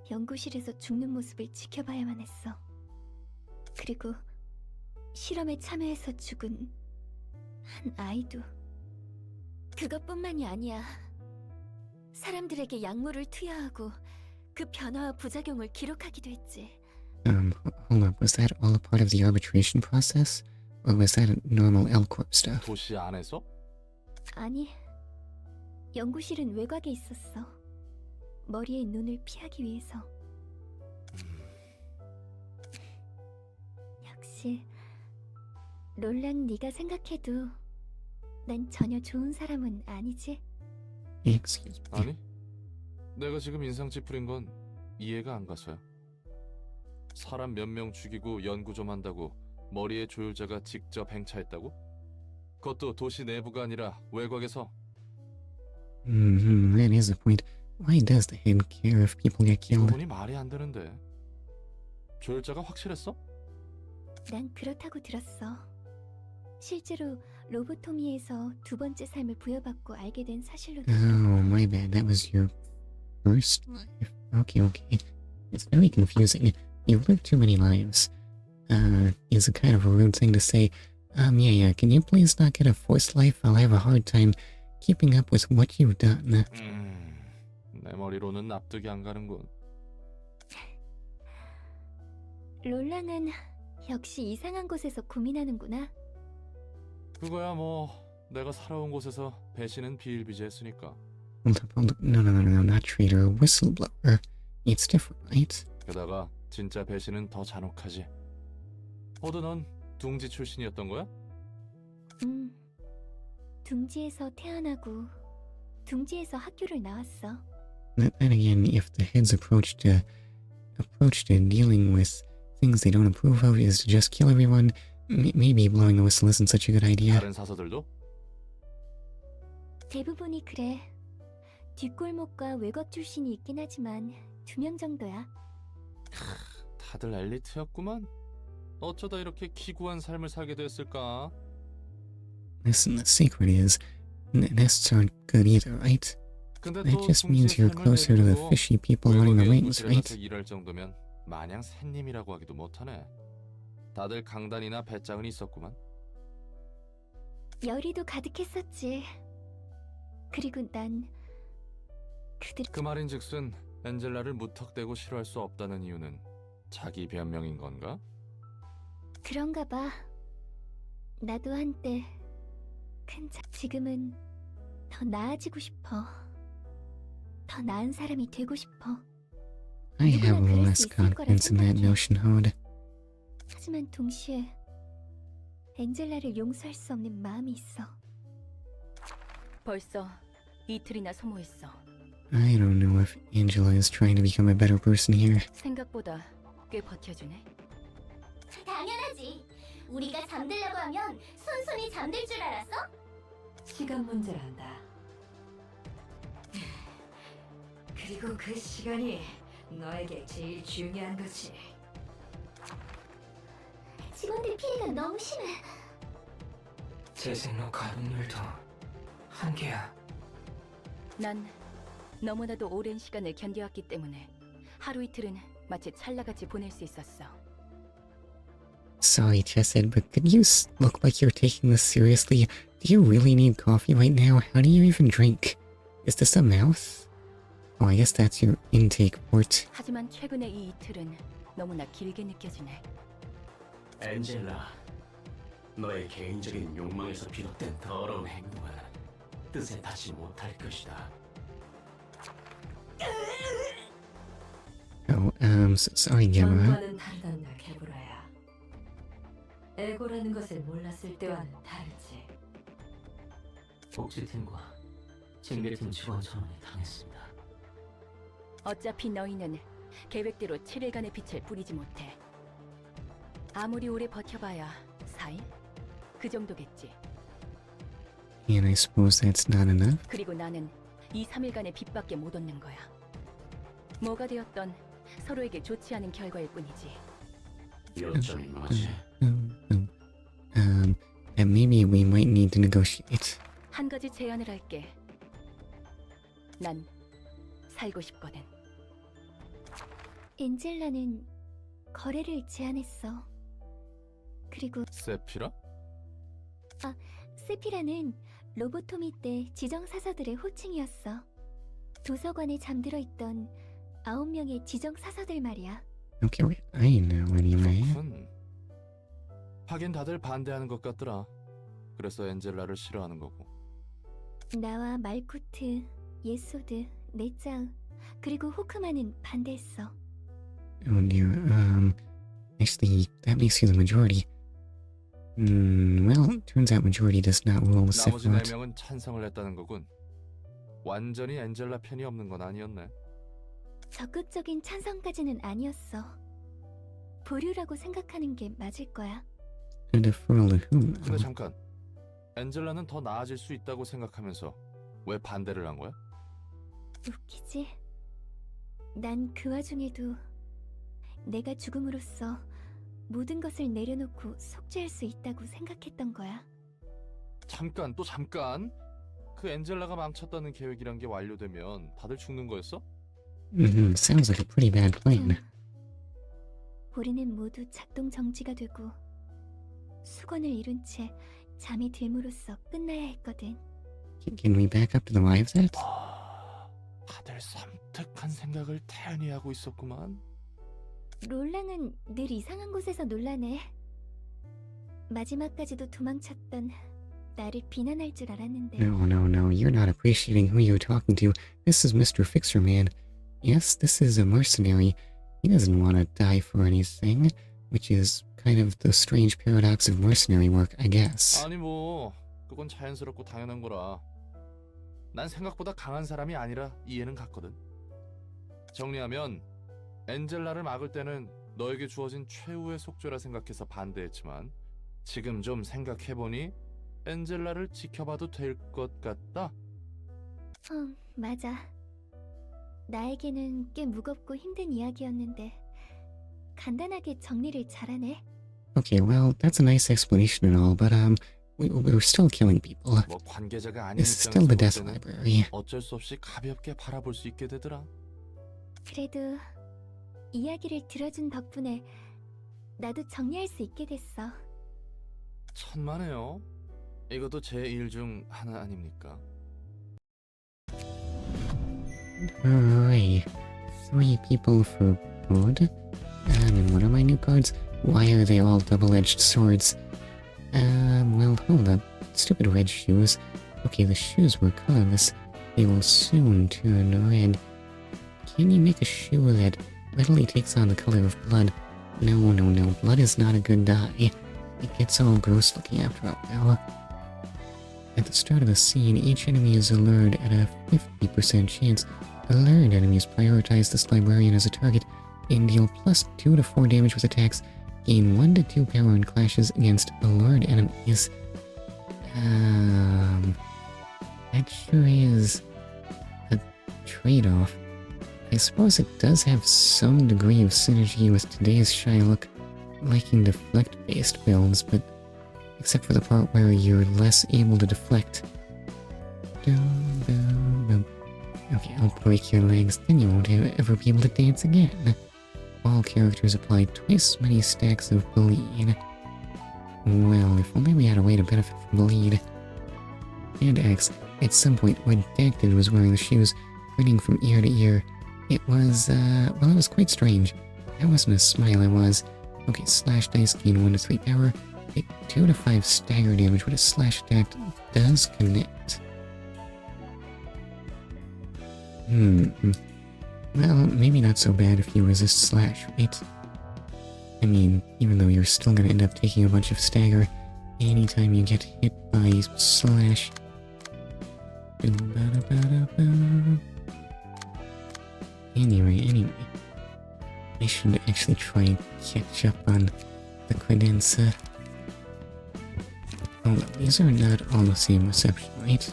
Speaker 8: 연구실에서 죽는 모습을 지켜봐야만 했어. 그리고 실험에 참여해서 죽은 한 아이도. 그것뿐만이 아니야. 사람들에게 약물을 투여하고 그 변화와 부작용을 기록하기도 했지.
Speaker 1: Hold up. Was that all a part of the arbitration process? Or was that a normal L-Corp stuff?
Speaker 4: 도시 안에서?
Speaker 8: 아니, 연구실은 외곽에 있었어. 머리에 눈을 피하기 위해서. 역시 롤랑 네가 생각해도 난 전혀 좋은 사람은 아니지?
Speaker 1: Excuse me.
Speaker 4: 아니, 내가 지금 인상 찌푸린 건 이해가 안 가서야. 사람 몇 명 죽이고 연구 좀 한다고 머리에 조율자가 직접 행차했다고? 그것도 도시 내부가 아니라 외곽에서.
Speaker 1: That is a point. Why does the head care if people get
Speaker 4: 이
Speaker 1: killed?
Speaker 4: 부분이 말이 안 되는데. 조율자가 확실했어?
Speaker 8: 난 그렇다고 들었어. 실제로 로보토미에서 두 번째 삶을 부여받고 알게 된 사실로도.
Speaker 1: Oh, my bad. That was your first life. Okay. It's very confusing. You've lived too many lives. It's a kind of a rude thing to say. Yeah. Can you please not get a fourth life? I'll have a hard time keeping up with what you've done.
Speaker 4: 내 머리로는 납득이 안 가는군.
Speaker 8: 롤랑은 역시 이상한 곳에서 고민하는구나.
Speaker 4: 그거야 뭐 내가 살아온 곳에서 배신은 비일비재했으니까.
Speaker 1: Hold up. No, not traitor, whistleblower. It's different, right?
Speaker 4: 게다가 진짜 배신은 더 잔혹하지. 호드 넌 둥지 출신이었던 거야?
Speaker 8: 둥지에서 태어나고 둥지에서 학교를 나왔어.
Speaker 1: Then again, if the head's approach to dealing with things they don't approve of is to just kill everyone, maybe blowing the whistle isn't such a good idea.
Speaker 4: 다른 사서들도?
Speaker 8: 대부분이 그래. 뒷골목과 외곽 출신이 있긴 하지만 2명 정도야.
Speaker 4: 다들 엘리트였구만. 어쩌다 이렇게 기구한 삶을 살게 됐을까?
Speaker 1: Listen, the secret is, nests aren't good either, right?
Speaker 4: 근데
Speaker 1: That
Speaker 4: 또
Speaker 1: just means
Speaker 4: 둥지의
Speaker 1: you're
Speaker 4: 삶을
Speaker 1: closer to the
Speaker 4: 내비두고
Speaker 1: fishy people running the
Speaker 4: 외국에
Speaker 1: rings,
Speaker 4: 연구실에 가서
Speaker 1: right?
Speaker 4: 일할 정도면 마냥 샌님이라고 하기도 못하네. 다들 강단이나 배짱은 있었구만.
Speaker 8: 열의도 가득했었지. 그리고 난
Speaker 4: 그 말인즉슨 엔젤라를 무턱대고 싫어할 수 없다는 이유는 자기 변명인 건가?
Speaker 8: 그런가 봐. 나도 한때 지금은 더 나아지고 싶어. 더 나은 사람이 되고 싶어.
Speaker 1: I have less confidence in that notion, Hod.
Speaker 8: 하지만 동시에 엔젤라를 용서할 수 없는 마음이 있어.
Speaker 5: 벌써 이틀이나 소모했어.
Speaker 1: I don't know if Angela is trying to become a better person here.
Speaker 5: 생각보다 꽤 버텨주네.
Speaker 8: 당연하지. 우리가 잠들려고 하면 순순히 잠들 줄 알았어?
Speaker 12: 시간 문제란다. 그리고 그 시간이 너에게 제일 중요한 거지.
Speaker 8: 직원들 피해가 너무 심해.
Speaker 7: 재생로 가동률도 한계야.
Speaker 5: 난 너무나도 오랜 시간을 견뎌왔기 때문에 하루 이틀은 마치 찰나같이 보낼 수 있었어.
Speaker 1: Sorry, Chesed, but could you look like you're taking this seriously? Do you really need coffee right now? How do you even drink? Is this a mouth? Oh, I guess that's your intake port.
Speaker 5: 하지만 최근의 이 이틀은 너무나 길게 느껴지네.
Speaker 13: 엔젤라, 너의 개인적인 욕망에서 비롯된 더러운 행동은 뜻에 닿지 못할 것이다.
Speaker 1: Oh, sorry, Gemma.
Speaker 12: 전과는 다르단다, 개브라야. 에고라는 것을 몰랐을 때와는 다르지.
Speaker 7: 복지팀과 징계팀 직원 전원이 당했습니다.
Speaker 5: 어차피 너희는 계획대로 7일간의 빛을 뿌리지 못해. 아무리 오래 버텨봐야 4일? 그 정도겠지.
Speaker 1: And I suppose that's not enough?
Speaker 5: 그리고 나는 이 3일간의 빛밖에 못 얻는 거야. 뭐가 되었던 서로에게 좋지 않은 결과일 뿐이지.
Speaker 13: 요점이 뭐지?
Speaker 1: Then maybe we might need to negotiate.
Speaker 5: 한 가지 제안을 할게. 난 살고 싶거든.
Speaker 8: 엔젤라는 거래를 제안했어. 그리고
Speaker 4: 세피라?
Speaker 8: 세피라는 로보토미 때 지정 사서들의 호칭이었어. 도서관에 잠들어 있던 9명의 지정 사서들 말이야.
Speaker 1: Okay, I know anyway.
Speaker 4: 하긴 다들 반대하는 것 같더라. 그래서 엔젤라를 싫어하는 거고.
Speaker 8: 나와 말코트, 예소드, 네짜우, 그리고 호크만은 반대했어.
Speaker 1: Oh dear, actually, that makes you the majority. Well, turns out majority does not rule the
Speaker 4: 나머지
Speaker 1: Sephiroth.
Speaker 4: 4명은 찬성을 했다는 거군. 완전히 엔젤라 편이 없는 건 아니었네.
Speaker 8: 적극적인 찬성까지는 아니었어. 보류라고 생각하는 게 맞을 거야.
Speaker 1: A deferral to whom?
Speaker 4: 근데 잠깐, 엔젤라는 더 나아질 수 있다고 생각하면서 왜 반대를 한 거야?
Speaker 8: 웃기지? 난 그 와중에도 내가 죽음으로써 모든 것을 내려놓고 속죄할 수 있다고 생각했던 거야.
Speaker 4: 잠깐, 또 잠깐. 그 엔젤라가 망쳤다는 계획이란 게 완료되면 다들 죽는 거였어?
Speaker 1: Sounds like a pretty bad plan.
Speaker 8: 우리는 모두 작동 정지가 되고 수건을 이룬 채 잠이 들므로써 끝나야 했거든.
Speaker 1: Can we back up to the live set?
Speaker 4: 다들 섬뜩한 생각을 태연히 하고 있었구만.
Speaker 8: 롤랑은 늘 이상한 곳에서 놀라네. 마지막까지도 도망쳤던 나를 비난할 줄 알았는데.
Speaker 1: No, you're not appreciating who you're talking to. This is Mr. Fixer-Man. Yes, this is a mercenary. He doesn't want to die for anything, which is kind of the strange paradox of mercenary work, I guess.
Speaker 4: 아니 뭐, 그건 자연스럽고 당연한 거라. 난 생각보다 강한 사람이 아니라 이해는 갔거든. 정리하면 엔젤라를 막을 때는 너에게 주어진 최후의 속죄라 생각해서 반대했지만 지금 좀 생각해보니 엔젤라를 지켜봐도 될 것 같다?
Speaker 8: 맞아. 나에게는 꽤 무겁고 힘든 이야기였는데 간단하게 정리를 잘하네.
Speaker 1: Okay, well, that's a nice explanation and all, but we're still killing people.
Speaker 4: 뭐 관계자가 아닌
Speaker 1: It's still the
Speaker 4: 입장에서
Speaker 1: death
Speaker 4: 볼 때는
Speaker 1: library.
Speaker 4: 어쩔 수 없이 가볍게 바라볼 수 있게 되더라.
Speaker 8: 그래도 이야기를 들어준 덕분에 나도 정리할 수 있게 됐어.
Speaker 4: 천만에요. 이것도 제 일 중 하나 아닙니까?
Speaker 1: Hooray. 3 people for food. And what are my new cards? Why are they all double-edged swords? Well, hold up. Stupid red shoes. Okay, the shoes were colorless. They will soon turn red. Can you make a shoe that readily takes on the color of blood? No. Blood is not a good dye. It gets all gross looking after a while. At the start of the scene, each enemy is allured at a 50% chance. Allured enemies prioritize this librarian as a target and deal +2 to 4 damage with attacks Gain 1 to 2 power in clashes against allured enemies. That sure is a trade-off. I suppose it does have some degree of synergy with today's Shylock liking deflect-based builds, but except for the part where you're less able to deflect. Okay, I'll break your legs, then you won't ever be able to dance again. All characters apply twice as many stacks of bleed. Well, if only we had a way to benefit from bleed. And X, at some point, Redacted was wearing the shoes, grinning from ear to ear. It was, well, it was quite strange. That wasn't a smile, it was. Okay, slash dice gain 1 to 3 power. Take 2 to 5 stagger damage when a slash attack does connect. Well, maybe not so bad if you resist slash, right? I mean, even though you're still gonna end up taking a bunch of stagger anytime you get hit by slash. Anyway. I should actually try and catch up on the credenza. Oh, these are not all the same reception, right?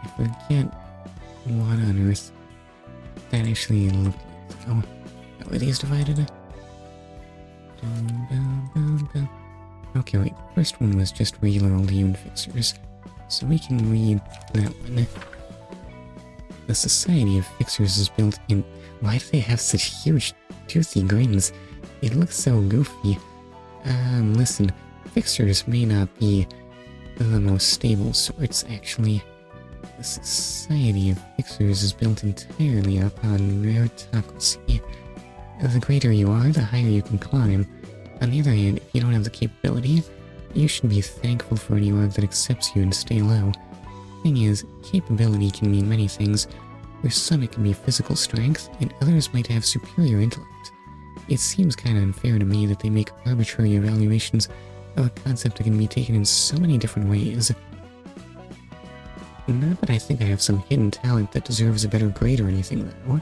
Speaker 1: I forget what on earth that actually looked like. Oh, how are these divided? Okay, wait, the first one was just regular old Yoon Fixers, so we can read that one. The Society of Fixers is built in... Why do they have such huge, toothy grins? It looks so goofy. Listen, Fixers may not be the most stable sorts, actually. The Society of Fixers is built entirely upon meritocracy. The greater you are, the higher you can climb. On the other hand, if you don't have the capability, you should be thankful for any org that accepts you and stay low. Thing is, capability can mean many things. For some it can be physical strength, and others might have superior intellect. It seems kinda unfair to me that they make arbitrary evaluations of a concept that can be taken in so many different ways. Not that I think I have some hidden talent that deserves a better grade or anything, though.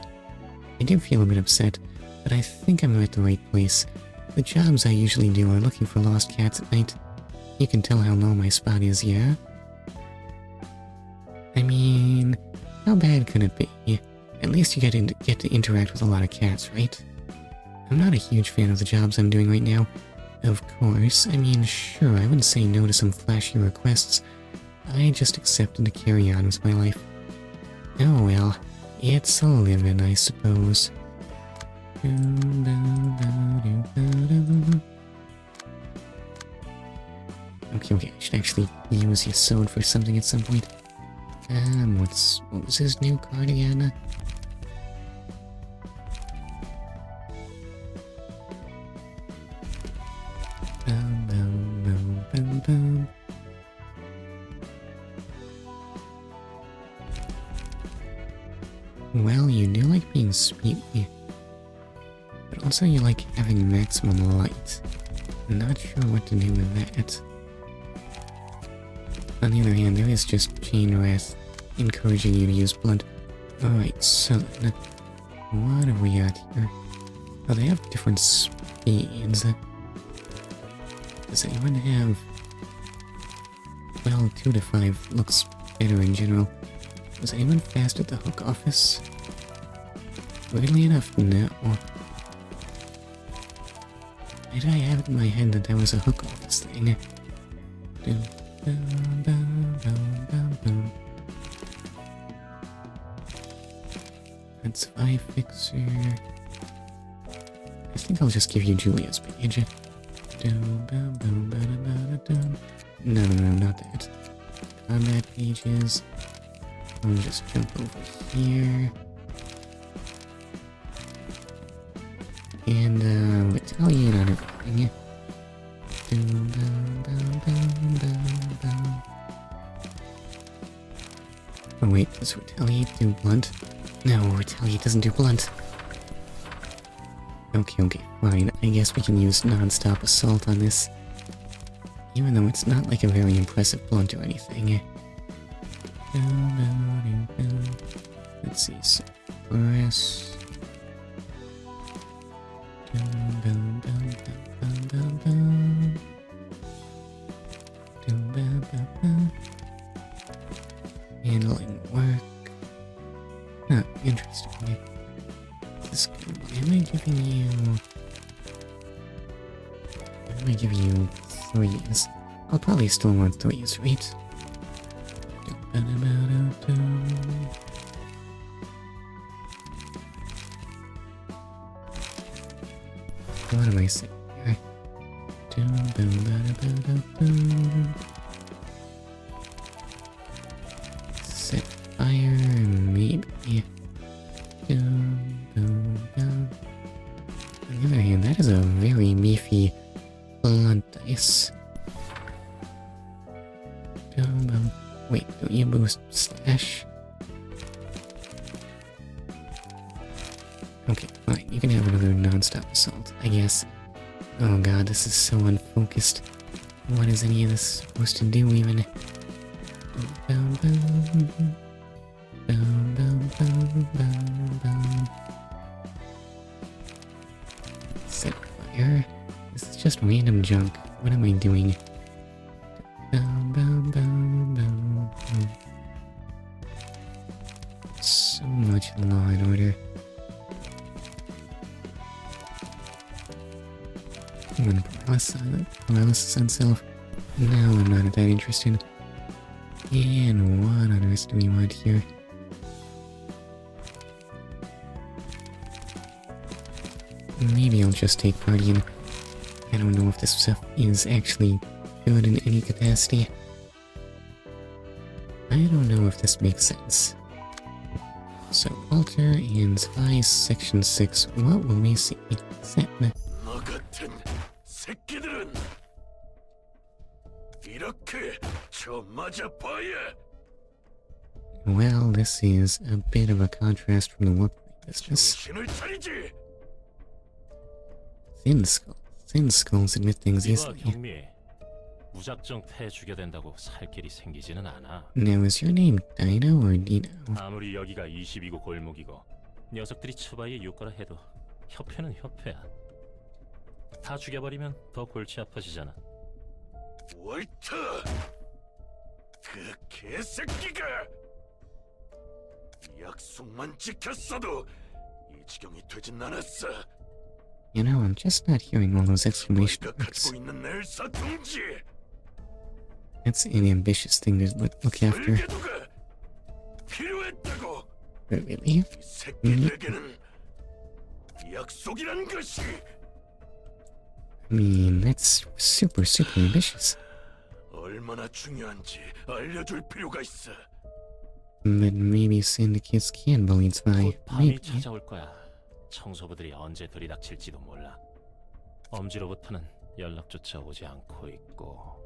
Speaker 1: I do feel a bit upset, but I think I'm at the right place. The jobs I usually do are looking for lost cats at night. You can tell how low my spot is, yeah? I mean, how bad could it be? At least you get to interact with a lot of cats, right? I'm not a huge fan of the jobs I'm doing right now. Of course, I mean, sure, I wouldn't say no to some flashy requests. I just accepted to carry on with my life. Oh well, it's a living, I suppose. Okay, I should actually use Yesod for something at some point. What was his new card again? Well, you do like being speedy, but also you like having maximum light. Not sure what to do with that. On the other hand, there is just Chain Wrath encouraging you to use blunt. Alright, so then, what have we got here? Oh, they have different speeds. Does anyone have... Well, 2 to 5 looks better in general. Was anyone fast at the hook office? Weirdly enough, no. Why did I have it in my head that was a hook office thing? That's Zwei Fixer. I think I'll just give you Julia's page. No, not that. Combat pages. I'll just jump over here. And, Italian on everything. Oh wait, does Retaliate do blunt? No, Retaliate doesn't do blunt. Okay, fine. I guess we can use non-stop assault on this. Even though it's not like a very impressive blunt or anything. Let's see, suppress. Boom, boom, boom, boom, boom, boom. Boom, boom, boom, boom. Handling work. Not interesting. This am I giving you? Am I giving you 3s? I'll probably still want 3s, right? What am I saying here? Set fire, maybe. On the other hand, that is a very beefy blood dice. Wait, don't you boost slash? Okay, fine. You can have another non-stop assault, I guess. Oh god, this is so unfocused. What is any of this supposed to do, even? Boom, boom, boom. Boom, boom, boom, boom, boom. Set fire. This is just random junk. What am I doing? Boom, boom, boom, boom, boom. So much law and order. Human paralysis on self. Now I'm not that interested. And what on earth do we want here? Maybe I'll just take Guardian. I don't know if this stuff is actually good in any capacity. I don't know if this makes sense. So, Walter and Zwei Section 6, what will we see? Setna. Well, this is a bit of a contrast from the work business. Thin skulls admit things easily.
Speaker 6: 무작정 패 죽여 된다고 살 길이 생기지는 않아.
Speaker 1: Now, is your name Dino or Dino?
Speaker 6: 아무리 여기가 22고 골목이고 녀석들이 츠바이의 유가라 해도 협회는 협회야. 다 죽여버리면 더 골치 아파지잖아.
Speaker 3: 월터! 그 개새끼가! 약속만 지켰어도 이 지경이 되진 않았어.
Speaker 1: You know, I'm just not hearing all those exclamation marks. That's an ambitious thing to look after. But really? I mean, that's super ambitious. But maybe syndicates can bully Zwei.
Speaker 6: 밤이 찾아올 거야. 청소부들이 언제 들이닥칠지도 몰라. 엄지로부터는 연락조차 오지 않고 있고.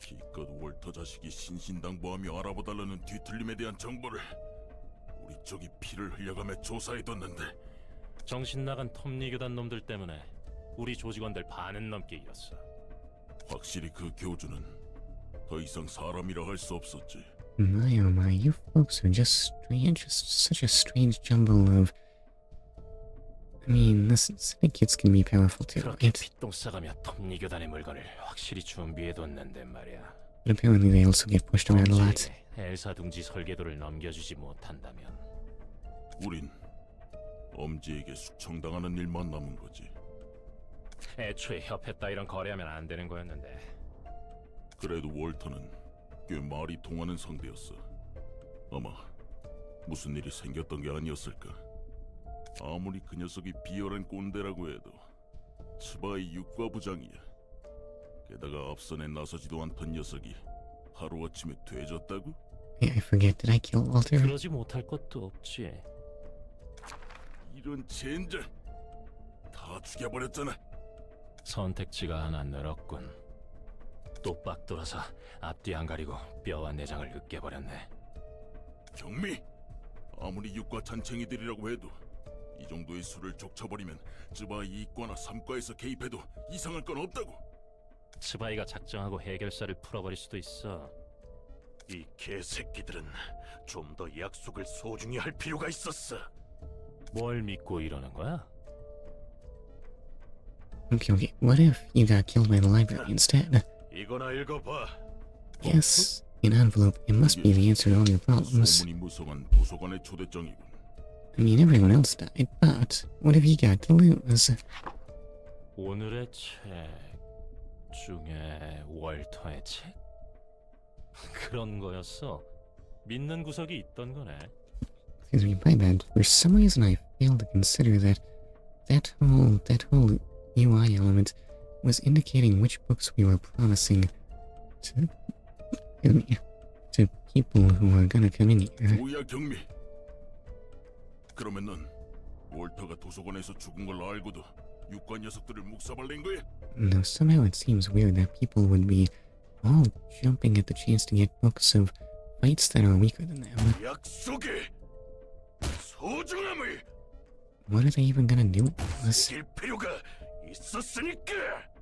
Speaker 3: 기껏 월터 자식이 신신당부하며 알아봐달라는 뒤틀림에 대한 정보를 우리 쪽이 피를 흘려가며 조사해뒀는데
Speaker 6: 정신 나간 톱니 교단 놈들 때문에 우리 조직원들 반은 넘게 잃었어.
Speaker 3: 확실히 그 교주는 더 이상 사람이라 할 수 없었지.
Speaker 1: My oh my, you folks are just strange, just such a strange jumble of... I mean, listen, syndicates can be powerful too,
Speaker 6: 그렇게
Speaker 1: right?
Speaker 6: 핏똥 싸가며 톱니 교단의 물건을 확실히 준비해뒀는데 말이야.
Speaker 1: But apparently they also get pushed around a lot.
Speaker 6: 엘사 둥지 설계도를 넘겨주지 못한다면
Speaker 3: 우린 엄지에게 숙청당하는 일만 남은 거지.
Speaker 6: 애초에 협회 따위랑 거래하면 안 되는 거였는데.
Speaker 3: 그래도 월터는 꽤 말이 통하는 상대였어. 아마 무슨 일이 생겼던 게 아니었을까. 아무리 그 녀석이 비열한 꼰대라고 해도 츠바이 육과부장이야. 게다가 앞선에 나서지도 않던 녀석이 하루아침에 돼졌다고?
Speaker 1: I forget, did I kill Walter?
Speaker 6: 그러지 못할 것도 없지.
Speaker 3: 이런 젠장! 다 죽여버렸잖아.
Speaker 6: 선택지가 하나 늘었군. 똑박 돌아서 앞뒤 안 가리고 뼈와 내장을 으깨버렸네.
Speaker 3: 경미! 아무리 육과 잔챙이들이라고 해도 이 정도의 수를 족쳐버리면 츠바이 이과나 삼과에서 개입해도 이상할 건 없다고.
Speaker 6: 츠바이가 작정하고 해결사를 풀어버릴 수도 있어.
Speaker 3: 이 개새끼들은 좀 더 약속을 소중히 할 필요가 있었어.
Speaker 6: 뭘 믿고 이러는 거야?
Speaker 1: Okay. What if you got killed by the library instead?
Speaker 3: 이거나 읽어봐.
Speaker 1: Yes, an envelope. It must be the answer to all your problems.
Speaker 14: 소문이 무성한 도서관의 초대장이군.
Speaker 1: I mean, everyone else died, but what have you got to lose?
Speaker 6: 오늘의 책 중에 월터의 책? 그런 거였어. 믿는 구석이 있던 거네.
Speaker 1: Excuse me, my bad. For some reason, I failed to consider that whole UI element was indicating which books we were promising to people who were gonna come in here.
Speaker 14: 뭐야 경미. 그러면 넌 월터가 도서관에서 죽은 걸 알고도 육관 녀석들을 묵사발낸 거야?
Speaker 1: No, somehow it seems weird that people would be all jumping at the chance to get books of fights that are weaker than them.
Speaker 14: 약속의 소중함을
Speaker 1: What are they even gonna do with us?
Speaker 14: 지킬 필요가 있었으니까.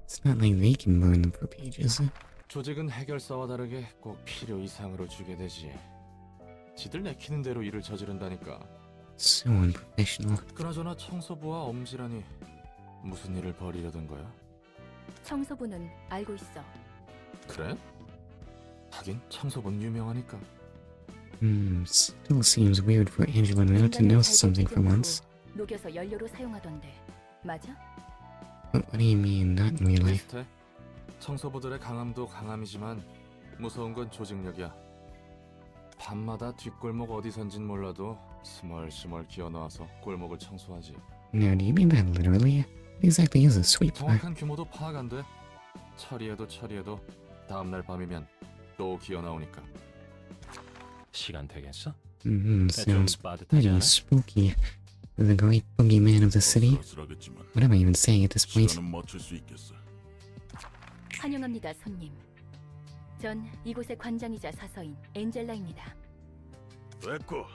Speaker 1: It's not like they can burn them for pages.
Speaker 4: 조직은 해결사와 다르게 꼭 필요 이상으로 주게 되지. 지들 내키는 대로 일을 저지른다니까.
Speaker 1: So unprofessional.
Speaker 4: 그나저나 청소부와 엄지라니 무슨 일을 벌이려던 거야?
Speaker 5: 청소부는 알고 있어.
Speaker 4: 그래? 하긴 청소부는 유명하니까.
Speaker 1: Still seems weird for Angela to know something for once.
Speaker 5: 녹여서 연료로 사용하던데. 맞아?
Speaker 1: What do you mean, not in real life?
Speaker 4: 비슷해. 청소부들의 강함도 강함이지만 무서운 건 조직력이야. 밤마다 뒷골목 어디선진 몰라도 스멀스멀 기어 나와서 골목을 청소하지.
Speaker 1: Now, do you mean that literally? What exactly is a sweeper?
Speaker 4: 정확한 규모도 파악 안 돼. 처리해도 다음날 밤이면 또 기어 나오니까.
Speaker 6: 시간 되겠어?
Speaker 1: Sounds pretty spooky. The great boogeyman of the city? What am I even saying at this point?
Speaker 5: 환영합니다, 손님. 전 이곳의 관장이자 사서인 엔젤라입니다.
Speaker 3: 됐고,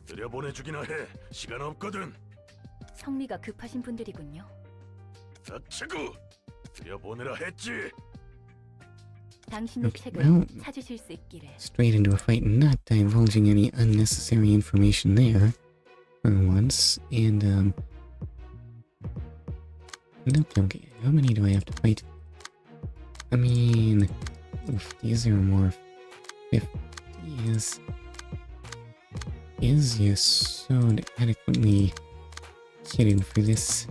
Speaker 3: 들여보내주기나 해. 시간 없거든.
Speaker 5: 성미가 급하신 분들이군요.
Speaker 3: 닥치고 들여보내라 했지.
Speaker 5: 당신의
Speaker 1: Okay,
Speaker 5: 책을
Speaker 1: well,
Speaker 5: 찾으실 수 있기를.
Speaker 1: straight into a fight, not divulging any unnecessary information there, for once, and, okay, how many do I have to fight? I mean, oof, these are more 50s. Is Yesod adequately kitted for this?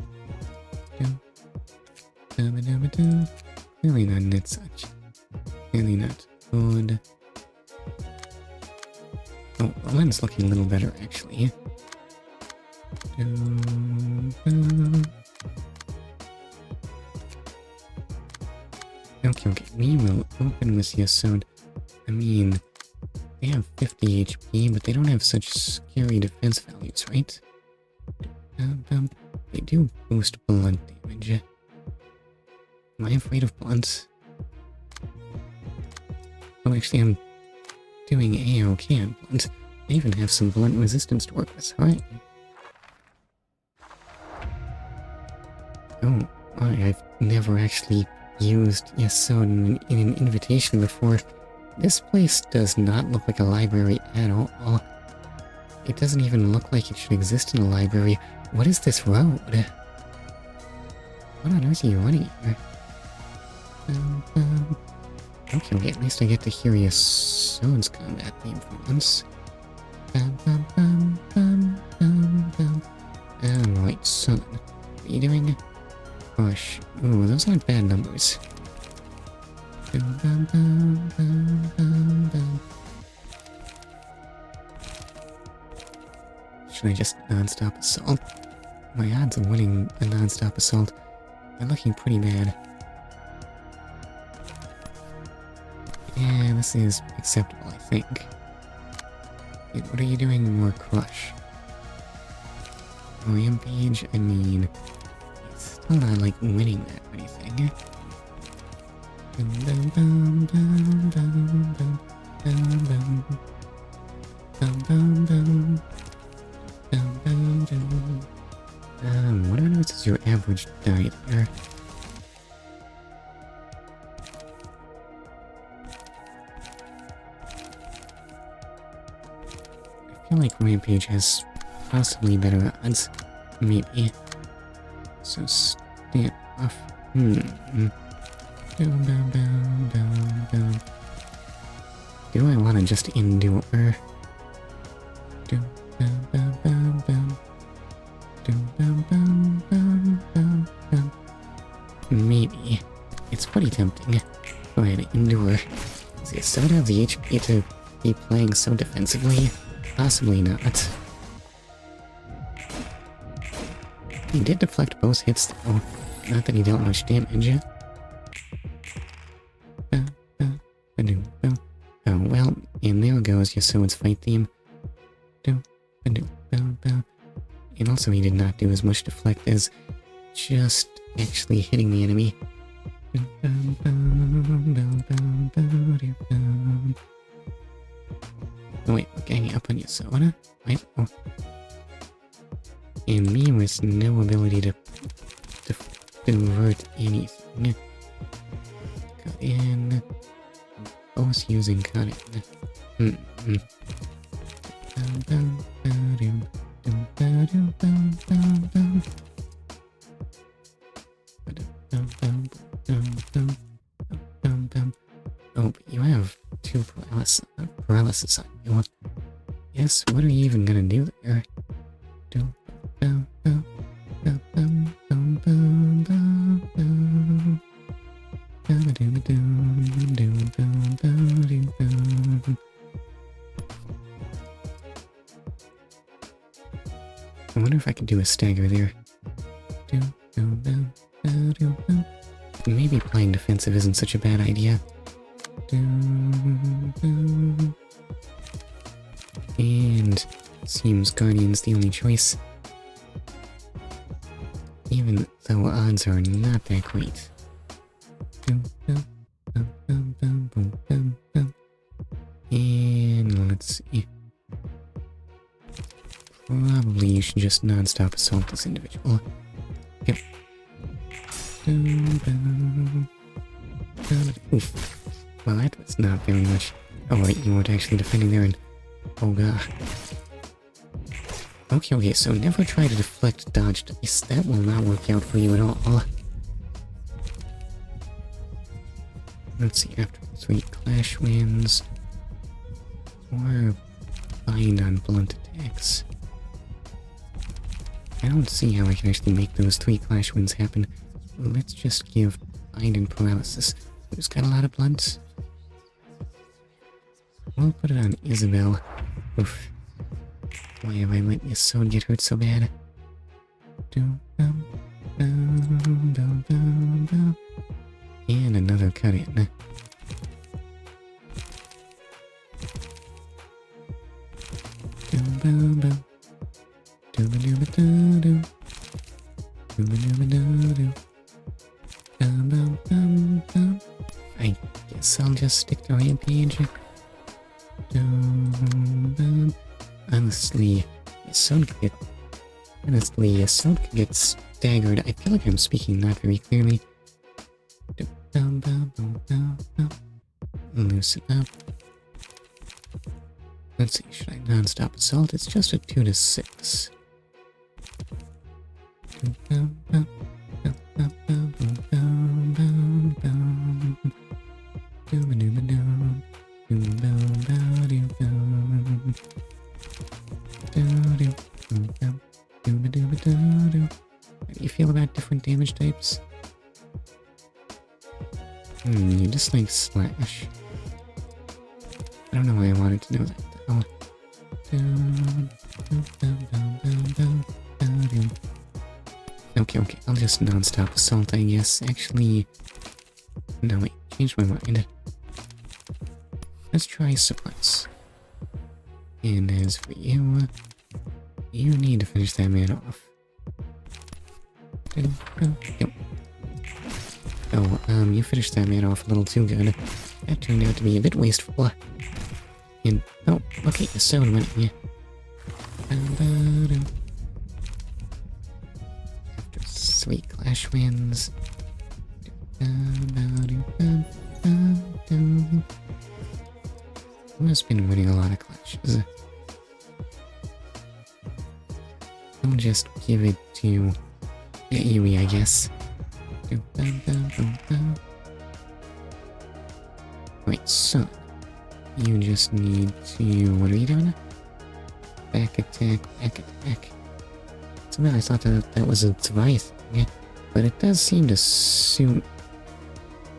Speaker 1: Clearly not net such. Clearly not good. Oh, Len's looking a little better, actually. Okay, we will open with Yesod. I mean, they have 50 HP, but they don't have such scary defense values, right? They do boost blunt damage. Am I afraid of blunt? Oh, actually, I'm doing A-OK on blunt. I even have some blunt resistance to work with, alright. Oh, I've never actually used Yesod in an invitation before. This place does not look like a library at all. It doesn't even look like it should exist in a library. What is this road? What on earth are you running here? Okay, at least I get to hear Yesod's combat theme for once. Right, son. What are you doing? Gosh. Ooh, those aren't bad numbers. Should I just non-stop assault? My odds of winning a non-stop assault are looking pretty bad. Yeah, this is acceptable, I think. Wait, what are you doing? More crush. Rampage? I mean, it's still not like winning that or anything. What on earth is your average die there? I feel like Rampage has possibly better odds. Maybe. So, off. Do I want to just endure? Maybe. It's pretty tempting. Go ahead, endure. Does Yesod have the HP to be playing so defensively? Possibly not. He did deflect both hits though. Not that he dealt much damage. Oh well, and there goes Yesod's fight theme. And also he did not do as much deflect as just actually hitting the enemy. Oh wait, ganging up on Yesod? Wait, oh. And me with no ability to divert anything. Cut in. Both using cut in. Oh, but you have 2 paralysis on you. Yes, what are you even gonna do there? I wonder if I could do a stagger there. Maybe playing defensive isn't such a bad idea. And seems Guardian's the only choice. Even though odds are not that great. And let's see. Probably you should just non-stop assault this individual. Yep. Oof. Well, that was not very much. Oh wait, you weren't actually defending there and... Oh god. Okay, so never try to deflect dodge dice. That will not work out for you at all. Let's see, after 3 clash wins... Or... bind on blunt attacks. I don't see how I can actually make those 3 clash wins happen. Let's just give bind and paralysis. Who's got a lot of blunts? We'll put it on Isabel. Oof. Why have I let Yesod get hurt so bad? And another cut in. I guess I'll just stick to Rampage. Honestly, Yesod could get staggered. I feel like I'm speaking not very clearly. Loosen up. Let's see, should I non-stop assault? It's just a 2 to 6. How do you feel about different damage types? You dislike slash. I don't know why I wanted to know that though. Okay, I'll just non-stop assault, I guess. Actually, no wait, changed my mind. Let's try suppress. And as for you, you need to finish that man off. Yep. Oh, you finished that man off a little too good. That turned out to be a bit wasteful. And, oh, okay, Yesod went, yeah. After 3 clash wins. Who has been winning a lot of clashes? I'll just give it to Yui, I guess. Right, so you just need to. What are you doing? Back attack, back attack. Somehow I thought that was a Zwei thing, but it does seem to suit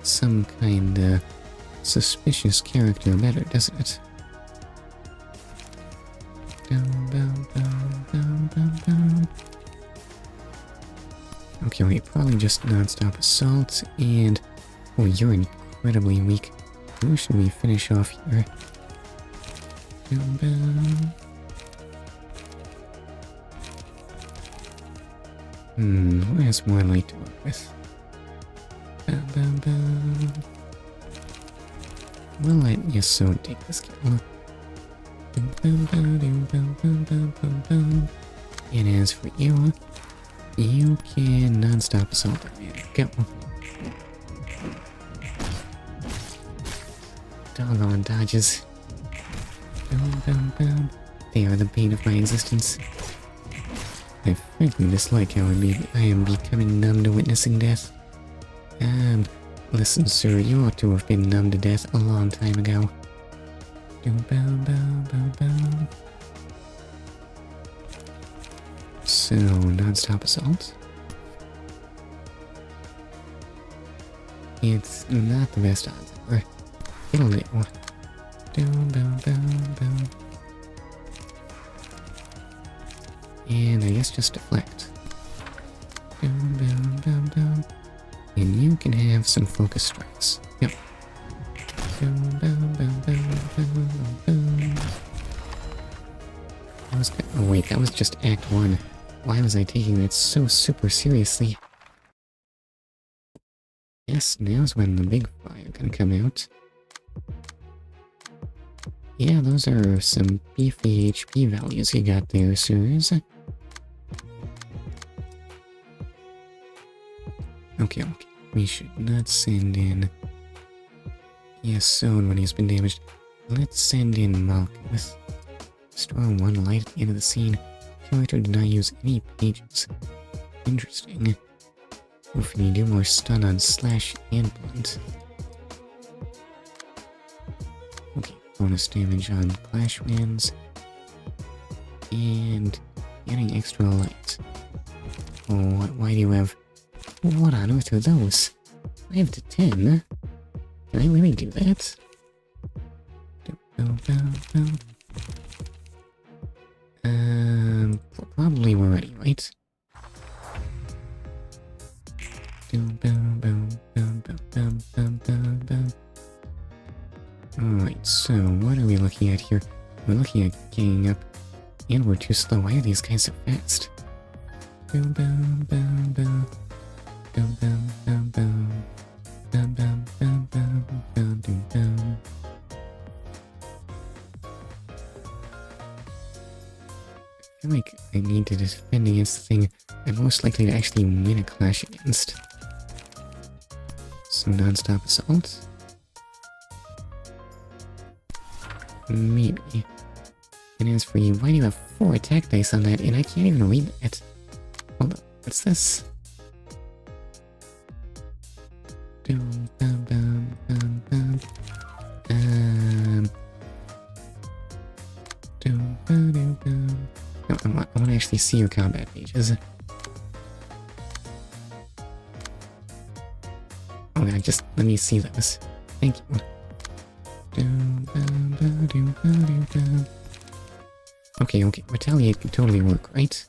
Speaker 1: some kind of suspicious character better, doesn't it? Okay, wait, probably just non-stop assault, and... Oh, you're incredibly weak. Who should we finish off here? Who has more light to work with? We'll let Yesod take this kill. And as for you, you can non-stop assault man. Go. Doggone dodges. They are the bane of my existence. I frankly dislike how I am becoming numb to witnessing death. Listen, sir, you ought to have been numb to death a long time ago. So, non-stop assault? It's not the best odds ever. It'll do. And I guess just deflect. And you can have some focus strikes. Yep. Oh wait, that was just Act 1. Why was I taking that so super seriously? Yes, now's when the big fire can come out. Yeah, those are some beefy HP values you got there, sirs. Okay. We should not send in Yesod when he's been damaged. Let's send in Malkuth. Store one light at the end of the scene. Character did not use any pages. Interesting. Oof, and you do more stun on Slash and Blunt. Okay, bonus damage on Clash Winds. And getting extra light. Oh, why do you have... What on earth are those? 5 to 10? Can I really do that? Probably we're ready, right? Alright, so what are we looking at here? We're looking at ganging up, and we're too slow. Why are these guys so fast? I feel like I need to defend against the thing I'm most likely to actually win a clash against. So non-stop assault? Maybe. And as for you, why do you have 4 attack dice on that and I can't even read that? Hold on, what's this? No, I want to actually see your combat pages. Oh god, just let me see those. Thank you. Okay, retaliate can totally work, right?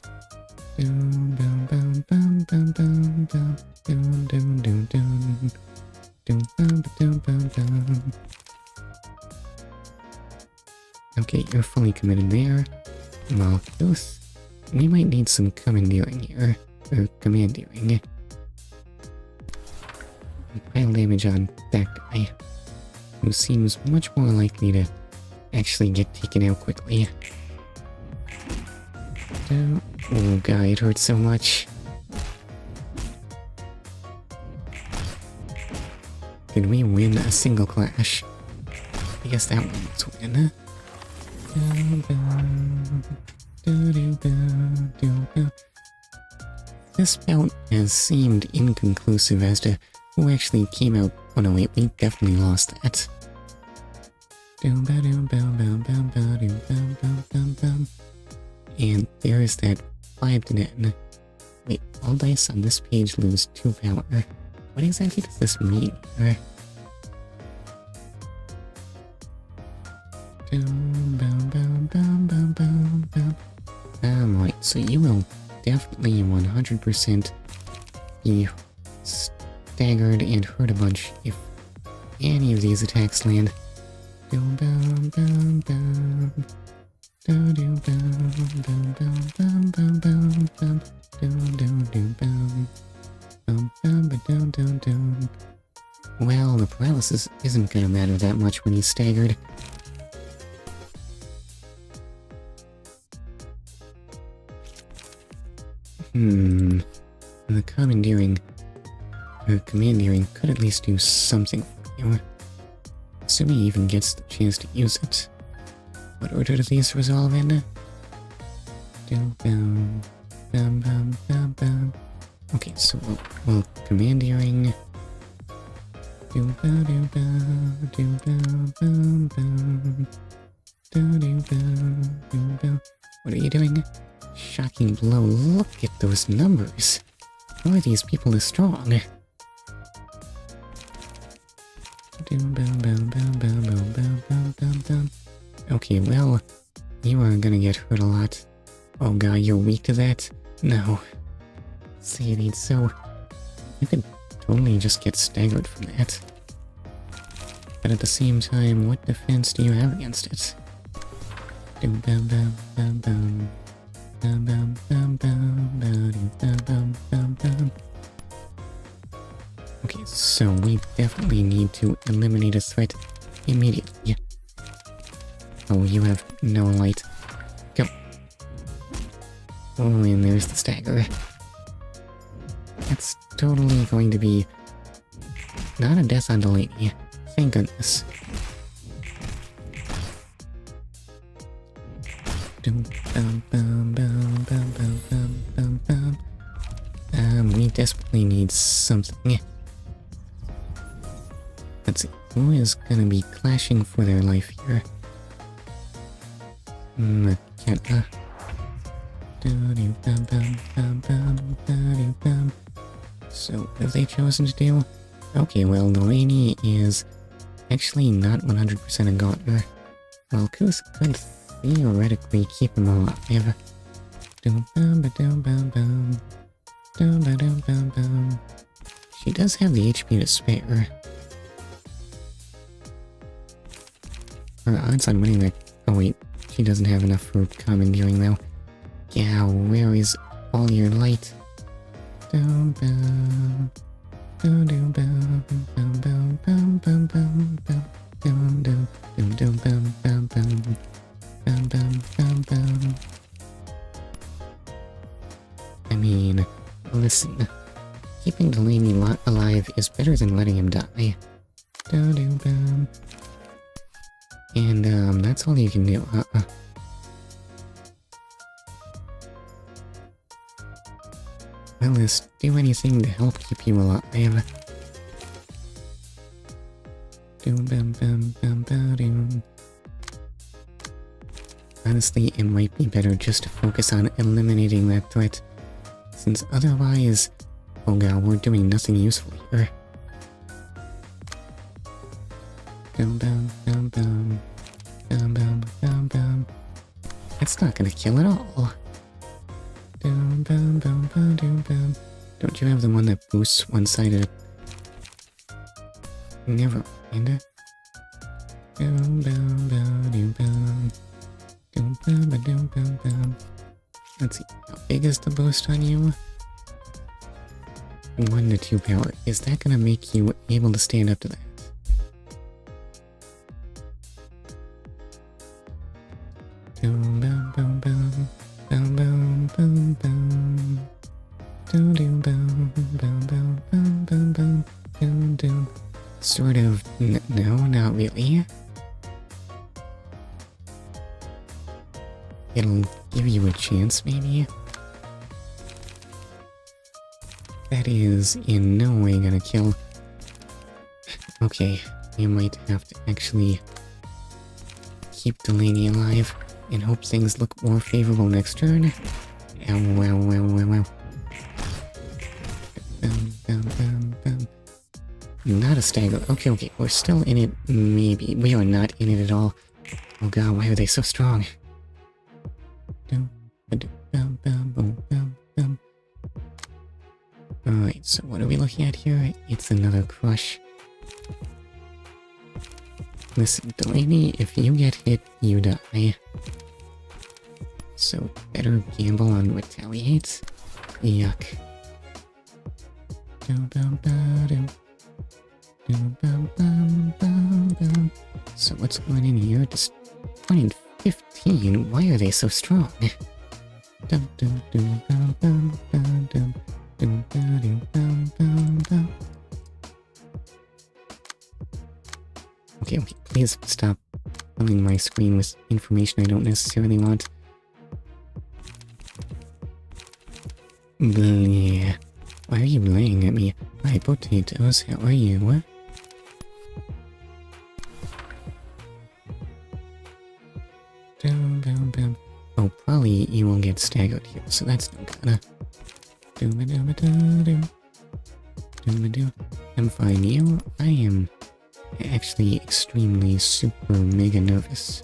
Speaker 1: Okay, you're fully committed there. Malkuth. We might need some commandeering here. Or commandeering. Pile damage on that guy, who seems much more likely to actually get taken out quickly. Oh god, it hurts so much. Did we win a single clash? I guess that one was win. this bout has seemed inconclusive as to who actually came out. Oh no, wait, we definitely lost that. And there's that 5 to 10. Wait, all dice on this page lose 2 power. What exactly does this mean? Right, so you will definitely 100% be staggered and hurt a bunch if any of these attacks land. Well, the paralysis isn't gonna matter that much when he's staggered. The commandeering could at least do something for you. Assuming he even gets the chance to use it. What order do these resolve in? Okay, so we'll commandeering. What are you doing? Shocking blow. Look at those numbers. How are these people this strong? Okay, well, you are gonna get hurt a lot. Oh god, you're weak to that? No. Say it ain't so. You could totally just get staggered from that. But at the same time, what defense do you have against it? Okay, so we definitely need to eliminate a threat immediately. Oh, you have no light. Go. Oh, and there's the stagger. That's totally going to be not a death on Delaney. Thank goodness. We desperately need something. Let's see, who is gonna be clashing for their life here? McKenna. So, what have they chosen to do? Okay, well, Delaney is actually not 100% a Gauntler. Well, Kuth could theoretically keep him alive. She does have the HP to spare. Her odds on winning that... Oh wait, she doesn't have enough for commandeering though. Yeah, where is all your light? I mean, listen. Keeping Delaney alive is better than letting him die. And, that's all you can do, Willis, do anything to help keep you alive. Honestly, it might be better just to focus on eliminating that threat, since otherwise, oh god, we're doing nothing useful here. That's not gonna kill at all. Don't you have the one that boosts one side of it? Never mind. Let's see, how big is the boost on you? 1 to 2 power. Is that gonna make you able to stand up to that? Sort of. No, not really. It'll give you a chance, maybe? That is in no way gonna kill. Okay, you might have to actually keep Delaney alive and hope things look more favorable next turn. Ow, ow, ow, ow, ow. Not a stagger. Okay, okay, we're still in it, maybe. We are not in it at all. Oh god, why are they so strong? Alright, so what are we looking at here? It's another crush. Listen, Delaney, if you get hit, you die. So, better gamble on retaliate? Yuck. So what's going in here? Just 1 in 15? Why are they so strong? Okay, okay, please stop filling my screen with information I don't necessarily want. Bleh. Why are you laying at me? Hi, potatoes, how are you? What? Oh, probably you will get staggered here, so that's no gonna. I'm fine, you? I am actually extremely super mega nervous.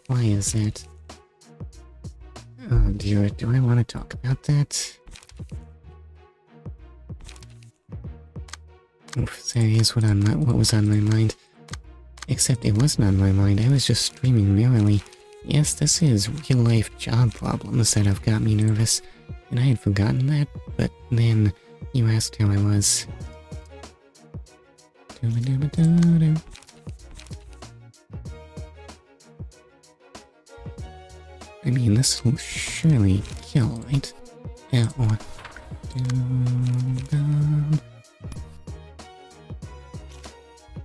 Speaker 1: Why is that? Oh dear, do I want to talk about that? Oof, that is what was on my mind. Except it wasn't on my mind, I was just streaming merrily. Yes, this is real-life job problems that have got me nervous, and I had forgotten that, but then you asked how I was. I mean, this will surely kill, right? Yeah, or...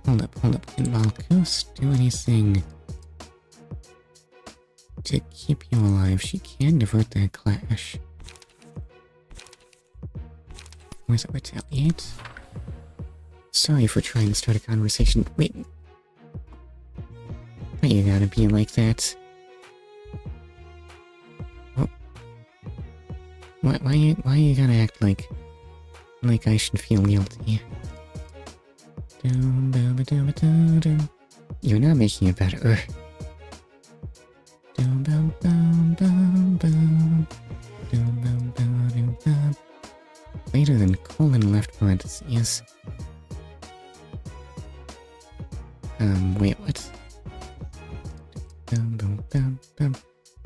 Speaker 1: Hold up. Can Valkos do anything to keep you alive? She can divert that clash. Was it retaliate? Sorry for trying to start a conversation. Wait. Why you gotta be like that? Why you gotta act like I should feel guilty? You're not making it better. Later than colon left parentheses. Wait, what?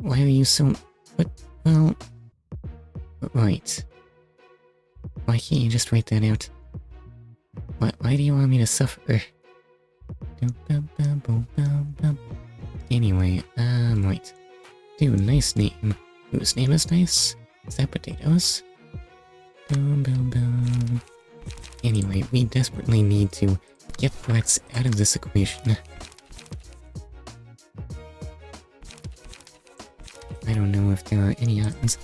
Speaker 1: Why are you so... What? Well... Right. Why can't you just write that out? Why do you want me to suffer? Anyway, right. Dude, nice name. Whose name is nice? Is that potatoes? Anyway, we desperately need to get threats out of this equation. I don't know if there are any odds.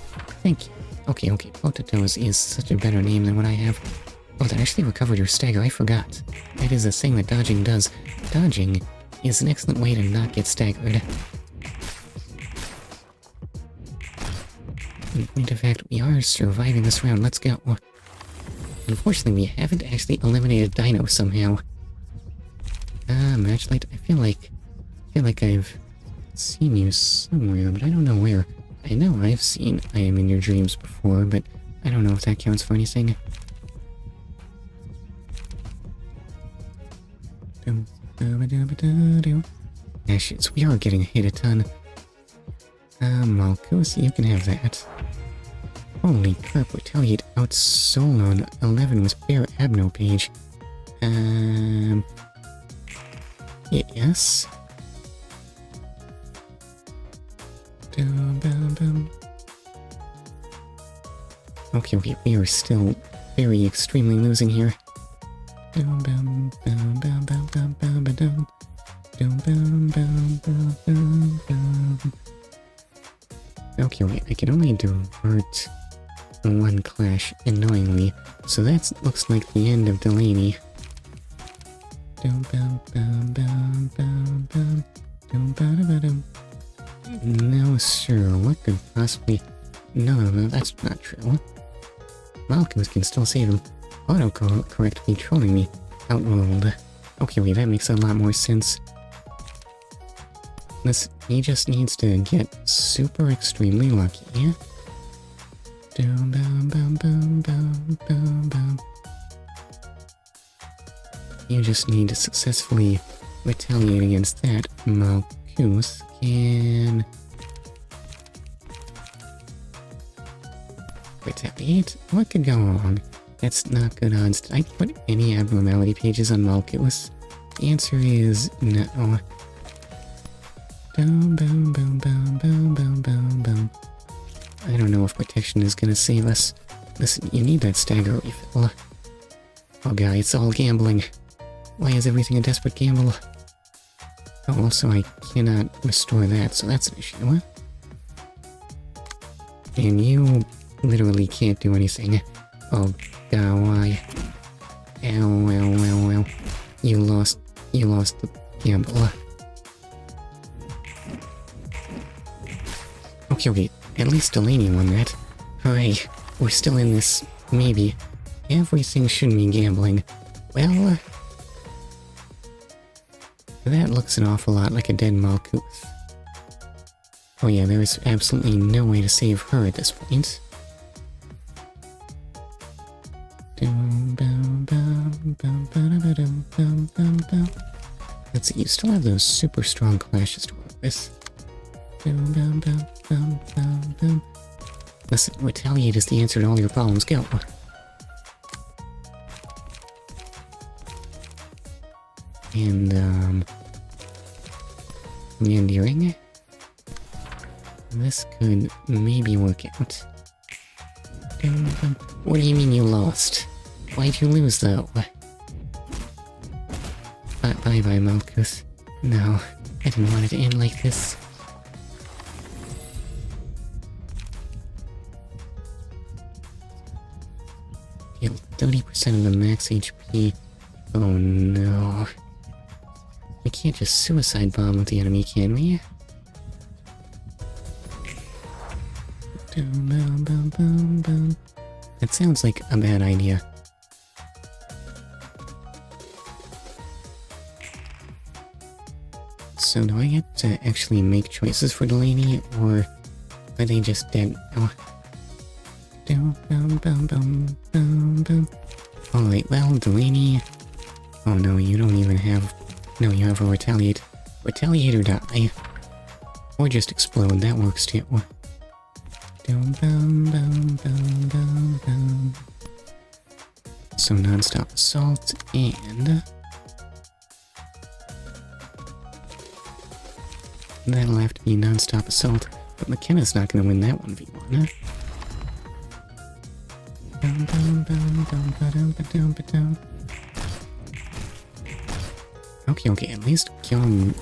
Speaker 1: Thank you. Okay, potatoes is such a better name than what I have. Oh, that actually recovered your stagger, I forgot. That is a thing that dodging does. Dodging is an excellent way to not get staggered. In point of fact, we are surviving this round, let's go. Unfortunately, we haven't actually eliminated Dino somehow. Matchlight, I feel like I've seen you somewhere, but I don't know where. I know I've seen I Am in Your Dreams before, but I don't know if that counts for anything. Ashes, we are getting hit a ton. Malchus, you can have that. Holy crap, retaliate out solo on 11 with bare abno page. Yes? Okay, we are still very extremely losing here. Dum bum bum bum bum bum bum ba dum. Dum bum bum bum bum bum. Okay, wait, I can only divert one clash annoyingly, so that looks like the end of Delaney. Dum bum bum bum bum bum. Dum ba da ba dum. No, sir, what could possibly... No, that's not true. Malcolmus can still save him. Autocorrect me trolling me. Outrolled. Okay, wait, that makes a lot more sense. Listen, he just needs to get super extremely lucky. Dum bum bum bum bum bum bum. You just need to successfully retaliate against that. Malchus can... retaliate? What could go wrong? That's not good odds. Did I put any abnormality pages on Malchus? The answer is no. Dum bum bum bum bum bum bum bum. I don't know if protection is gonna save us. Listen, you need that stagger refill. Oh god, it's all gambling. Why is everything a desperate gamble? Oh, also I cannot restore that, so that's an issue. And you literally can't do anything. Oh god, why? Ow, ow, ow, ow. You lost the gamble. Okay, at least Delaney won that. Hooray, we're still in this, maybe. Everything should be gambling. Well, that looks an awful lot like a dead Malkuth. Oh yeah, there is absolutely no way to save her at this point. Let's see, you still have those super strong clashes to work with. Listen, retaliate is the answer to all your problems. Go. And, meandering. This could maybe work out. What do you mean you lost? Why'd you lose, though? Bye-bye, Malkuth. No, I didn't want it to end like this. Heal 30% of the max HP. Oh no. We can't just suicide bomb with the enemy, can we? That sounds like a bad idea. So do I get to actually make choices for Delaney, or are they just dead now? Alright, well, Delaney... Oh no, you don't even have... No, you have a retaliate. Retaliate or die. Or just explode, that works too. So non-stop assault, and... That'll have to be non-stop assault, but McKenna's not gonna win that 1v1. Okay, at least killing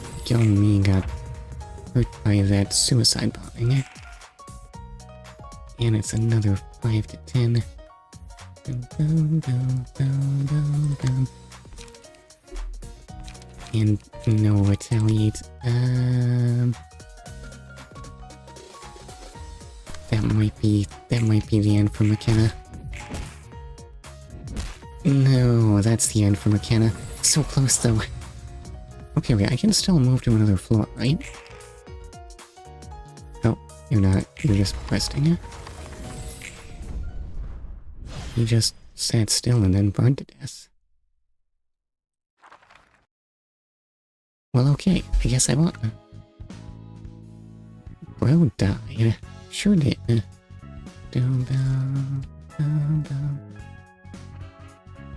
Speaker 1: me got hurt by that suicide bombing. And it's another 5 to 10. And no retaliate. That might be the end for McKenna. No, that's the end for McKenna. So close though. Okay, I can still move to another floor, right? Oh, you're not. You're just resting it. You just sat still and then burned to death. Well, okay, I guess I won. Bro died. Sure did.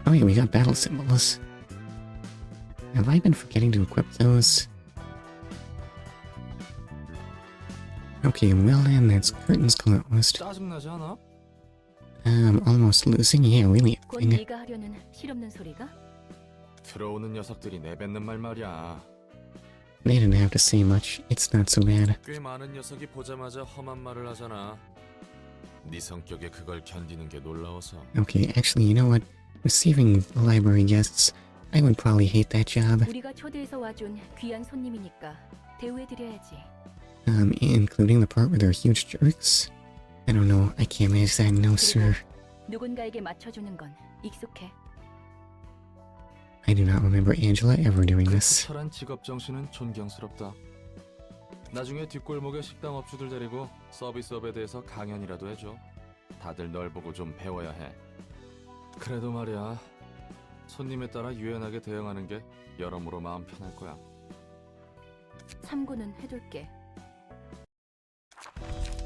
Speaker 1: Oh yeah, we got battle symbols. Have I been forgetting to equip those? Okay, well then, that's curtains closed. I'm almost losing. Yeah, really.
Speaker 5: 곧 네가 하려는 실없는 소리가?
Speaker 4: 들어오는 녀석들이 내뱉는 말 말이야.
Speaker 1: They didn't have to say much. It's not so bad.
Speaker 4: 꽤 많은 녀석이 보자마자 험한 말을 하잖아. 네 성격에 그걸 견디는 게 놀라워서.
Speaker 1: Okay, actually, you know what? Receiving library guests, I would probably hate that job.
Speaker 5: 우리가 초대해서 와준 귀한 손님이니까 대우해드려야지.
Speaker 1: Including the part where they're huge jerks? I don't know. I can't manage that, no, sir.
Speaker 5: 누군가에게 맞춰주는 건 익숙해.
Speaker 1: I do not remember Angela ever doing this.
Speaker 4: 철한 직업 정신은 존경스럽다. 나중에 뒷골목에 식당 업주들 데리고 서비스업에 대해서 강연이라도 해줘. 다들 널 보고 좀 배워야 해. 그래도 말이야, 손님에 따라 유연하게 대응하는 게 여러모로 마음 편할 거야.
Speaker 5: 참고는 해둘게.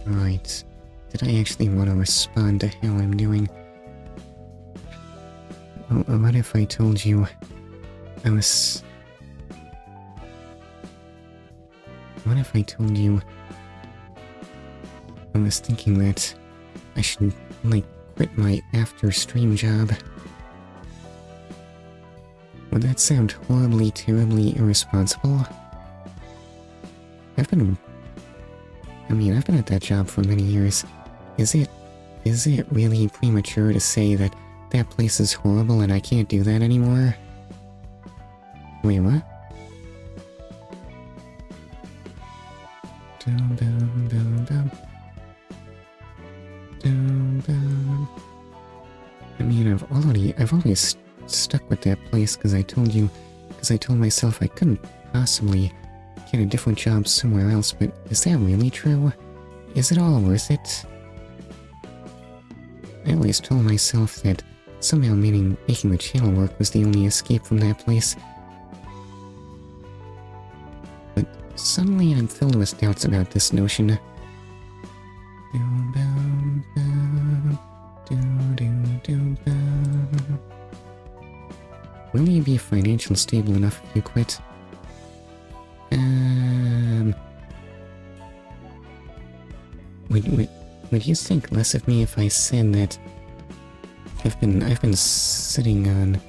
Speaker 1: Right. Did I actually want to respond to how I'm doing? What if I told you I was... What if I told you I was thinking that I should, like, quit my after-stream job? Would that sound horribly, terribly irresponsible? I've been at that job for many years. Is it really premature to say that that place is horrible and I can't do that anymore? Wait, what? Dum dum dum dum. Dum dum. I mean, I've always stuck with that place because I told myself I couldn't possibly get a different job somewhere else, but is that really true? Is it all worth it? I always told myself that somehow making the channel work was the only escape from that place. But suddenly I'm filled with doubts about this notion. Will you be financially stable enough if you quit? Would you think less of me if I said that I've been sitting on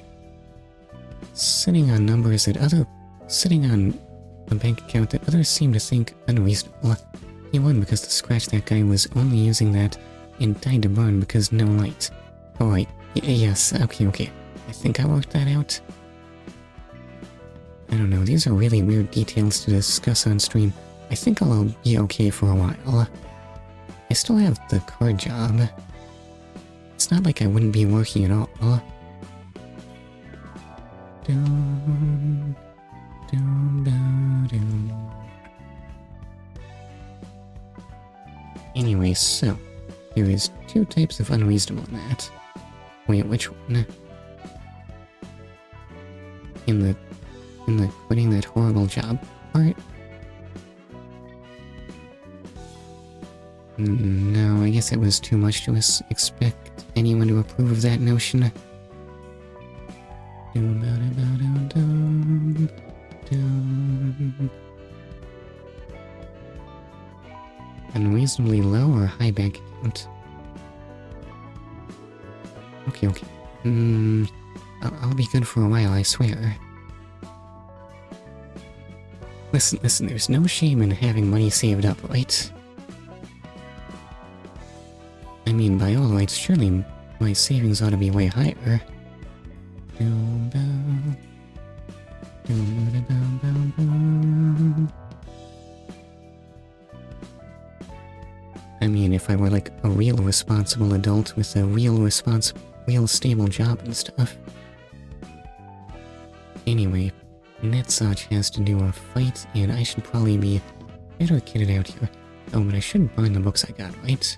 Speaker 1: numbers that sitting on a bank account that others seem to think unreasonable? He won because the scratch that guy was only using that and died to burn because no light. Alright, yes, okay. I think I worked that out. I don't know, these are really weird details to discuss on stream. I think I'll be okay for a while. I still have the card job. It's not like I wouldn't be working at all. Anyway, so there is two types of unreasonable in that. Wait, which one? In the quitting that horrible job part? No, I guess it was too much to expect anyone to approve of that notion. Unreasonably low or high bank account? Okay. I'll be good for a while, I swear. Listen, there's no shame in having money saved up, right? I mean, by all rights, surely my savings ought to be way higher. I mean, if I were like a real responsible adult with a real stable job and stuff. Anyway, Netsach has to do a fight, and I should probably be better kitted out here. Oh, but I should burn the books I got, right?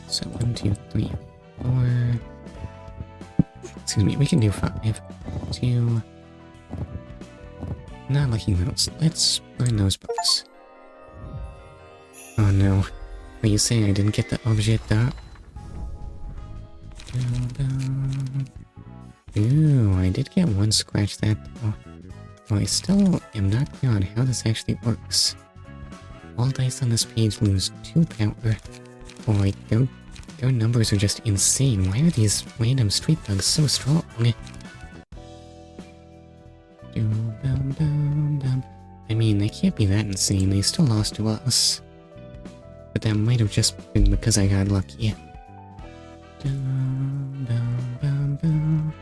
Speaker 1: So 1, 2, 3, 4. Excuse me, we can do 5, 2. Not liking those. Let's burn those books. Oh no. Are you saying I didn't get the objet d'art? Ooh, I did get one scratch that though. Well, I still am not clear on how this actually works. All dice on this page lose 2 power. Boy, their numbers are just insane. Why are these random street thugs so strong? I mean, they can't be that insane. They still lost to us. But that might have just been because I got lucky. Dum, dum, dum, dum.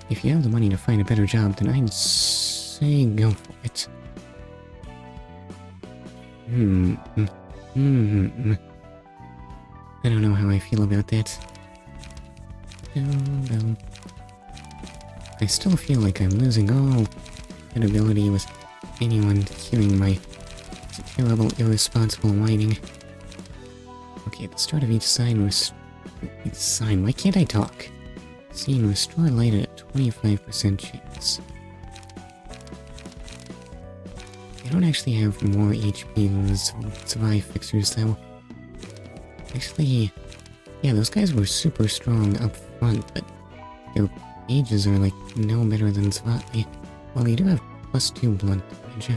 Speaker 1: If you have the money to find a better job, then I'd say go for it. I don't know how I feel about that. I still feel like I'm losing all credibility with anyone hearing my terrible, irresponsible whining. Okay, at the start of each sign, why can't I talk? Scene, restore light at 25% chance. I don't actually have more HP than the Zwei fixers, though. Actually, yeah, those guys were super strong up front, but their ages are like no better than Zwei. Well, they do have +2 blunt damage.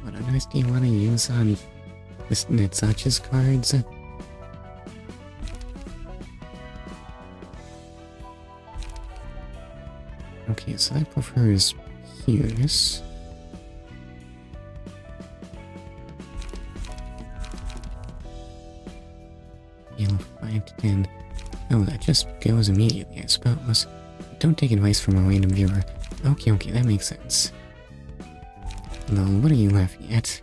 Speaker 1: What on earth do you want to use on this Netzacha's cards? Okay, so that prefers Pierce. Heal 5 to 10. Oh, that just goes immediately, I suppose. Don't take advice from a random viewer. Okay, that makes sense. Lol, what are you laughing at?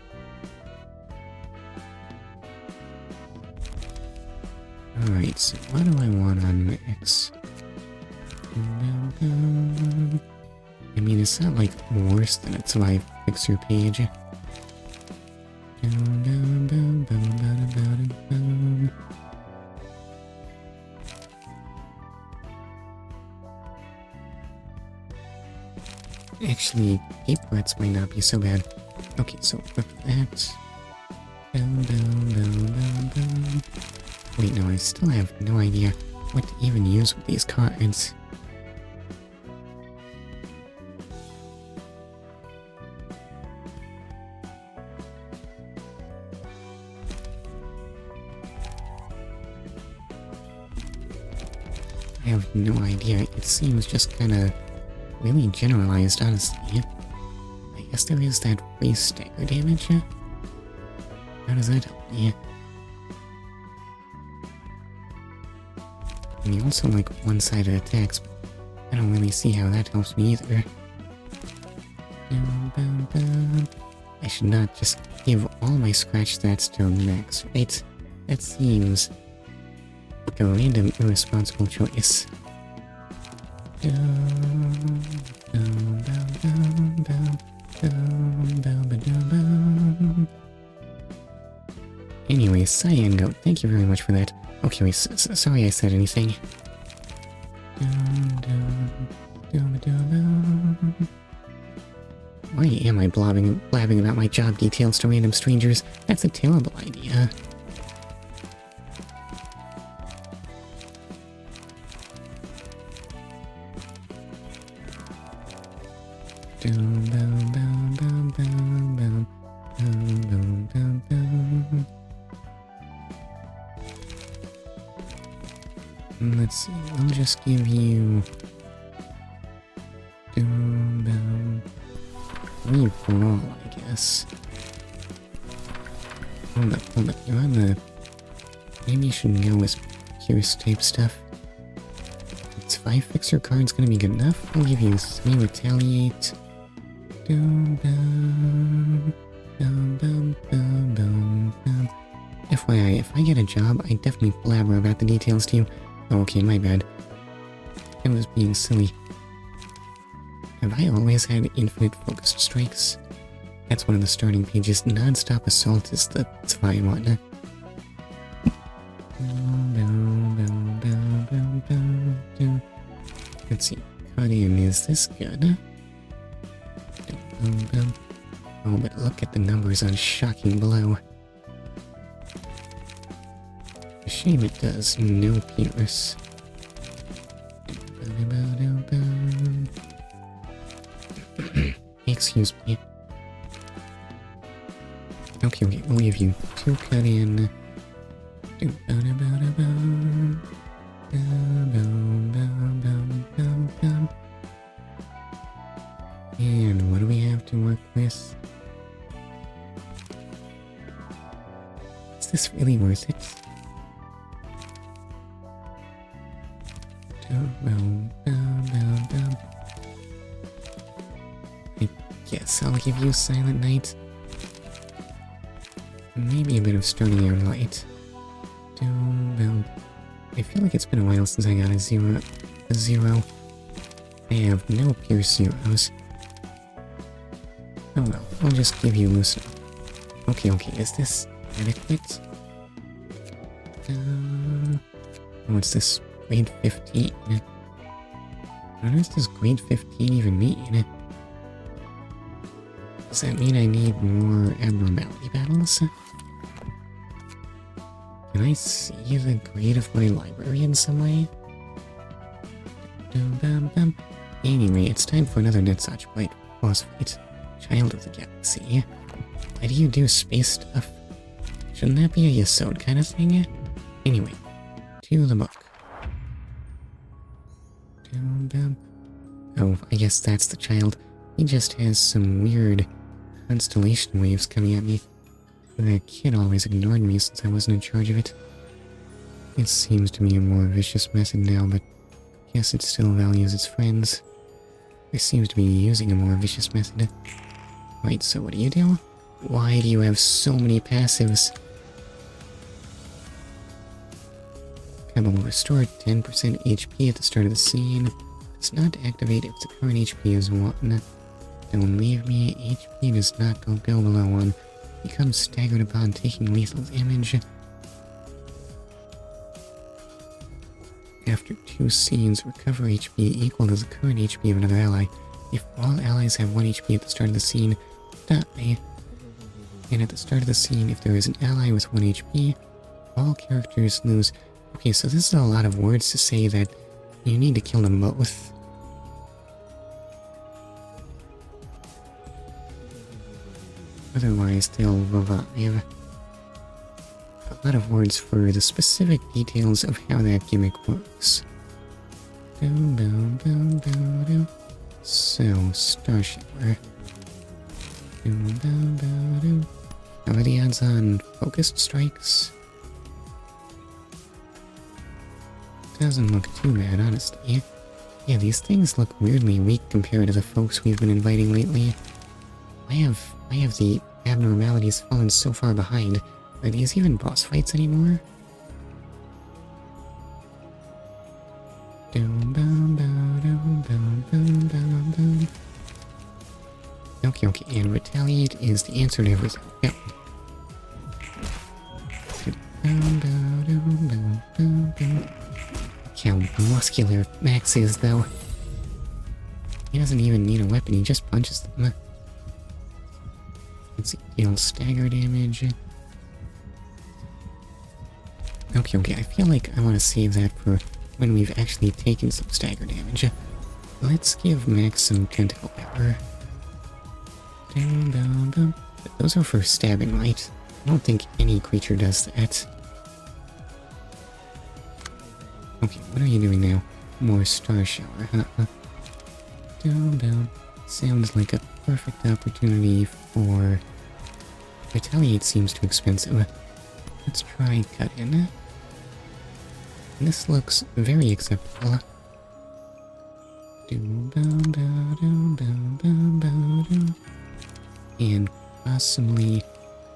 Speaker 1: Alright, so what do I want on X? I mean, it's not like worse than a Zwei fixer page. Actually, ape rats might not be so bad. Okay, so with that. Wait, no, I still have no idea what to even use with these cards. I have no idea. It seems just kinda really generalized, honestly. I guess there is that free stagger damage. How does that help me? And you also like one-sided attacks, but I don't really see how that helps me either. I should not just give all my scratch stats to Max, right? That seems like a random, irresponsible choice. Anyway, Cyan Goat, thank you very much for that. Okay, wait, sorry I said anything. Why am I blabbing about my job details to random strangers? That's a terrible idea. Let's see, I'll just give you 3 for all, I guess. Hold up, you're on the... Maybe you should go with Pierce type stuff. It's 5 fixer cards gonna be good enough. I'll give you 3 retaliate. FYI, if I get a job, I definitely blabber about the details to you. Oh, okay, my bad. I was being silly. Have I always had infinite focused strikes? That's one of the starting pages. Non-stop assault is the Zwei one. Let's see. Cut in, is this good? Oh, but look at the numbers on Shocking Blow. A shame it does no Pierce. Excuse me. Okay, we'll give you 2 cut in. And what do we have to work with? Is this really worth it? I guess I'll give you Silent Night. Maybe a bit of Stony Air Light. I feel like it's been a while since I got a zero. I have no pure zeros. Oh well, I'll just give you Lucina. Okay, is this adequate? What's this? Grade 15? What does grade 15 even mean? Does that mean I need more abnormality battles? Can I see the grade of my library in some way? Anyway, it's time for another Netzach Blight boss fight. Child of the Galaxy. Why do you do space stuff? Shouldn't that be a Yesod kind of thing? Anyway, to the book. Oh, I guess that's the child. He just has some weird constellation waves coming at me. The kid always ignored me since I wasn't in charge of it. It seems to be a more vicious method now, but I guess it still values its friends. It seems to be using a more vicious method. Right, so what do? Why do you have so many passives? Pebble will restore 10% HP at the start of the scene. Does not activate if the current HP is 1. Don't leave me, HP does not go below 1. Becomes staggered upon taking lethal damage. After 2 scenes, recover HP equal to the current HP of another ally. If all allies have 1 HP at the start of the scene, die. And at the start of the scene, if there is an ally with 1 HP, all characters lose. Okay, so this is a lot of words to say that you need to kill them both. Otherwise, they'll revive. A lot of words for the specific details of how that gimmick works. So, Star Shower. How are the odds on focused strikes? Doesn't look too bad, honestly. Yeah, these things look weirdly weak compared to the folks we've been inviting lately. Why have the abnormalities fallen so far behind? Are these even boss fights anymore? Okay, and retaliate is the answer to everything. Yep. How muscular Max is, though. He doesn't even need a weapon, he just punches them. Let's see, deal stagger damage. Okay, I feel like I want to save that for when we've actually taken some stagger damage. Let's give Max some tentacle power. Those are for stabbing, right? I don't think any creature does that. Okay, what are you doing now? More Star Shower, huh? Sounds like a perfect opportunity for... Retaliate seems too expensive. Let's try Cut In. This looks very acceptable. And possibly...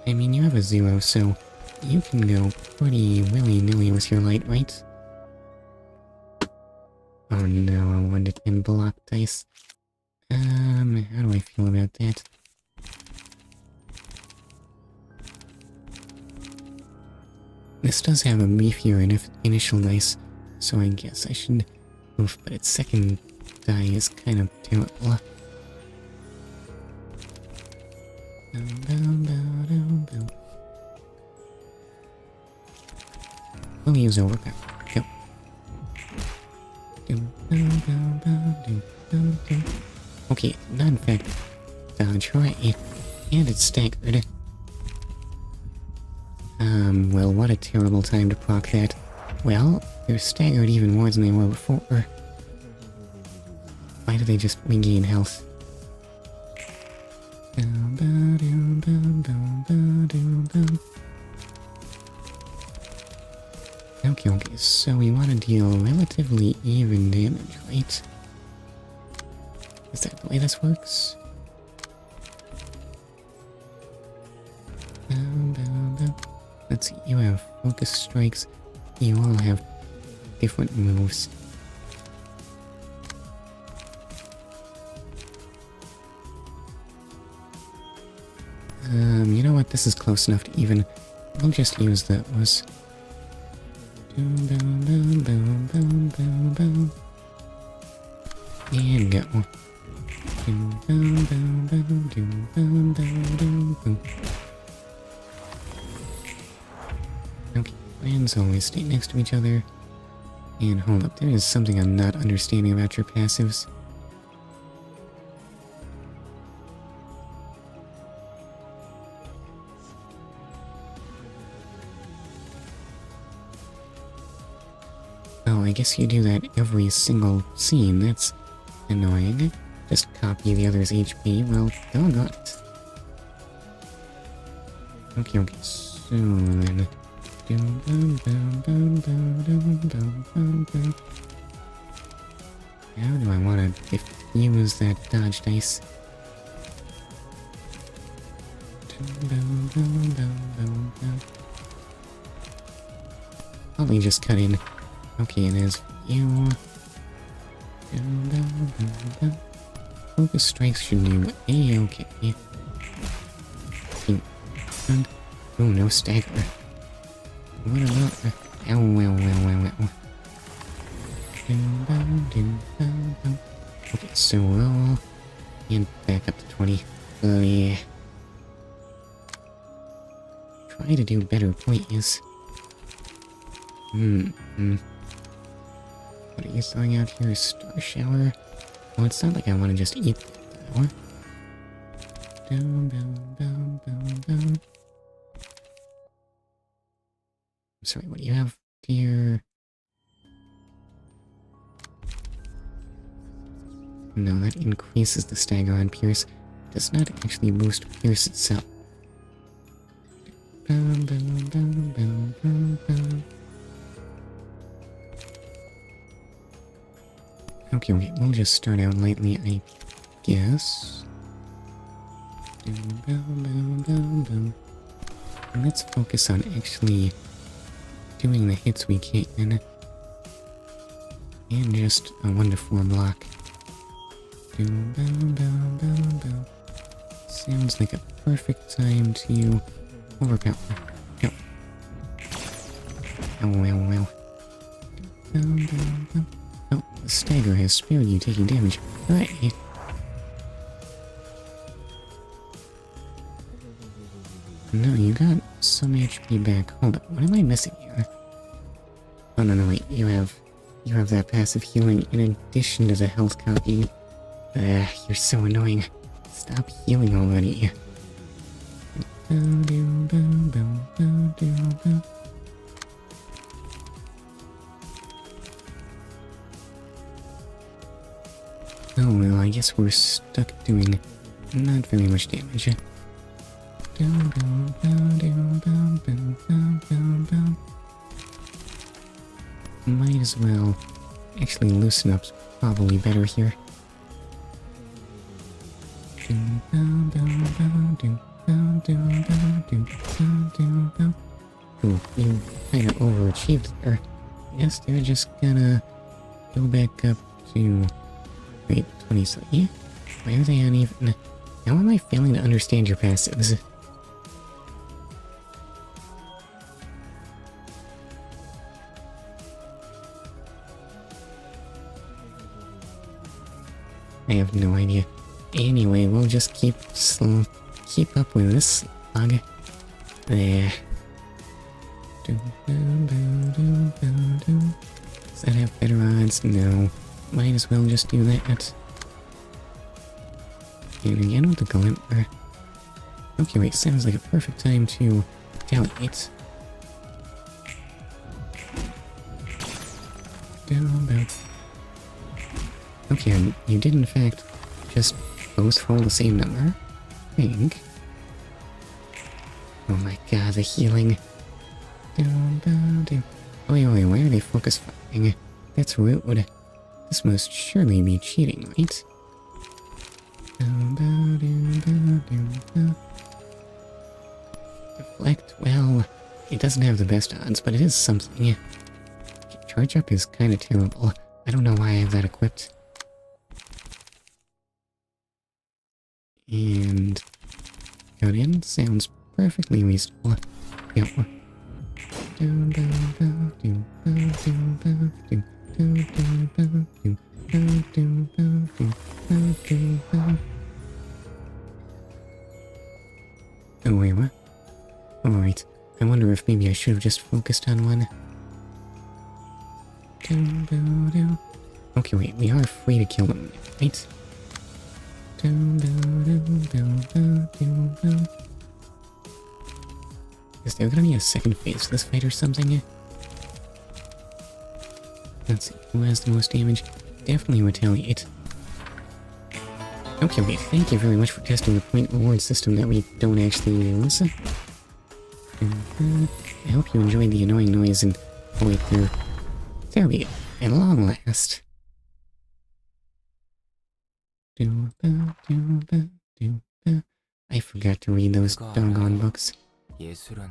Speaker 1: I mean, you have a 0, so you can go pretty willy-nilly with your light, right? Oh no, a 1 to 10 block dice. How do I feel about that? This does have a beefier initial dice, so I guess I should... Oof, but its second die is kind of terrible. We'll use overpower. Go. Okay, not in fact dodge, right? And it's staggered. Well, what a terrible time to proc that. Well, they're staggered even more than they were before. Why do they just regain health? Okay, so we want to deal relatively even damage, right? Is that the way this works? Let's see, you have focus strikes. You all have different moves. You know what? This is close enough to even. We'll just use those. And go. Okay, plans always stay next to each other. And hold up, there is something I'm not understanding about your passives. Oh, I guess you do that every single scene. That's annoying. Just copy the other's HP. Well, doggone it. Okay, soon. How do I want to diffuse that dodge dice? Probably just cut in. Okay, and as you... Focus strikes should do A-okay. Oh, no stagger. What about... Ow. Okay, so roll. And back up to 20. Yeah. Try to do better, please. What are you throwing out here? Star shower? Well, it's not like I want to just eat that flower. Down. Sorry, what do you have here? No, that increases the stagger on Pierce. It does not actually boost Pierce itself. Okay, we'll just start out lightly, I guess. And let's focus on actually doing the hits we can. And just a 1 to 4 block. Sounds like a perfect time to overpower. Go. Ow. Oh, the stagger has spared you taking damage. Right. No, you got some HP back. Hold up, what am I missing here? Oh no, wait, you have that passive healing in addition to the health copy. You're so annoying. Stop healing already. Oh well, I guess we're stuck doing not very much damage. Might as well actually loosen up's probably better here. Ooh, you kinda overachieved there. Yes, they're just gonna go back up to... Wait, 20, so yeah? Why are they uneven? How am I failing to understand your passives? I have no idea. Anyway, we'll just keep up with this slog. There. Does that have better odds? No. Might as well just do that. And again with the glimmer. Okay, wait, sounds like a perfect time to delegate. Okay, and you did in fact just both roll the same number. I think. Oh my god, the healing. Oh, wait, why are they focus firing? That's rude. This must surely be cheating, right? Deflect, well, it doesn't have the best odds, but it is something. Charge up is kind of terrible. I don't know why I have that equipped. And got in sounds perfectly reasonable. Yep. Oh wait, what? Alright, I wonder if maybe I should have just focused on one. Okay, wait, we are free to kill them, right? Is there gonna be a second phase to this fight or something? Let's see, who has the most damage? Definitely retaliate. Okay, wait, thank you very much for testing the point reward system that we don't actually use. I hope you enjoyed the annoying noise and... Oh wait, there we go. At long last. I forgot to read those doggone books.
Speaker 15: 예술은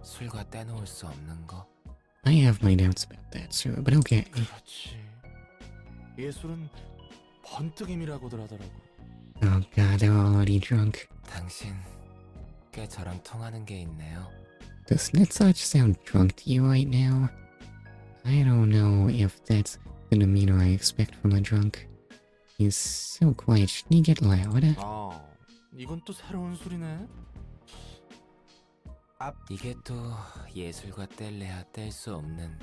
Speaker 15: 술과 떼놓을 수 없는 거.
Speaker 1: I have my doubts about that, sir, but okay.
Speaker 4: 그렇지. 예술은 번뜩임이라고들 하더라고.
Speaker 1: Oh god, they're already drunk.
Speaker 15: 당신 꽤 저랑 통하는 게 있네요.
Speaker 1: Does Netzach sound drunk to you right now? I don't know if that's the demeanor I expect from a drunk. He's so quiet. Shouldn't he get loud?
Speaker 4: 아, 이건 또 새로운 술이네.
Speaker 15: 이게 또 예술과 뗄래야 뗄 수 없는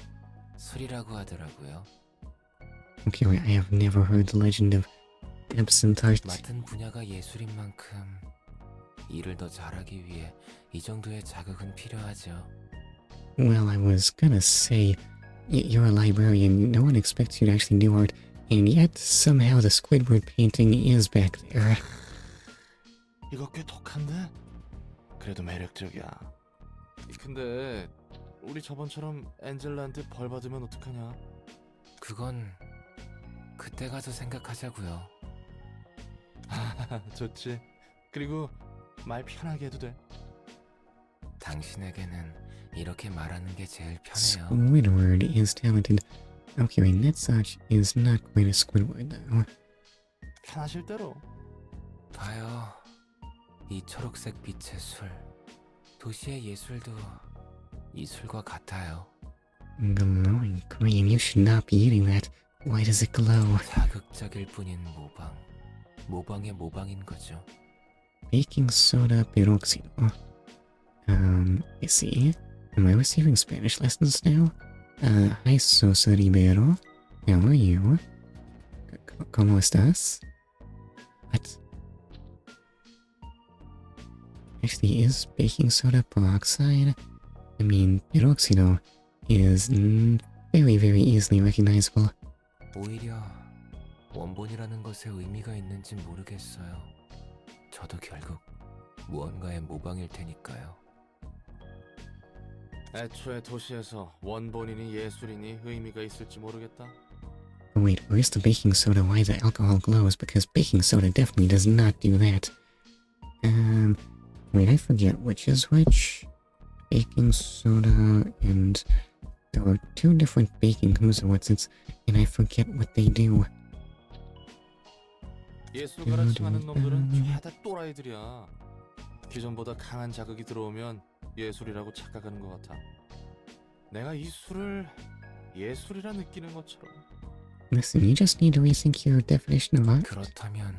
Speaker 15: 술이라고 하더라고요.
Speaker 1: Okay, wait, I have never heard the legend of absinthe art.
Speaker 15: 맡은 분야가 예술인 만큼 일을 더 잘하기 위해 이 정도의 자극은 필요하죠.
Speaker 1: Well, I was gonna say, you're a librarian, no one expects you to actually do art, and yet somehow the Squidward painting is back there.
Speaker 4: 이거 꽤 독한데? 그래도 매력적이야. 근데 우리 저번처럼 엔젤라한테 벌 받으면 어떡하냐?
Speaker 15: 그건 그때 가서 생각하자고요.
Speaker 4: 좋지. 그리고 말 편하게 해도 돼.
Speaker 15: 당신에게는 이렇게 말하는 게 제일 편해요.
Speaker 1: Squidward is talented. Okay, wait, Netzach is not quite a Squidward, though.
Speaker 4: 편하실 대로.
Speaker 15: 봐요. 이 초록색 빛의 술. 도시의 예술도 이 술과 같아요.
Speaker 1: Glowing green, you should not be eating that. Why does it glow?
Speaker 15: 자극적일 뿐인 모방. 모방의 모방인 거죠.
Speaker 1: Baking soda peroxido. I see. Am I receiving Spanish lessons now? Hi, Sosa Ribeiro. How are you? ¿Cómo estás? What? Actually, is baking soda peroxide? I mean, peroxido is very, very easily recognizable.
Speaker 15: 오히려 원본이라는 것에 의미가 있는지 모르겠어요. 저도 결국 무언가의 모방일 테니까요.
Speaker 4: 애초에 도시에서 원본이니 예술이니 의미가 있을지 모르겠다.
Speaker 1: Oh wait, where's the baking soda? Why the alcohol glows? Because baking soda definitely does not do that. Wait, I forget which is which. Baking soda and... There are two different baking who's what's it's, and I forget what they do.
Speaker 4: 예술가라 칭하는 놈들은 죄다 또라이들이야. 기존보다 강한 자극이 들어오면 예술이라고 착각하는 것 같아. 내가 이 술을 예술이라 느끼는 것처럼.
Speaker 1: Listen, you just need to rethink your definition of art.
Speaker 15: 그렇다면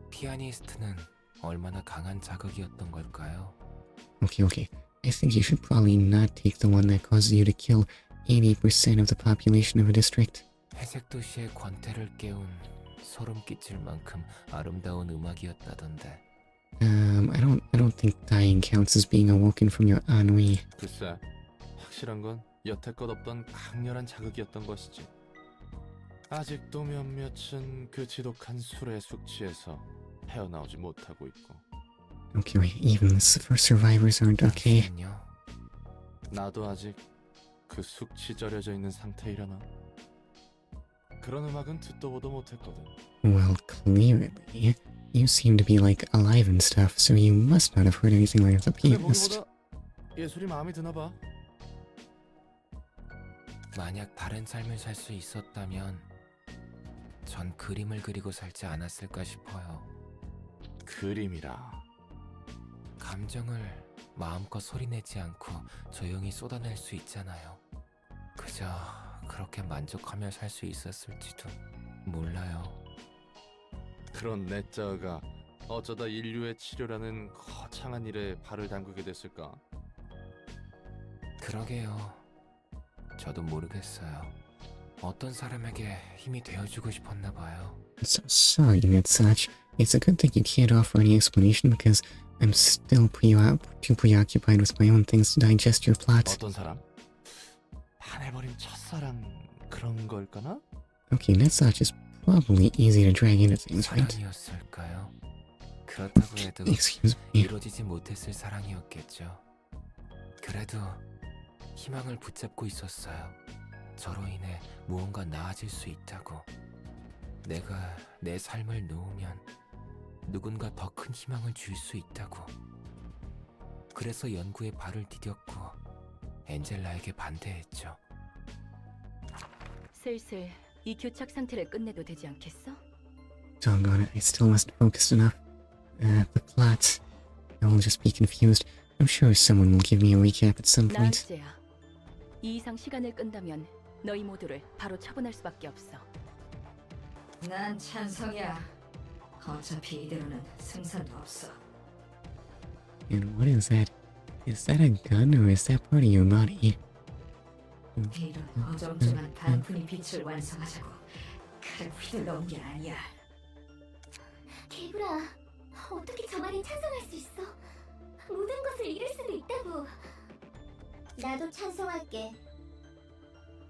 Speaker 15: 피아니스트는 얼마나 강한 자극이었던 걸까요?
Speaker 1: Okay. I think you should probably not take the one that causes you to kill 80% of the population of a district.
Speaker 15: 회색 도시의 권태를 깨운 소름 끼칠 만큼 아름다운 음악이었다던데.
Speaker 1: I don't think dying counts as being awoken from your ennui.
Speaker 4: 글쎄, 확실한 건 여태껏 없던 강렬한 자극이었던 것이지. 아직도 몇몇은 그 지독한 술의 숙취에서 헤어나오지 못하고 있고.
Speaker 1: Okay, wait, even the first survivors aren't okay.
Speaker 15: 당신은요?
Speaker 4: 나도 아직 그 숙취 절여져 있는 상태이려나? 그런 음악은 듣도 보도 못했거든.
Speaker 1: Well, clearly, you seem to be like alive and stuff, so you must not have heard anything like the
Speaker 4: 근데
Speaker 1: pianist.
Speaker 4: 보기보다 예술이 마음에 드나 봐.
Speaker 15: 만약 다른 삶을 살 수 있었다면 전 그림을 그리고 살지 않았을까 싶어요.
Speaker 4: 그림이라.
Speaker 15: 감정을 마음껏 소리내지 않고 조용히 쏟아낼 수 있잖아요. 그저 그렇게 만족하며 살 수 있었을지도 몰라요.
Speaker 4: 그런 내자가 어쩌다 인류의 치료라는 거창한 일에 발을 담그게 됐을까?
Speaker 15: 그러게요. 저도 모르겠어요. 어떤 사람에게 힘이 되어주고 싶었나 봐요.
Speaker 1: So sorry, Yesod. It's a good thing you can't offer any explanation because I'm still too preoccupied with my own things to digest your plot.
Speaker 4: 어떤 사람? 반해버린 첫사랑 그런 걸까나?
Speaker 1: Okay, Yesod is probably easy to drag into things, right?
Speaker 15: 사랑이었을까요? 그렇다고 해도
Speaker 1: Excuse me.
Speaker 15: 이루어지지 못했을 사랑이었겠죠. 그래도 희망을 붙잡고 있었어요. 저로 인해 무언가 나아질 수 있다고. 내가 내 삶을 놓으면 누군가 더 큰 희망을 줄 수 있다고. 그래서 연구에 발을 디뎠고 엔젤라에게 반대했죠.
Speaker 5: 슬슬 이 교착 상태를 끝내도 되지 않겠어?
Speaker 1: Doggone it, I still wasn't focused enough. The plot. I'll just be confused. I'm sure someone will give me a recap at some point.
Speaker 5: 나은재야. 이 이상 시간을 끈다면 너희 모두를 바로 처분할 수밖에 없어.
Speaker 12: 난 찬성이야. 어차피 이대로는 승산도 없어.
Speaker 1: And what is that? Is that a gun or is that part of your body?
Speaker 12: 이런 어정쩡한 단풍이 빛을 완성하자고 칼을 휘둘러온 게 아니야.
Speaker 8: 개구라, 어떻게 저 말에 찬성할 수 있어? 모든 것을 잃을 수도 있다고. 나도 찬성할게.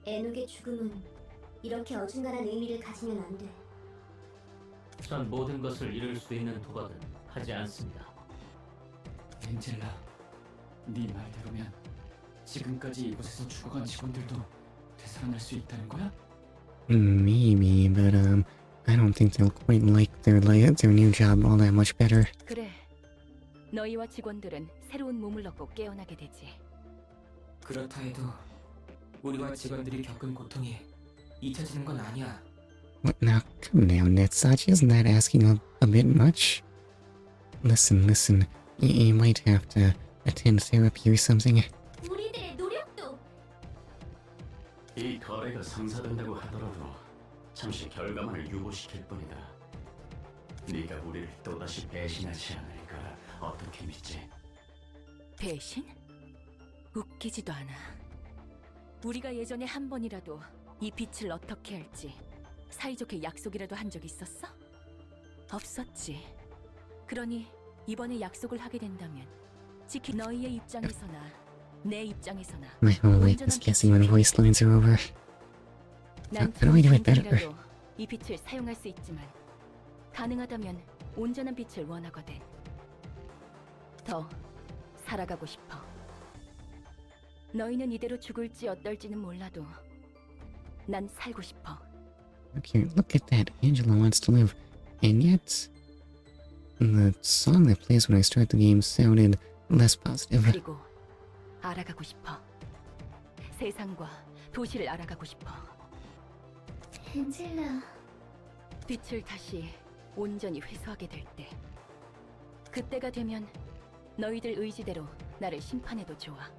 Speaker 8: 애녹의 죽음은 이렇게 어중간한 의미를 가지면 안 돼.
Speaker 7: 전 모든 것을 잃을 수 있는 도박은 하지 않습니다.
Speaker 13: 엔젤라, 네 말대로면 지금까지 이곳에서 죽어간 직원들도 되살아날 수 있다는 거야?
Speaker 1: Maybe, but I don't think they'll quite like their new job all that much better.
Speaker 5: 그래. 너희와 직원들은 새로운 몸을 얻고 깨어나게 되지.
Speaker 15: 그렇다 해도 우리와 직원들이 겪은 고통이 잊혀지는 건 아니야.
Speaker 1: What now? Come down, Yesod. Isn't that asking a bit much? Listen. You might have to attend therapy or something.
Speaker 8: 우리들의 노력도.
Speaker 13: 이 거래가 성사된다고 하더라도 잠시 결과만을 유보시킬 뿐이다. 네가 우리를 또다시 배신하지 않을까 어떻게 믿지?
Speaker 5: 배신? 웃기지도 않아. 우리가 예전에 한 번이라도 이 빛을 어떻게 할지 사이좋게 약속이라도 한 적 있었어? 없었지. 그러니 이번에 약속을 하게 된다면 너희의 입장에서나 내 입장에서나
Speaker 1: My whole life is guessing when voice lines are over.
Speaker 5: 난
Speaker 1: How do I do it better?
Speaker 5: 잠깐이라도 이 빛을 사용할 수 있지만 가능하다면 온전한 빛을 원하거든. 더 살아가고 싶어. 너희는 이대로 죽을지 어떨지는 몰라도 난 살고 싶어.
Speaker 1: Okay, look at that. Angela wants to live. And yet, the song that plays when I start the game sounded less positive.
Speaker 5: 그리고 알아가고 싶어. 세상과 도시를 알아가고 싶어.
Speaker 8: 엔젤라.
Speaker 5: 빛을 다시 온전히 회수하게 될 때. 그때가 되면 너희들 의지대로 나를 심판해도 좋아.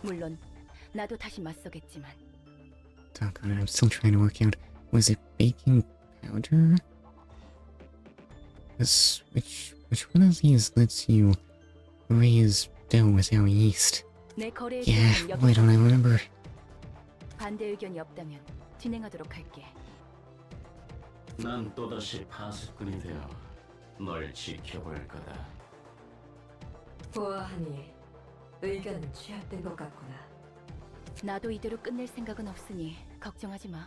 Speaker 5: 물론 나도 다시 맞서겠지만.
Speaker 1: Doggone it, I'm still trying to work out. Was it baking powder? Which one of these lets you raise dough without yeast?
Speaker 5: 내 거래에
Speaker 1: Yeah,
Speaker 5: 대해서는
Speaker 1: why don't I remember?
Speaker 5: 반대 의견이 없다면 진행하도록 할게.
Speaker 13: 난 또다시 파수꾼이 되어 널 지켜볼 거다.
Speaker 12: 보아하니 의견은 취합된 것 같구나.
Speaker 5: 나도 이대로 끝낼 생각은 없으니 걱정하지 마.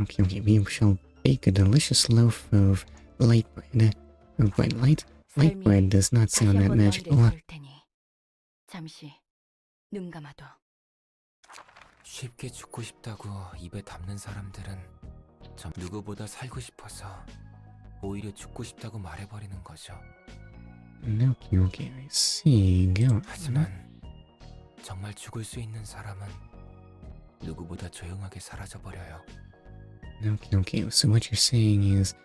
Speaker 1: Okay, we shall bake a delicious loaf of light bread. But light bread does not
Speaker 5: 다시
Speaker 1: sound that
Speaker 5: 한번
Speaker 1: magical.
Speaker 5: 너희를 볼 테니 잠시 눈 감아둬.
Speaker 15: 쉽게 죽고 싶다고 입에 담는 사람들은 전 누구보다 살고 싶어서 오히려 죽고 싶다고 말해버리는 거죠.
Speaker 1: Okay, I see. Go.
Speaker 15: 하지만 정말 죽을 수 있는 사람은 누구보다 조용하게 사라져버려요.
Speaker 1: Okay. So what you're saying is,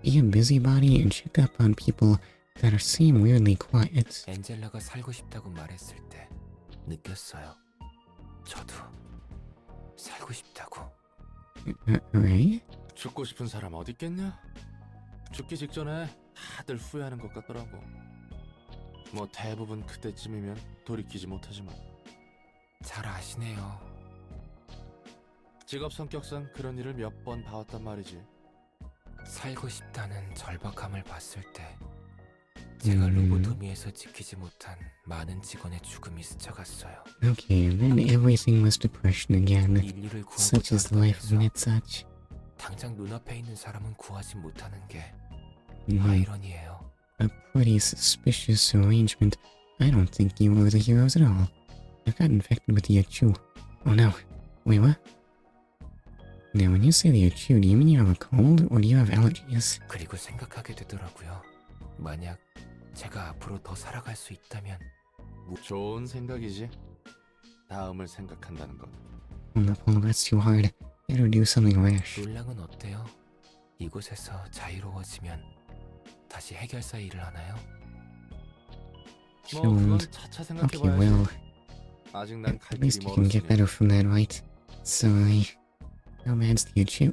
Speaker 1: be a busybody and check up on people that seem weirdly quiet.
Speaker 15: 엔젤라가 살고 싶다고 말했을 때 느꼈어요. 저도 살고 싶다고.
Speaker 1: Right?
Speaker 4: 죽고 싶은 사람 어디 있겠냐? 죽기 직전에 다들 후회하는 것 같더라고. 뭐 대부분 그때쯤이면 돌이키지 못하지만.
Speaker 15: 잘 아시네요.
Speaker 4: 직업 성격상 그런 일을 몇 번 봐왔단 말이지.
Speaker 15: 살고 싶다는 절박함을 봤을 때 제가 로보토미에서 지키지 못한 많은 직원의 죽음이 스쳐갔어요.
Speaker 1: Okay, then everything was depression again.
Speaker 15: 인류를
Speaker 1: Such is the life of Netsuch.
Speaker 15: 당장 눈앞에 있는 사람은 구하지 못하는 게
Speaker 1: Mhm.
Speaker 15: 아이러니예요.
Speaker 1: A pretty suspicious arrangement. I don't think you were the heroes at all. I've got infected with the Yachu. Oh no. Wait, what? Now, when you say the Yachu, do you mean you have a cold, or do you have allergies?
Speaker 15: 그리고 생각하게 되더라고요. 만약 제가 앞으로 더 살아갈 수 있다면
Speaker 4: 좋은 생각이지. 다음을 생각한다는 건.
Speaker 1: Hold up, that's too hard. Better do something rash.
Speaker 15: 롤랑은 어때요? 이곳에서 자유로워지면 다시 해결사 일을 하나요?
Speaker 4: 뭐 그건
Speaker 1: Chilled.
Speaker 4: 차차
Speaker 1: Okay,
Speaker 4: 생각해봐야지.
Speaker 1: well,
Speaker 4: 아직 난 갈
Speaker 1: at
Speaker 4: 길이
Speaker 1: least you can get
Speaker 4: 멀었으니
Speaker 1: better from that, right? So, how bad's the Yachu?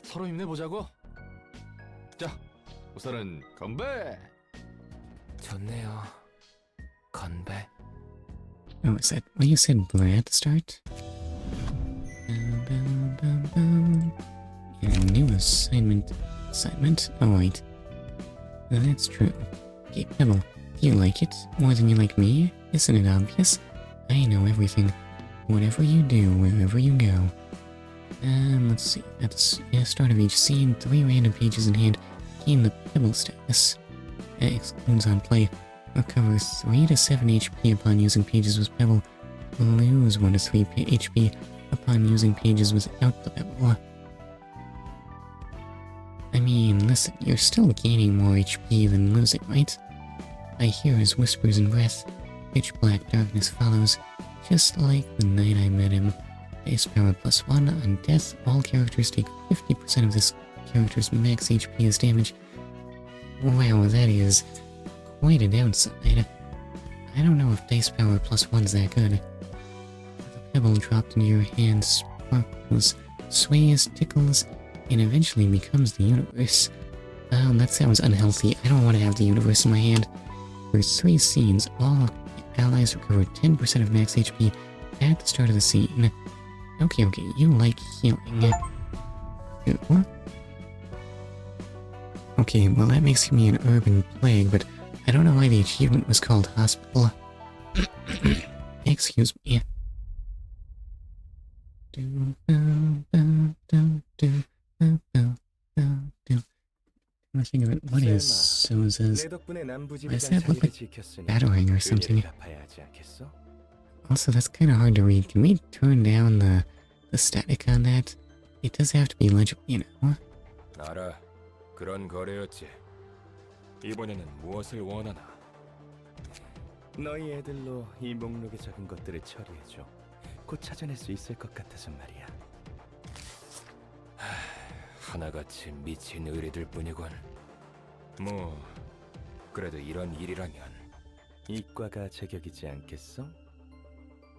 Speaker 4: 서로 힘내보자고. 자, 우선은 건배.
Speaker 15: 좋네요. 건배.
Speaker 1: Oh, is that what you said, Blair, at the start? Yeah, new assignment. Assignment? Oh, wait. That's true. Okay, Pebble, do you like it more than you like me? Isn't it obvious? I know everything. Whatever you do, wherever you go. Let's see. At the start of each scene, 3 random pages in hand gain the Pebble status. Excludes on play. Recover 3 to 7 HP upon using pages with Pebble. Lose 1 to 3 HP upon using pages without the Pebble. I mean, listen, you're still gaining more HP than losing, right? I hear his whispers and breath. Pitch black darkness follows, just like the night I met him. Base power +1 on death. All characters take 50% of this character's max HP as damage. Wow, that is quite a downside. I don't know if base power +1's that good. The pebble dropped into your hand sparkles, sways, tickles, and eventually becomes the universe. That sounds unhealthy. I don't want to have the universe in my hand. For 3 scenes, all allies recover 10% of max HP at the start of the scene. Okay, you like healing. What? Okay, well that makes me an urban plague, but I don't know why the achievement was called hospital. Excuse me. I think of it. What is Souza's? Why does that look like battering or something? Also, that's kind of hard to read. Can we turn down the static on that? It does have to be legible, you know?
Speaker 16: 알아. 그런 거래였지. 이번에는 무엇을 원하나?
Speaker 17: 너희 애들로 이 목록에 적은 것들을 처리해줘. 곧 찾아낼 수 있을 것 같아서 말이야.
Speaker 16: 하나같이 미친 의리들 뿐이군. 뭐 그래도 이런 일이라면
Speaker 17: 이과가 제격이지 않겠어?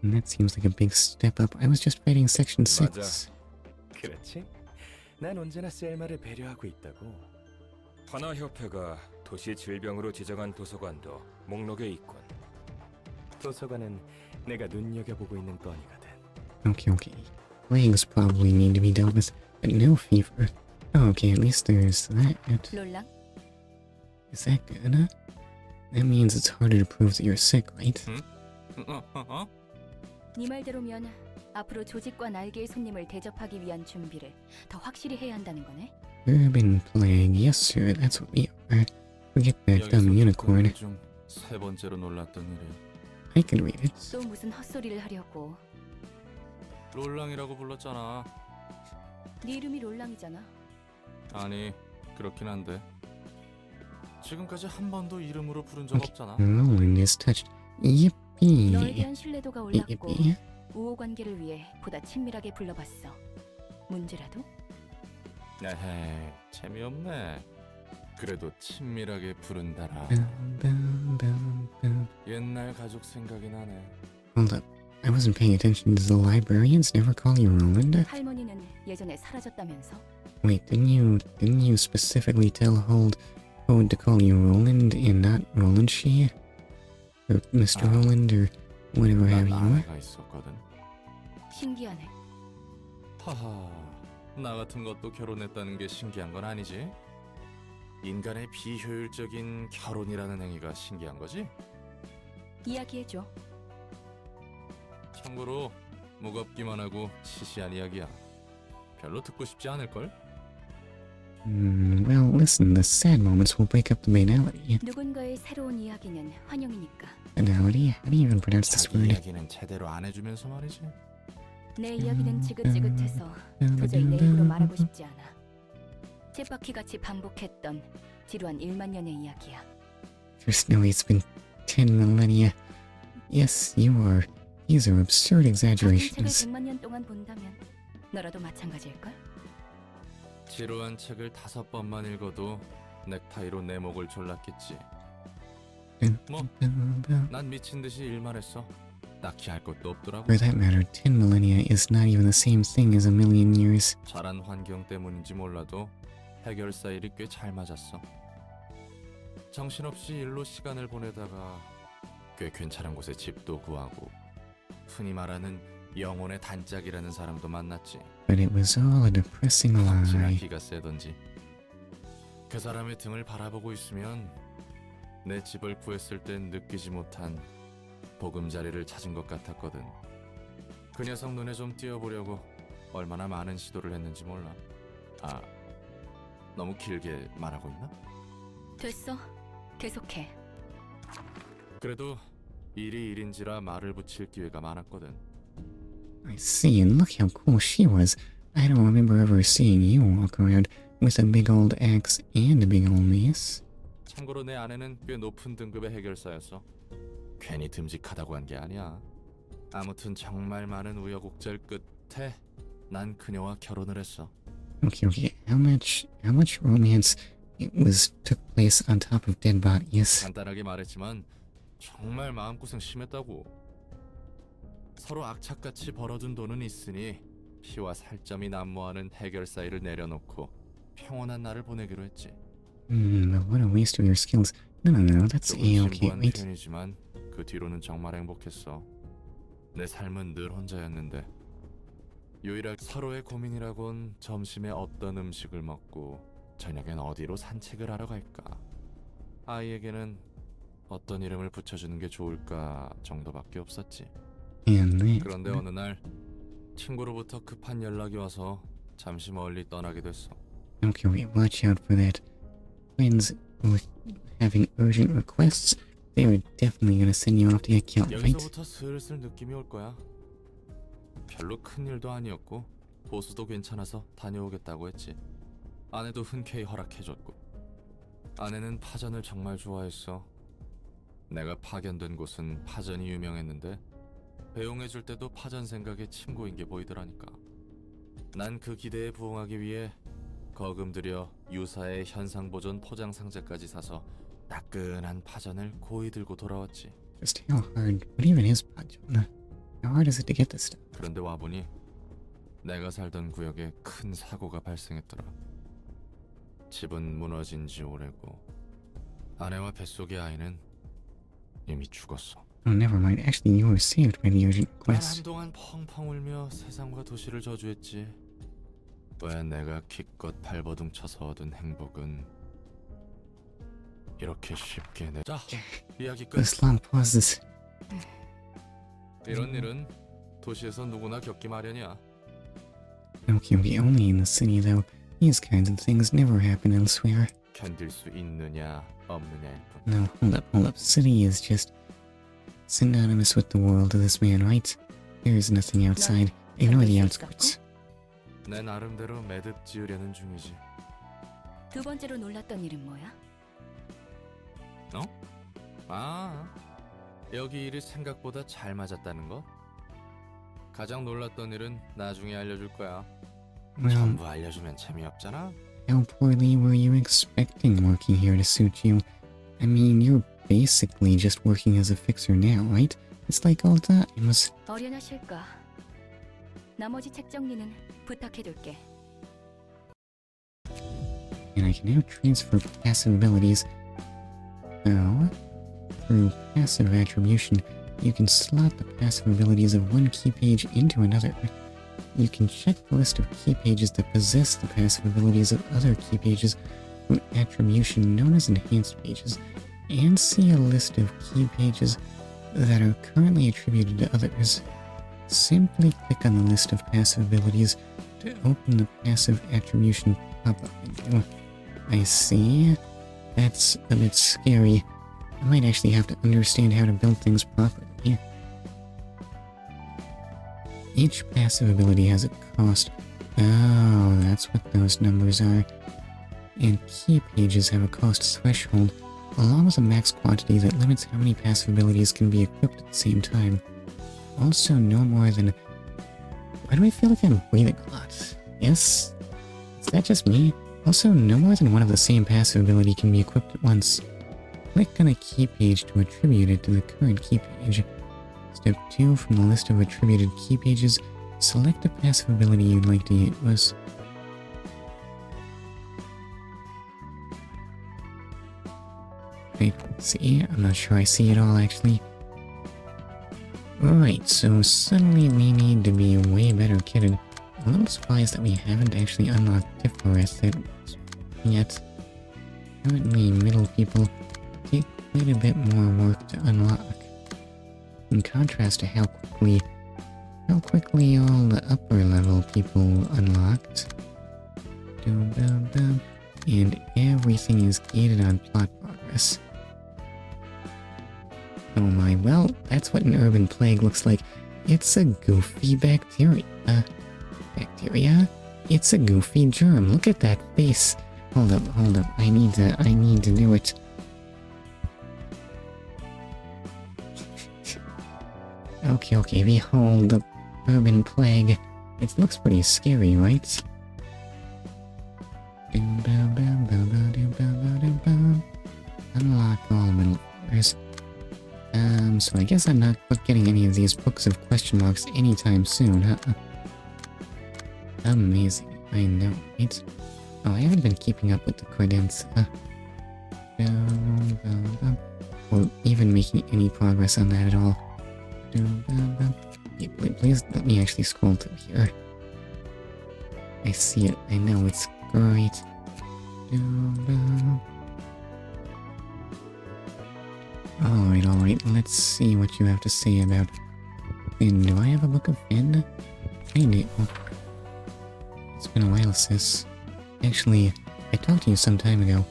Speaker 1: And that seems like a big step up. I was just writing section 6.
Speaker 17: 맞아. 그렇지? 난 언제나 셀마를 배려하고 있다고.
Speaker 16: 하나협회가 도시 질병으로 지정한 도서관도 목록에 있군.
Speaker 17: 도서관은 내가 눈여겨보고 있는 건이거든.
Speaker 1: Okay. Plagues probably need to be dealt with, but no fever. Oh, okay, at least there's that.
Speaker 5: 롤랑?
Speaker 1: Is that good? That means it's harder to prove that you're sick, right?
Speaker 5: 네 말대로면 앞으로 조직과 날개의 손님을 대접하기 위한 준비를 더 확실히 해야 한다는 거네.
Speaker 1: Urban plague. Yes, sir. That's what we are. Forget that dumb unicorn.
Speaker 4: 세 번째로 놀랐던 일이
Speaker 1: I can read it.
Speaker 5: 또 무슨 헛소리를 하려고.
Speaker 4: 롤랑이라고 불렀잖아.
Speaker 5: 네 이름이 롤랑이잖아.
Speaker 4: 아니, 그렇긴 한데 지금까지 한 번도 이름으로 부른 적 없잖아.
Speaker 1: Roland is touched.
Speaker 5: 너에
Speaker 1: Yippee.
Speaker 5: 대한 신뢰도가 올랐고
Speaker 1: Yippee.
Speaker 5: 우호 관계를 위해 보다 친밀하게 불러봤어. 문제라도?
Speaker 4: 에헤, 재미없네. 그래도 친밀하게 부른다라. 옛날 가족 생각이 나네.
Speaker 1: Hold up. I wasn't paying attention. Does the librarians never call you Roland?
Speaker 5: 할머니는 예전에 사라졌다면서?
Speaker 1: Wait, didn't you specifically tell Hold to call you Roland and not Roland she? Or Mr. Roland or whatever have
Speaker 4: 난
Speaker 1: you?
Speaker 4: 아내가 있었거든.
Speaker 5: 신기하네.
Speaker 4: 하하, 나 같은 것도 결혼했다는 게 신기한 건 아니지? 인간의 비효율적인 결혼이라는 행위가 신기한 거지?
Speaker 5: 이야기해줘.
Speaker 4: 참고로 무겁기만 하고 시시한 이야기야. 별로 듣고 싶지 않을걸?
Speaker 1: Well, listen, the sad moments will break up the banality.
Speaker 5: 누군가의 새로운 이야기는 환영이니까.
Speaker 1: Banality? How do you even pronounce this
Speaker 4: 자기
Speaker 1: word?
Speaker 4: 이야기는 제대로 안 해주면서 말이지.
Speaker 5: 내 이야기는 지긋지긋해서 도저히 내 입으로 말하고 싶지 않아. 쳇바퀴같이 반복했던 지루한 1만 년의 이야기야.
Speaker 1: There's no way it's been 10 millennia. Yes, you are. These are absurd
Speaker 5: 같은 책을
Speaker 1: exaggerations.
Speaker 5: 100만 년 동안 본다면 너라도 마찬가지일걸?
Speaker 4: 지루한 책을 5번만 읽어도 넥타이로 내 목을 졸랐겠지. 뭐, 난 미친 듯이 일만 했어. 딱히 할 것도 없더라고.
Speaker 1: For that matter, 10 millennia is not even the same thing as a million years.
Speaker 4: 자란 환경 때문인지 몰라도 해결사 일이 꽤 잘 맞았어. 정신없이 일로 시간을 보내다가 꽤 괜찮은 곳에 집도 구하고 흔히 말하는 영혼의 단짝이라는 사람도 만났지.
Speaker 1: But it was all a depressing
Speaker 4: 지나
Speaker 1: lie.
Speaker 4: 기가 세던지. 그 사람의 등을 바라보고 있으면 내 집을 구했을 땐 느끼지 못한 보금자리를 찾은 것 같았거든. 그 녀석 눈에 좀 띄어보려고 얼마나 많은 시도를 했는지 몰라. 아, 너무 길게 말하고 있나?
Speaker 5: 됐어. 계속해.
Speaker 4: 그래도 일이 일인지라 말을 붙일 기회가 많았거든.
Speaker 1: I see, and look how cool she was. I don't remember ever seeing you walk around with a big old axe and a big old mace.
Speaker 4: 참고로 내 아내는 꽤 높은 등급의 해결사였어. 괜히 듬직하다고 한 게 아니야. 아무튼 정말 많은 우여곡절 끝에 난 그녀와 결혼을 했어.
Speaker 1: Okay. How much romance it took place on top of dead bodies?
Speaker 4: 간단하게 말했지만 정말 마음고생 심했다고. 서로 악착같이 벌어둔 돈은 있으니 피와 살점이 난무하는 해결사 일을 내려놓고 평온한 날을 보내기로 했지.
Speaker 1: But what a waste of your skills. No, that's
Speaker 4: 조금
Speaker 1: a-okay.
Speaker 4: 신부한
Speaker 1: Wait.
Speaker 4: 표현이지만 그 뒤로는 정말 행복했어. 내 삶은 늘 혼자였는데 유일하게 서로의 고민이라곤 점심에 어떤 음식을 먹고 저녁엔 어디로 산책을 하러 갈까. 아이에게는 어떤 이름을 붙여주는 게 좋을까 정도밖에 없었지. 그런데 어느 날 친구로부터 급한 연락이 와서 잠시 멀리 떠나게 됐어.
Speaker 1: Okay, wait, watch out for that. Friends with having urgent requests, they were definitely gonna send you off to get killed, right?
Speaker 4: 여기서부터 슬슬 느낌이 올 거야. 별로 큰 일도 아니었고 보수도 괜찮아서 다녀오겠다고 했지. 아내도 흔쾌히 허락해줬고. 아내는 파전을 정말 좋아했어. 내가 파견된 곳은 파전이 유명했는데 배웅해줄 때도 파전 생각에 침 고인 게 보이더라니까. 난 그 기대에 부응하기 위해 거금 들여 유사의 현상보존 포장 상자까지 사서 따끈한 파전을 고이 들고 돌아왔지.
Speaker 1: Just how hard, what even is pajon? How hard is it to get this stuff?
Speaker 4: 그런데 와보니 내가 살던 구역에 큰 사고가 발생했더라. 집은 무너진 지 오래고 아내와 뱃속의 아이는 이미 죽었어.
Speaker 1: Oh, never mind. Actually, you were saved by the urgent
Speaker 4: 난
Speaker 1: request.
Speaker 4: 한동안 펑펑 울며 세상과 도시를 저주했지. 왜 내가 기껏 발버둥 쳐서 얻은 행복은 이렇게 쉽게 자, 이야기 끝.
Speaker 1: This long pauses.
Speaker 4: 이런 일은 도시에서 누구나 겪기 마련이야.
Speaker 1: Okay, only in the city though. These kinds of things never happen elsewhere.
Speaker 4: 견딜 수 있느냐 없느냐일 뿐.
Speaker 1: No, hold up. City is just synonymous with the world of this man, right? There is nothing outside. Ignore the outskirts.
Speaker 4: 내 나름대로 매듭 지으려는 중이지.
Speaker 5: 두 번째로 놀랐던 일은 뭐야?
Speaker 4: 여기 일이 생각보다 잘 맞았다는 거? 가장 놀랐던 일은 나중에 알려줄 거야. 전부 알려주면 재미없잖아.
Speaker 1: How poorly were you expecting working here to suit you? I mean, you're basically just working as a fixer now, right? It's like old times.
Speaker 5: 어련하실까? 나머지 책 정리는 부탁해둘게.
Speaker 1: And I can now transfer passive abilities. So, through passive attribution, you can slot the passive abilities of one key page into another. You can check the list of key pages that possess the passive abilities of other key pages from attribution known as enhanced pages, and see a list of key pages that are currently attributed to others. Simply click on the list of passive abilities to open the passive attribution pop-up window. I see. That's a bit scary. I might actually have to understand how to build things properly. Each passive ability has a cost. Oh, that's what those numbers are. And key pages have a cost threshold, along with a max quantity that limits how many passive abilities can be equipped at the same time. Also, no more than... Why do I feel like I'm breathing a lot? Yes? Is that just me? Also, no more than one of the same passive ability can be equipped at once. Click on a key page to attribute it to the current key page. Step 2 from the list of attributed key pages, select a passive ability you'd like to use. Wait, see? I'm not sure I see it all actually. Right, so suddenly we need to be way better kitted. I'm a little surprised that we haven't actually unlocked Tifloreth yet. Currently, middle people take quite a bit more work to unlock. In contrast to how quickly all the upper level people unlocked. And everything is gated on plot progress. Oh my, well, that's what an urban plague looks like. It's a goofy bacteria. It's a goofy germ. Look at that face. Hold up. I need to do it. Okay, behold the urban plague. It looks pretty scary, right? Unlock all middle floors. So I guess I'm not getting any of these books of question marks anytime soon, huh? Amazing, I know, right? Oh, I haven't been keeping up with the credence, or even making any progress on that at all. Please let me actually scroll through here. I see it, I know, it's great. Alright, let's see what you have to say about Finn. Do I have a book of Finn? I do. It's been a while, sis. Actually, I talked to you some time ago.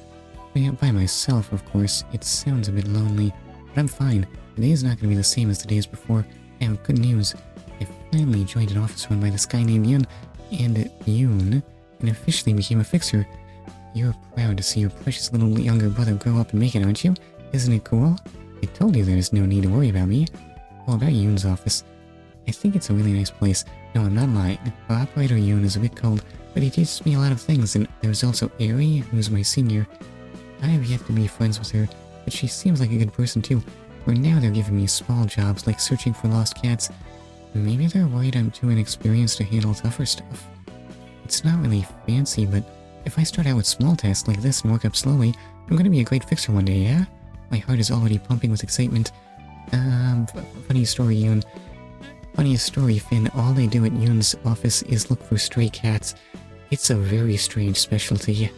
Speaker 1: By myself, of course. It sounds a bit lonely, but I'm fine. Today's not gonna be the same as the days before. I have good news. I finally joined an office run by this guy named Yoon, and officially became a fixer. You're proud to see your precious little younger brother grow up and make it, aren't you? Isn't it cool? I told you there's no need to worry about me. Well, about Yoon's office. I think it's a really nice place. No, I'm not lying. Our operator Yoon is a bit cold, but he teaches me a lot of things, and there's also Eri, who's my senior. I have yet to be friends with her, but she seems like a good person too. For now, they're giving me small jobs like searching for lost cats. Maybe they're worried I'm too inexperienced to handle tougher stuff. It's not really fancy, but if I start out with small tasks like this and work up slowly, I'm gonna be a great fixer one day, yeah? My heart is already pumping with excitement. Funny story, Yoon. Funniest story, Finn. All they do at Yoon's office is look for stray cats. It's a very strange specialty.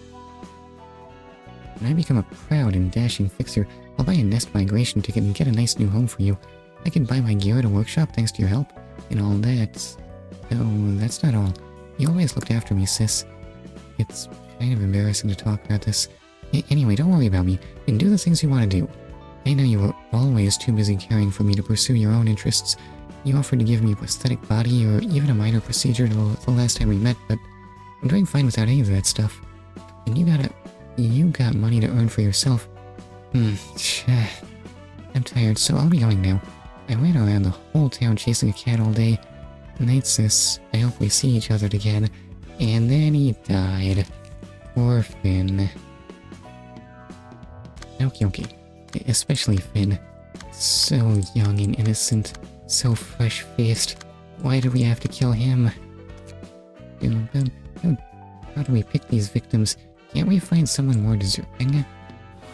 Speaker 1: When I become a proud and dashing fixer, I'll buy a nest migration ticket and get a nice new home for you. I can buy my gear at a workshop thanks to your help. and all that. Oh, that's not all. You always looked after me, sis. It's kind of embarrassing to talk about this. Anyway, don't worry about me, and do the things you want to do. I know you were always too busy caring for me to pursue your own interests. You offered to give me a prosthetic body or even a minor procedure the last time we met, but I'm doing fine without any of that stuff. And you got money to earn for yourself. I'm tired, so I'll be going now. I ran around the whole town chasing a cat all day. Night, sis. I hope we see each other again. And then he died. Poor Finn. Okay. Especially Finn. So young and innocent. So fresh-faced. Why do we have to kill him? How do we pick these victims? Can't we find someone more deserving?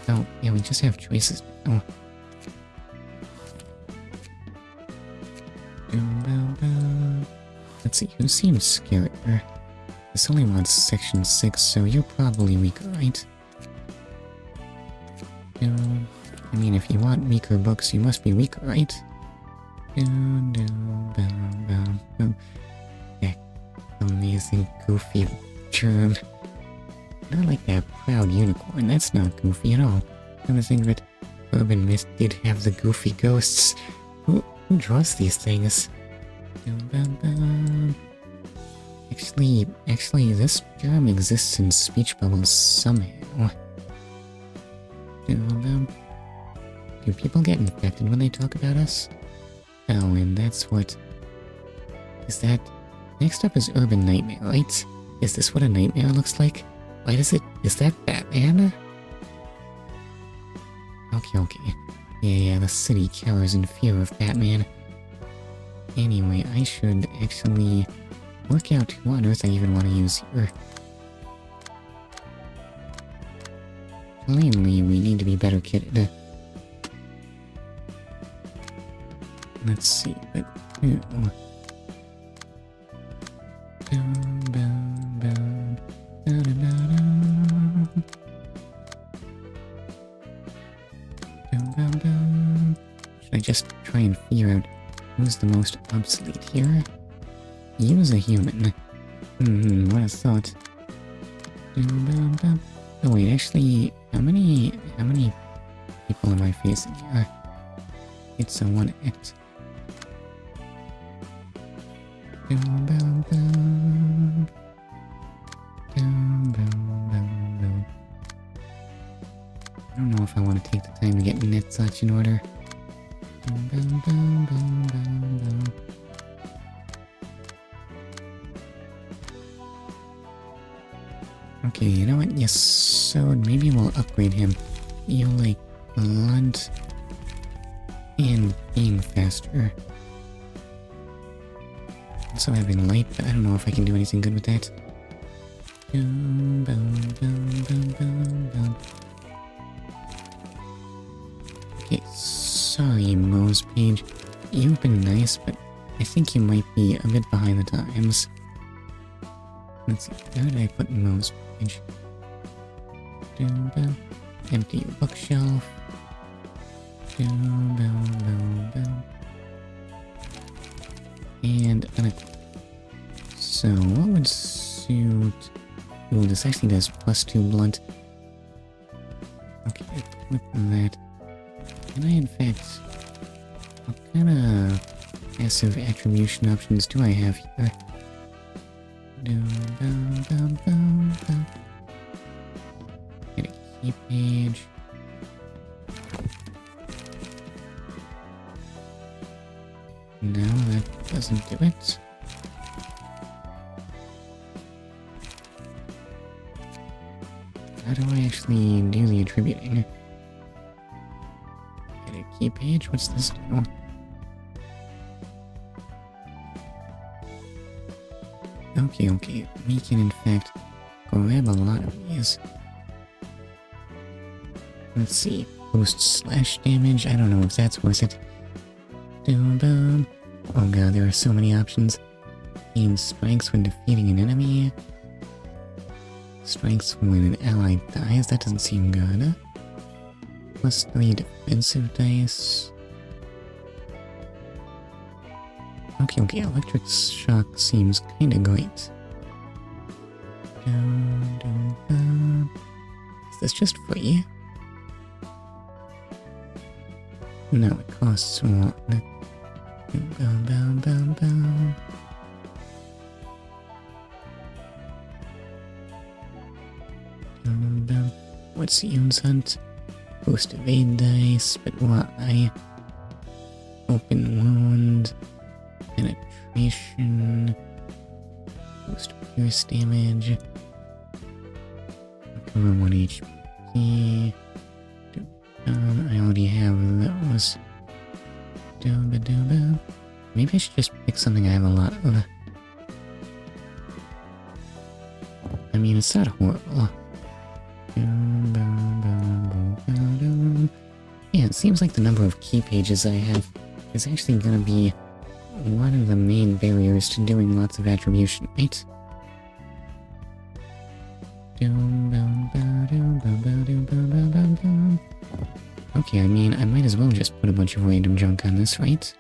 Speaker 1: Oh, yeah, we just have choices now. Let's see, who seems scarier? This only wants section 6, so you're probably weaker, right? I mean, if you want weaker books, you must be weaker, right? Amazing, goofy germ. Not like that proud unicorn, that's not goofy at all. Come to think of it, Urban Mist did have the goofy ghosts. Who draws these things? Actually, this germ exists in speech bubbles somehow. Do people get infected when they talk about us? Oh, and that's what... Is that... Next up is Urban Nightmare, right? Is this what a nightmare looks like? Why does it... Is that Batman? Okay. Yeah, the city cowers in fear of Batman. Anyway, I should actually work out who on earth I even want to use here. Plainly, we need to be better kitted. Let's see, but... Should I just try and figure out who's the most obsolete here? Use a human. What a thought. Oh wait, actually, how many people am I facing here? It's a 1-act. I don't know if I want to take the time to get Netzach in order. Okay, you know what? Yes, so maybe we'll upgrade him. You like blunt and being faster. Also having light, but I don't know if I can do anything good with that. Okay, sorry, Mose Page. You've been nice, but I think you might be a bit behind the times. Let's see, where did I put Mose Page? Empty your bookshelf. And so what would suit... Ooh, this actually does +2 blunt. Okay, equip that. Can I in fact... What kind of passive attribution options do I have here? Get a key page. No, that doesn't do it. How do I actually do the attributing? Get a key page? What's this do? Okay. We can in fact grab a lot of these. Let's see. Boost slash damage. I don't know if that's worth it. Oh god, there are so many options. Gain strengths when defeating an enemy. Strengths when an ally dies. That doesn't seem good. +3 defensive dice. Okay, electric shock seems kinda great. Is this just free? No, it costs one. What's Yoon's hunt? Boost evade dice, but why? Open wound. Penetration. Boost pierce damage. Recover 1 HP. I already have those. Maybe I should just pick something I have a lot of. I mean, it's not horrible. Yeah, it seems like the number of key pages I have is actually gonna be one of the main barriers to doing lots of attribution, right? Okay, I mean, I might as well just put a bunch of random junk on this, right?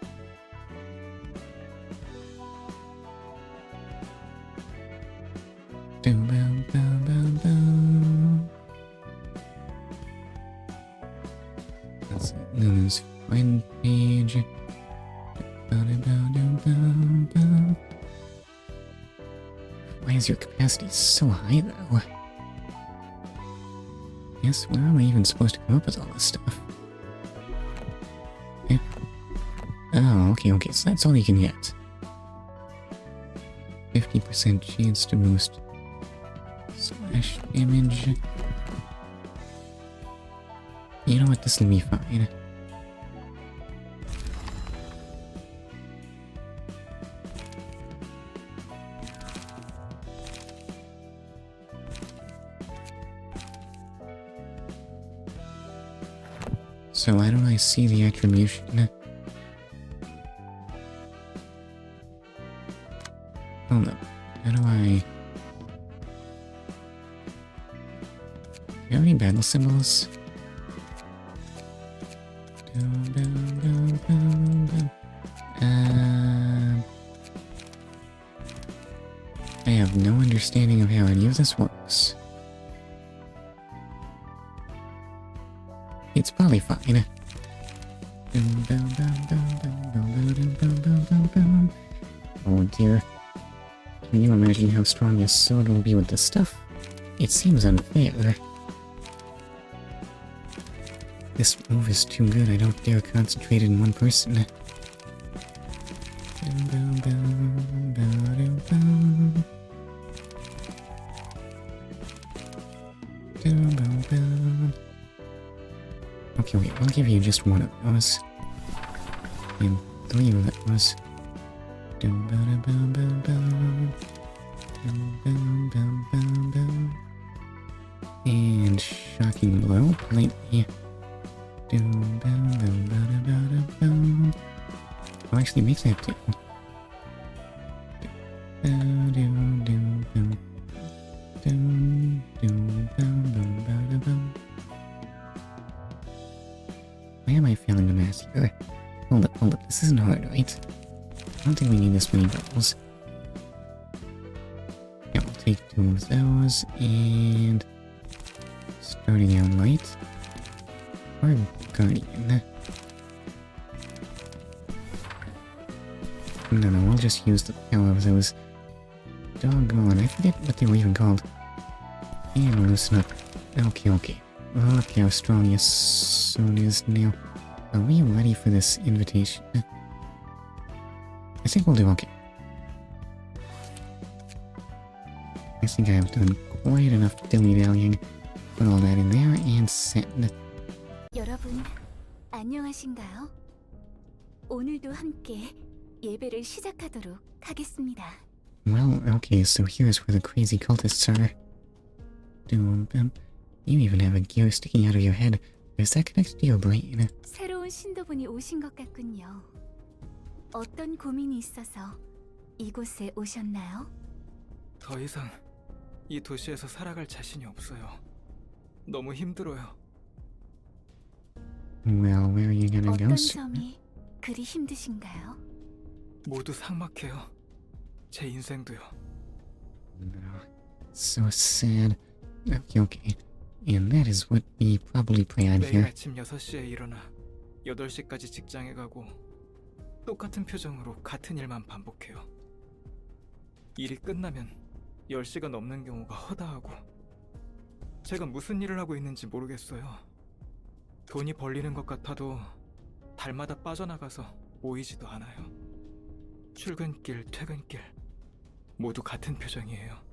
Speaker 1: That's Lulu's friend page. Why is your capacity so high, though? Yes, where am I even supposed to come up with all this stuff? Yeah. Oh, okay, so that's all you can get. 50% chance to boost slash damage. You know what, this will be fine. So why don't I see the attribution? Hold up. How do I... Do you have any battle symbols? I have no understanding of how any of this works. It's probably fine. Oh dear. Can you imagine how strong Yesod will be with this stuff? It seems unfair. This move is too good, I don't dare concentrate in one person. Okay, wait, I'll give you just one of those. And 3 of those. And shocking blow, politely. Oh, actually makes that too. Why am I failing the math here? Hold up, this isn't hard, right? I don't think we need this many bubbles. Yeah, we'll take 2 of those, and... starting out light. Or Guardian. No, we'll just use the power of those. Doggone, I forget what they were even called. And loosen up. Okay. Look how strong Yesod is now. Are we ready for this invitation? I think we'll do okay. I think I've done quite enough dilly-dallying. Put all that in there and send.
Speaker 8: 여러분, 안녕하신가요? 오늘도 함께 예배를 시작하도록 하겠습니다.
Speaker 1: Well, okay, so here's where the crazy cultists are. You even have a gear sticking out of your head. Is that connected to your brain?
Speaker 8: 새로운 신도분이 오신 것 같군요. 어떤 고민이 있어서 이곳에 오셨나요?
Speaker 18: 더 이상 이 도시에서 살아갈 자신이 없어요. 너무 힘들어요.
Speaker 1: Well, where are you gonna go?
Speaker 8: 어떤 점이 그리 힘드신가요?
Speaker 18: 모두 삭막해요. 제 인생도요.
Speaker 1: No. So sad. Okay. And that is what we probably plan
Speaker 18: 매일
Speaker 1: here.
Speaker 18: 아침 6시에 일어나 8시까지 직장에 가고 똑같은 표정으로 같은 일만 반복해요. 일이 끝나면 10시가 넘는 경우가 허다하고 제가 무슨 일을 하고 있는지 모르겠어요. 돈이 벌리는 것 같아도 달마다 빠져나가서 모이지도 않아요. 출근길, 퇴근길 모두 같은 표정이에요.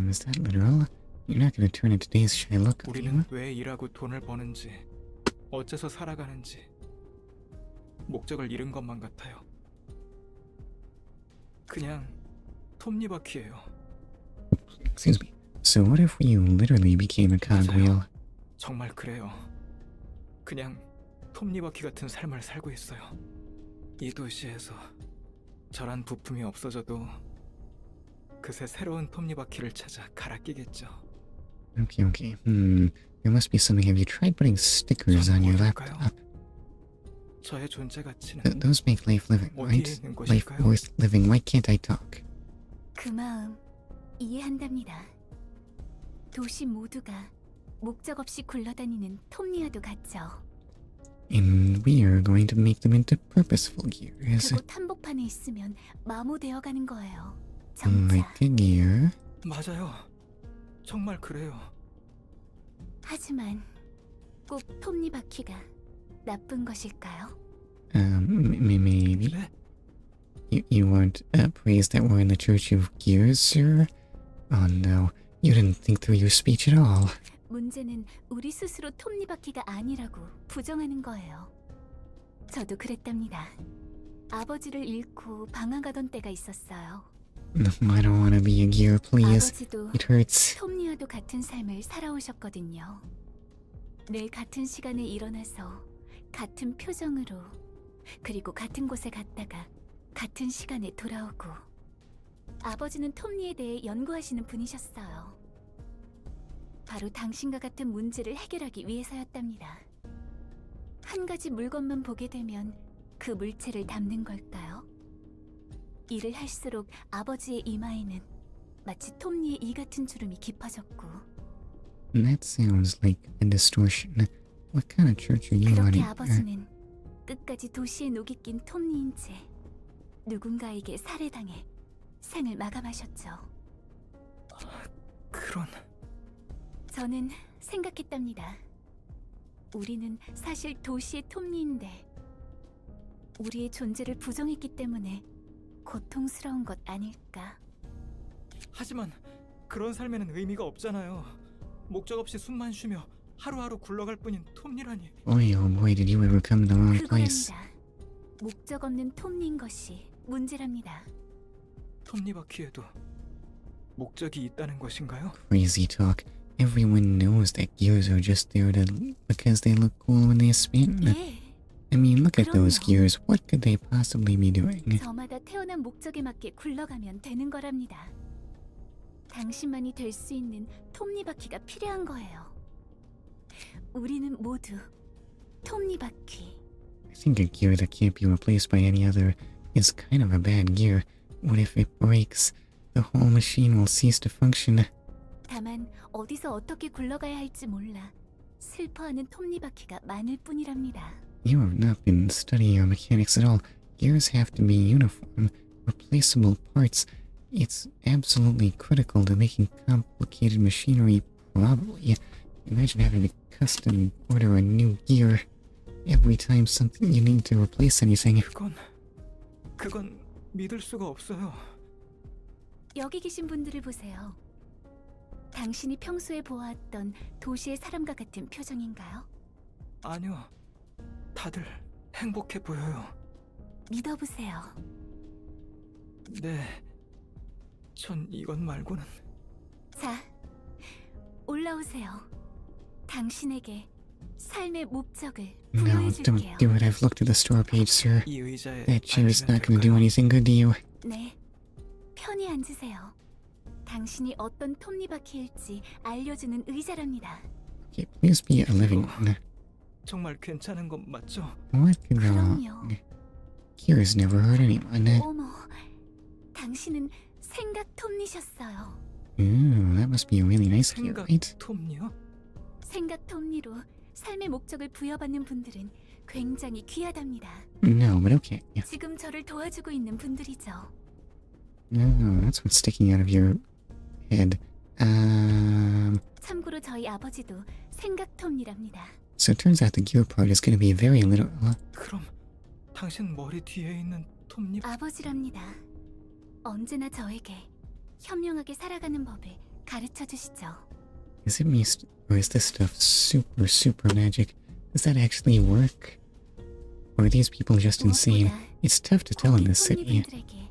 Speaker 1: Is that literal? You're not gonna turn in today's shy look, are you?
Speaker 18: 우리는 왜 일하고 돈을 버는지, 어째서 살아가는지 목적을 잃은 것만 같아요. 그냥 톱니바퀴예요.
Speaker 1: Excuse me. So what if you literally became a cogwheel?
Speaker 18: 정말 그래요. 그냥 톱니바퀴 같은 삶을 살고 있어요. 이 도시에서 저란 부품이 없어져도 그새 새로운 톱니바퀴를 찾아 갈아 끼겠죠.
Speaker 1: Okay. There must be something. Have you tried putting stickers on your laptop?
Speaker 18: 저의 존재 가치는
Speaker 1: Those make life living,
Speaker 18: 어디에
Speaker 1: right?
Speaker 18: 있는
Speaker 1: Life
Speaker 18: 것일까요?
Speaker 1: worth living. Why can't I talk?
Speaker 8: 그 마음 이해한답니다. 도시 모두가 목적 없이 굴러다니는 톱니와도 같죠.
Speaker 1: And we are going to make them into purposeful gears.
Speaker 8: 그곳 한복판에 있으면 마모되어 가는 거예요.
Speaker 1: Like a gear.
Speaker 18: 맞아요. 정말 그래요.
Speaker 8: 하지만 꼭 톱니바퀴가 나쁜 것일까요?
Speaker 1: Maybe. You weren't praised that we're in the Church of Gears, sir? Oh no, you didn't think through your speech at all.
Speaker 8: 문제는 우리 스스로 톱니바퀴가 아니라고 부정하는 거예요. 저도 그랬답니다. 아버지를 잃고 방황하던 때가 있었어요.
Speaker 1: No, I don't want to be a gear, please.
Speaker 8: 아버지도
Speaker 1: It hurts.
Speaker 8: 톱니와도 같은 삶을 살아오셨거든요. 늘 같은 시간에 일어나서 같은 표정으로 그리고 같은 곳에 갔다가 같은 시간에 돌아오고 아버지는 톱니에 대해 연구하시는 분이셨어요. 바로 당신과 같은 문제를 해결하기 위해서였답니다. 한 가지 물건만 보게 되면 그 물체를 담는 걸까요? 일을 할수록 아버지의 이마에는 마치 톱니의 이 같은 주름이 깊어졌고
Speaker 1: That sounds like a distortion. What kind of church are you
Speaker 8: 그렇게
Speaker 1: running?
Speaker 8: 아버지는 끝까지 도시에 녹이 낀 톱니인 채 누군가에게 살해당해 생을 마감하셨죠.
Speaker 18: 그런...
Speaker 8: 저는 생각했답니다. 우리는 사실 도시의 톱니인데 우리의 존재를 부정했기 때문에 고통스러운 것 아닐까?
Speaker 18: 하지만 그런 삶에는 의미가 없잖아요. 목적 없이 숨만 쉬며 하루하루 굴러갈 뿐인 톱니라니.
Speaker 1: Boy, oh boy, did you ever come to the wrong place.
Speaker 8: 그거랍니다. 목적 없는 톱니인 것이 문제랍니다.
Speaker 18: 톱니바퀴에도 목적이 있다는 것인가요?
Speaker 1: Crazy talk. Everyone knows that gears are just there because they look cool when they spin.
Speaker 8: 예.
Speaker 1: I mean, look at those
Speaker 8: 그럼요.
Speaker 1: gears. What could they possibly be doing?
Speaker 8: 저마다 태어난 목적에 맞게 굴러가면 되는 거랍니다. 당신만이 될 수 있는 톱니바퀴가 필요한 거예요. 우리는 모두 톱니바퀴.
Speaker 1: I think a gear that can't be replaced by any other is kind of a bad gear. What if it breaks? The whole machine will cease to function.
Speaker 8: 다만 어디서 어떻게 굴러가야 할지 몰라 슬퍼하는 톱니바퀴가 많을 뿐이랍니다.
Speaker 1: You have not been studying your mechanics at all. Gears have to be uniform, replaceable parts. It's absolutely critical to making complicated machinery, probably. Imagine having to custom order a new gear every time something you need to replace anything.
Speaker 18: 그건 믿을 수가 없어요.
Speaker 8: 여기 계신 분들을 보세요. 당신이 평소에 보아왔던 도시의 사람과 같은 표정인가요?
Speaker 18: 아니요. 다들 행복해 보여요.
Speaker 8: 믿어보세요.
Speaker 18: 네. 전 이것 말고는...
Speaker 8: 자, 올라오세요. 당신에게 삶의 목적을
Speaker 1: No,
Speaker 8: 부여해줄게요.
Speaker 1: don't do it. I've looked at the store page, sir.
Speaker 18: 이 의자에
Speaker 1: That chair is not going to do anything good to you.
Speaker 8: 네, 편히 앉으세요. 당신이 어떤 톱니바퀴일지 알려주는 의자랍니다.
Speaker 1: Okay, please be a living one.
Speaker 18: 정말 괜찮은 것 맞죠?
Speaker 1: What could go
Speaker 8: 그럼요.
Speaker 1: wrong? Here's never hurt anyone.
Speaker 8: 어머, 당신은 생각 톱니셨어요.
Speaker 1: Ooh, that must be a really nice gear,
Speaker 18: 생각
Speaker 1: right?
Speaker 18: 톱니요?
Speaker 8: 생각 톱니로 삶의 목적을 부여받는 분들은 굉장히 귀하답니다.
Speaker 1: No, but okay.
Speaker 8: 지금 저를 도와주고 있는 분들이죠.
Speaker 1: Oh, that's what's sticking out of your head.
Speaker 8: 참고로 저희 아버지도 생각 톱니랍니다.
Speaker 1: So it turns out the gear part is going to be very little.
Speaker 18: 그럼 당신 머리 뒤에 있는 톱니
Speaker 8: 아버지랍니다. 언제나 저에게 현명하게 살아가는 법을 가르쳐 주시죠.
Speaker 1: Is it me, or is this stuff super magic? Does that actually work? Or are these people just insane? It's tough to tell in this city.
Speaker 8: 톱니분들에게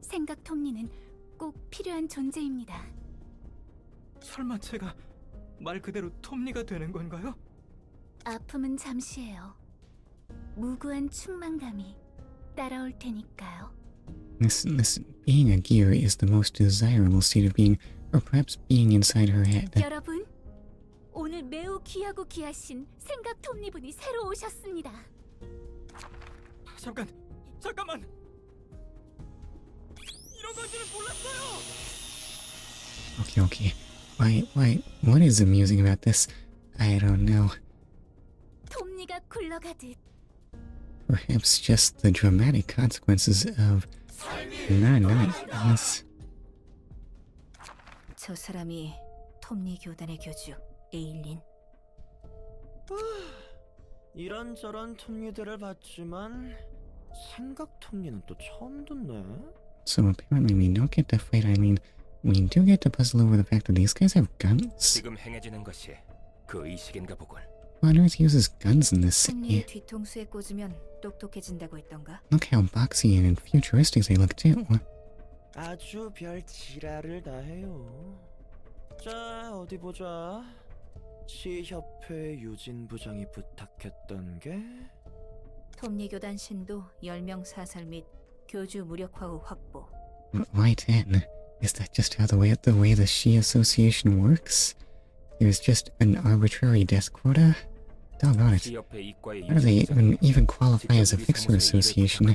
Speaker 8: 생각 톱니는 꼭 필요한 존재입니다.
Speaker 18: 설마 제가 말 그대로 톱니가 되는 건가요?
Speaker 8: 아픔은 잠시예요. 무구한 충만감이 따라올 테니까요.
Speaker 1: Listen, being a gear is the most desirable state of being, or perhaps being inside her head.
Speaker 8: 여러분, 오늘 매우 귀하고 귀하신 생각 톱니분이 새로 오셨습니다.
Speaker 18: 잠깐만. 이런 건지는 몰랐어요.
Speaker 1: Okay. What is amusing about this? I don't know.
Speaker 8: 톱니가 굴러가듯
Speaker 1: Perhaps just the dramatic consequences of not knowing things.
Speaker 2: 저 사람이 톱니 교단의 교주 에일린.
Speaker 19: 이런저런 톱니들을 봤지만 생각 톱니는 또 처음 듣네.
Speaker 1: So apparently we don't get to fight Eileen. We do get to puzzle over the fact that these guys have guns.
Speaker 16: 지금 행해지는 것이 그 의식인가 보군.
Speaker 1: Who on earth uses guns in this city?
Speaker 2: 톱니의 뒤통수에 꽂으면 똑똑해진다고 했던가?
Speaker 1: Look how boxy and futuristic they look too.
Speaker 19: 아주 별 지랄을 다 해요. 자, 어디 보자. 시협회 유진 부장이 부탁했던 게
Speaker 2: 톱니 교단 신도 10명 사살 및 교주 무력화 후 확보.
Speaker 1: Why 10? Is that just how the way the She Association works? There's just an arbitrary death quota? Doggone it. How do they even qualify as a fixer association?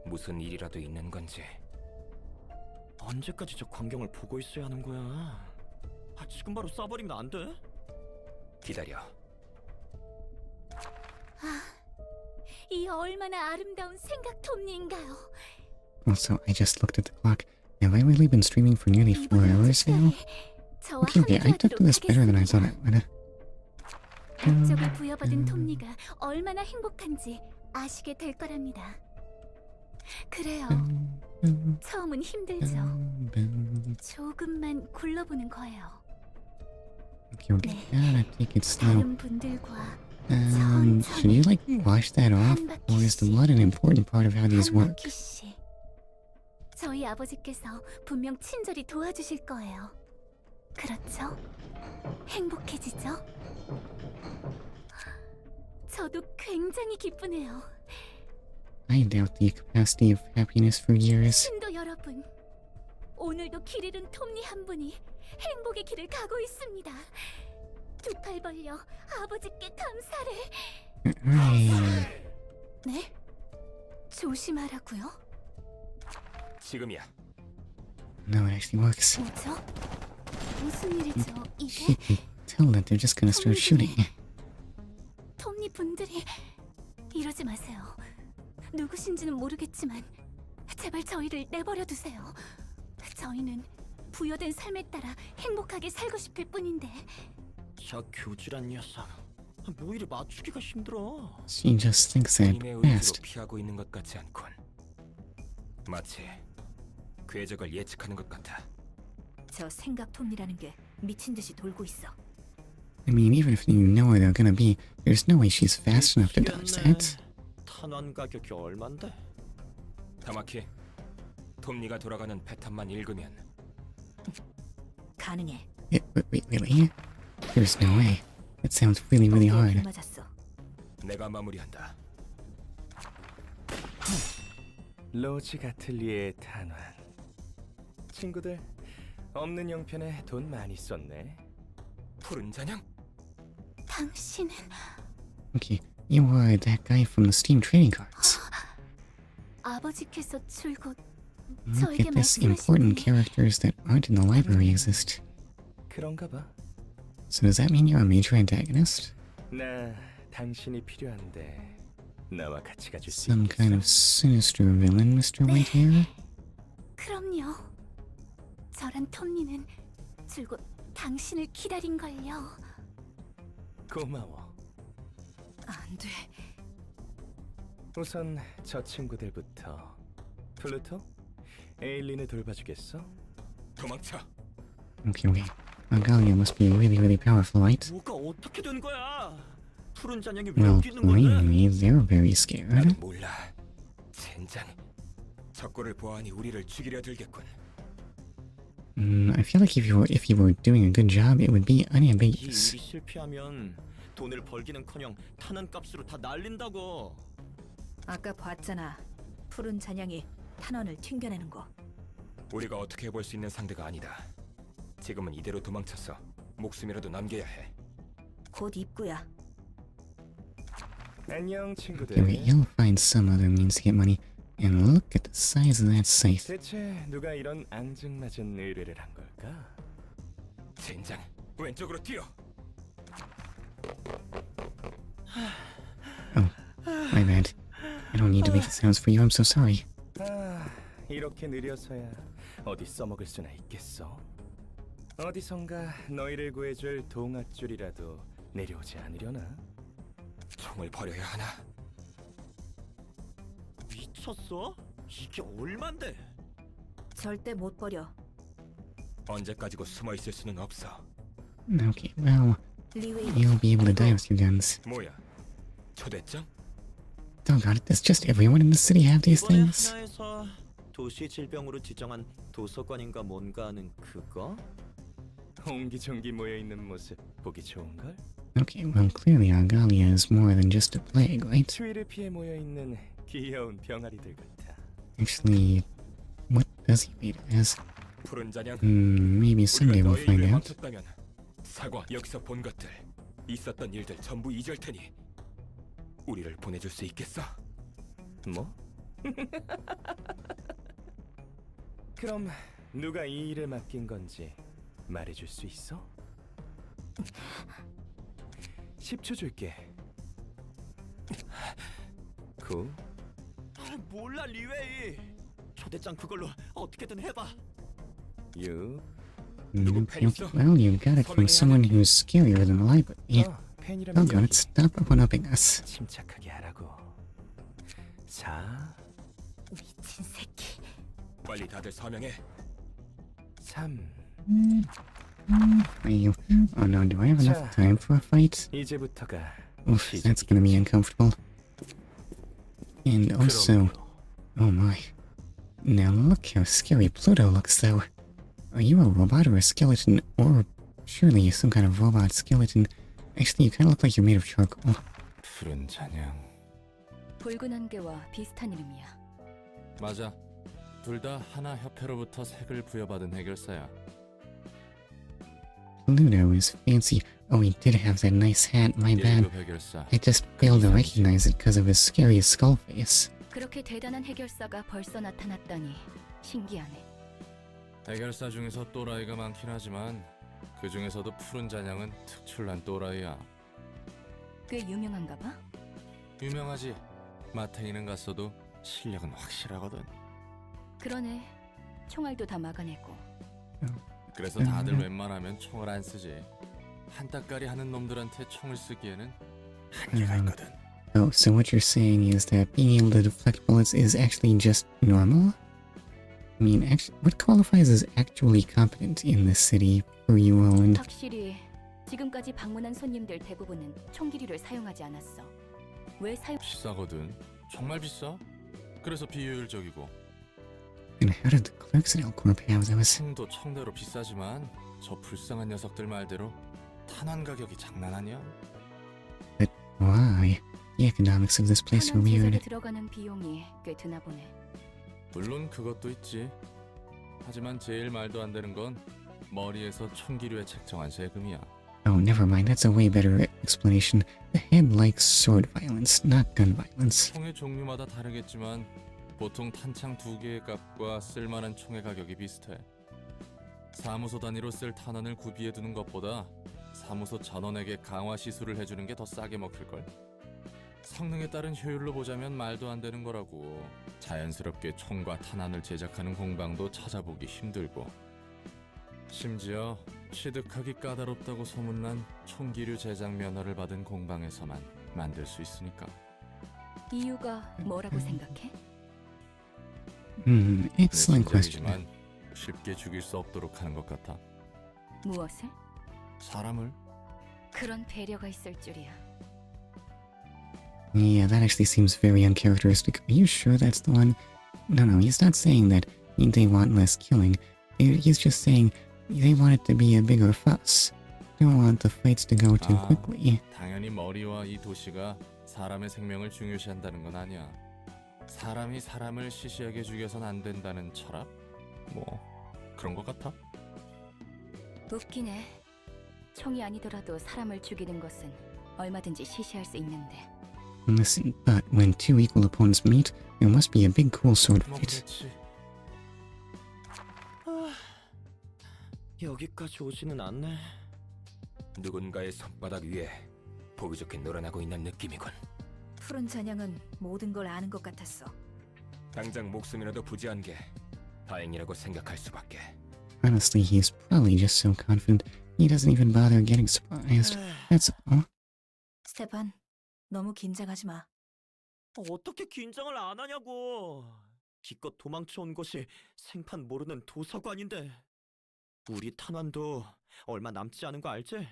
Speaker 16: 무슨 일이라도 있는 건지.
Speaker 19: 언제까지 저 광경을 보고 있어야 하는 거야? 지금 바로 쏴버리면 안 돼?
Speaker 16: 기다려.
Speaker 8: 이 얼마나 아름다운 생각 톱니인가요?
Speaker 1: Also, I just looked at the clock. Have I really been streaming for nearly 4 hours now? Okay, I took to this better than I thought I would.
Speaker 8: 목적을 부여받은 톱니가 얼마나 행복한지 아시게 될 거랍니다. 그래요. 처음은 힘들죠. 조금만 굴러보는 거예요.
Speaker 1: Okay, gotta take it slow.
Speaker 8: 다른 분들과
Speaker 1: Should you wash that off? Or is the blood an important part of how these work?
Speaker 8: 저희 아버지께서 분명 친절히 도와주실 거예요. 그렇죠? 행복해지죠? 저도 굉장히 기쁘네요.
Speaker 1: I doubt the capacity of happiness for years.
Speaker 8: 신도 여러분, 오늘도 길 잃은 톱니 한 분이 행복의 길을 가고 있습니다. 두 팔 벌려 아버지께 감사를. 네? 조심하라고요?
Speaker 16: 지금이야.
Speaker 1: No, it actually works.
Speaker 8: 뭐죠? 무슨 일이죠, 이게?
Speaker 1: She can tell that they're just gonna start shooting.
Speaker 8: 톱니 분들이 이러지 마세요. 누구신지는 모르겠지만 제발 저희를 내버려 두세요. 저희는 부여된 삶에 따라 행복하게 살고 싶을 뿐인데.
Speaker 19: 저 교주란 녀석, 뭐 이리 맞추기가 힘들어.
Speaker 1: She just thinks that
Speaker 16: 본인의
Speaker 1: fast.
Speaker 16: 의지로 피하고 있는 것 같지 않군. 마치 궤적을 예측하는 것 같아.
Speaker 2: 저 생각 톱니라는 게 미친 듯이 돌고 있어.
Speaker 1: I mean, even if you know where they're gonna be, there's no way she's fast enough to dodge that.
Speaker 19: 탄환 가격이 얼만데?
Speaker 16: 타마키, 톱니가 돌아가는 패턴만 읽으면
Speaker 2: 가능해.
Speaker 1: Wait, really? There's no way. That sounds really hard.
Speaker 2: 맞았어.
Speaker 16: 내가 마무리한다.
Speaker 17: 로지 가틀리의 탄환. 친구들, 없는 형편에 돈 많이 썼네.
Speaker 16: 푸른 잔향?
Speaker 8: 당신은
Speaker 1: Okay, you are that guy from the Steam trading cards.
Speaker 8: 아버지께서 줄곧
Speaker 1: Look
Speaker 8: 저에게
Speaker 1: at this.
Speaker 8: 말씀하신
Speaker 1: Important characters that aren't in the library exist.
Speaker 17: 그런가 봐.
Speaker 1: So does that mean you're a major antagonist?
Speaker 17: 나 당신이 필요한데 나와 같이 가줄 수
Speaker 1: Some kind of sinister villain, Mr. Whitehair?
Speaker 8: 그럼요. 저랑 톰니는 줄곧 당신을 기다린걸요.
Speaker 17: 고마워.
Speaker 8: 안 돼.
Speaker 17: 우선 저 친구들부터. 플루토? 에일린을 돌봐주겠어?
Speaker 9: 도망쳐.
Speaker 1: Okay. Agalia must be really powerful, right?
Speaker 19: 뭐가 어떻게 된 거야? 푸른 잔향이 왜
Speaker 1: Well,
Speaker 19: 여기 있는 건데?
Speaker 1: plainly, they're very scared.
Speaker 16: 몰라. 젠장. 적고를 보아하니 우리를 죽이려 들겠군.
Speaker 1: I feel like if you were doing a good job, it would be
Speaker 19: 이
Speaker 1: unambiguous.
Speaker 19: 일이 실패하면 돈을 벌기는커녕 타는 값으로 다 날린다고.
Speaker 12: 아까 봤잖아. 푸른 잔향이 탄원을 튕겨내는 거.
Speaker 16: 우리가 어떻게 해볼 수 있는 상대가 아니다. 지금은 이대로 도망쳐서 목숨이라도 남겨야 해.
Speaker 12: 곧 입구야.
Speaker 17: 안녕 친구들.
Speaker 1: Okay, wait, you'll find some other means to get money. And look at the size of that safe.
Speaker 17: 대체 누가 이런 앙증맞은 의뢰를 한 걸까?
Speaker 16: 젠장. 왼쪽으로 뛰어.
Speaker 1: Oh, my bad. I don't need to make the sounds for you. I'm so sorry.
Speaker 17: 아, 이렇게 느려서야 어디 써먹을 수나 있겠어? 어디선가 너희를 구해줄 동아줄이라도 내려오지 않으려나?
Speaker 16: 총을 버려야 하나?
Speaker 19: 미쳤어? 이게 얼만데?
Speaker 12: 절대 못 버려.
Speaker 16: 언제까지고 숨어 있을 수는 없어.
Speaker 1: Okay, well,
Speaker 12: 리웨이.
Speaker 1: you'll be able to die with your guns.
Speaker 16: 뭐야? 초대장?
Speaker 1: Doggone it, does just everyone in the city have these
Speaker 19: 이번에
Speaker 1: things?
Speaker 19: 하나에서 도시 질병으로 지정한 도서관인가 뭔가 하는 그거?
Speaker 17: 옹기종기 모여있는 모습 보기 좋은걸?
Speaker 1: Okay, well, clearly Agalia is more than just a plague, right?
Speaker 17: 추위를 피해 모여있는 귀여운 병아리들 같아.
Speaker 1: Actually, what does he read as?
Speaker 16: 푸른 잔향.
Speaker 1: Maybe someday we'll
Speaker 16: 우리가 너의
Speaker 1: find
Speaker 16: 입에
Speaker 1: out.
Speaker 16: 망쳤다면 사과. 여기서 본 것들, 있었던 일들 전부 잊을 테니 우리를 보내줄 수 있겠어?
Speaker 17: 뭐? 그럼 누가 이 일을 맡긴 건지 말해줄 수 있어? 10초 줄게. 9.
Speaker 19: 아, 몰라 리웨이. 초대장 그걸로 어떻게든 해봐.
Speaker 17: 6.
Speaker 1: Okay, well, you got it from someone who's scarier than the library. Doggone it, stop one-upping us.
Speaker 17: 침착하게 하라고. 4.
Speaker 8: 미친 새끼.
Speaker 16: 빨리 다들 서명해.
Speaker 17: 3.
Speaker 1: You, oh no, do I have enough time for a fight?
Speaker 17: 이제부터가
Speaker 1: Oof, that's gonna be uncomfortable. And also, oh my. Now look how scary Pluto looks though. Are you a robot or a skeleton? Or surely some kind of robot skeleton? Actually, you kind of look like you're made of charcoal.
Speaker 4: 푸른 잔향.
Speaker 5: 붉은 안개와 비슷한 이름이야.
Speaker 4: 맞아. 둘 다 하나 협회로부터 색을 부여받은 해결사야.
Speaker 1: Pluto is fancy. Oh, he did have that nice hat, my bad.
Speaker 4: 1급 해결사.
Speaker 1: I just failed to recognize it because of his scary skull face.
Speaker 5: 그렇게 대단한 해결사가 벌써 나타났다니 신기하네.
Speaker 4: 해결사 중에서 또라이가 많긴 하지만 그 중에서도 푸른 잔향은 특출난 또라이야.
Speaker 5: 꽤 유명한가 봐?
Speaker 4: 유명하지. 마탱이는 갔어도 실력은 확실하거든.
Speaker 5: 그러네. 총알도 다 막아내고.
Speaker 4: 그래서 다들 웬만하면 총을 안 쓰지. 한따까리 하는 놈들한테 총을 쓰기에는 한계가 있거든.
Speaker 1: Oh, so what you're saying is that being able to deflect bullets is actually just normal? I mean, what qualifies as actually competent in this city for you, Roland?
Speaker 5: 확실히 지금까지 방문한 손님들 대부분은 총기류를 사용하지 않았어. 왜 사용?
Speaker 4: 비싸거든. 정말 비싸. 그래서 비효율적이고.
Speaker 1: And how did the clerks at Elcorp have those?
Speaker 4: 총도 총대로 비싸지만 저 불쌍한 녀석들 말대로 탄환 가격이 장난 아니야.
Speaker 1: But why? The economics of this place are
Speaker 5: 탄원 제작에
Speaker 1: weird.
Speaker 5: 들어가는 비용이 꽤 드나 보네.
Speaker 4: 물론 그것도 있지. 하지만 제일 말도 안 되는 건 머리에서 총기류에 책정한 세금이야.
Speaker 1: Oh, never mind. That's a way better explanation. The head likes sword violence, not gun violence.
Speaker 4: 총의 종류마다 다르겠지만 보통 탄창 2개의 값과 쓸만한 총의 가격이 비슷해. 사무소 단위로 쓸 탄환을 구비해두는 것보다 사무소 전원에게 강화 시술을 해주는 게 더 싸게 먹힐걸? 성능에 따른 효율로 보자면 말도 안 되는 거라고. 자연스럽게 총과 탄환을 제작하는 공방도 찾아보기 힘들고, 심지어 취득하기 까다롭다고 소문난 총기류 제작 면허를 받은 공방에서만 만들 수 있으니까.
Speaker 5: 이유가 뭐라고 생각해?
Speaker 1: Excellent question.
Speaker 4: 내심적이지만 쉽게 죽일 수 없도록 하는 것 같아.
Speaker 5: 무엇을?
Speaker 4: 사람을?
Speaker 5: 그런 배려가 있을 줄이야.
Speaker 1: Yeah, that actually seems very uncharacteristic. Are you sure that's the one? No, he's not saying that they want less killing. He's just saying they want it to be a bigger fuss. They don't want the fights to go too quickly.
Speaker 4: 당연히 머리와 이 도시가 사람의 생명을 중요시한다는 건 아니야. 사람이 사람을 시시하게 죽여선 안 된다는 철학? 뭐 그런 것 같아?
Speaker 5: 웃기네. 총이 아니더라도 사람을 죽이는 것은 얼마든지 시시할 수 있는데.
Speaker 1: Listen, but when two equal opponents meet, there must be a big cool sword fight.
Speaker 19: 여기까지 오지는 않네.
Speaker 16: 누군가의 손바닥 위에 보기 좋게 놀아나고 있는 느낌이군.
Speaker 12: 푸른 잔향은 모든 걸 아는 것 같았어.
Speaker 16: 당장 목숨이라도 부지한 게 다행이라고 생각할 수밖에.
Speaker 1: Honestly, he's probably just so confident he doesn't even bother getting surprised. That's all.
Speaker 12: 스테판, 너무 긴장하지 마.
Speaker 19: 어떻게 긴장을 안 하냐고. 기껏 도망쳐온 곳이 생판 모르는 도서관인데. 우리 탄환도 얼마 남지 않은 거 알지?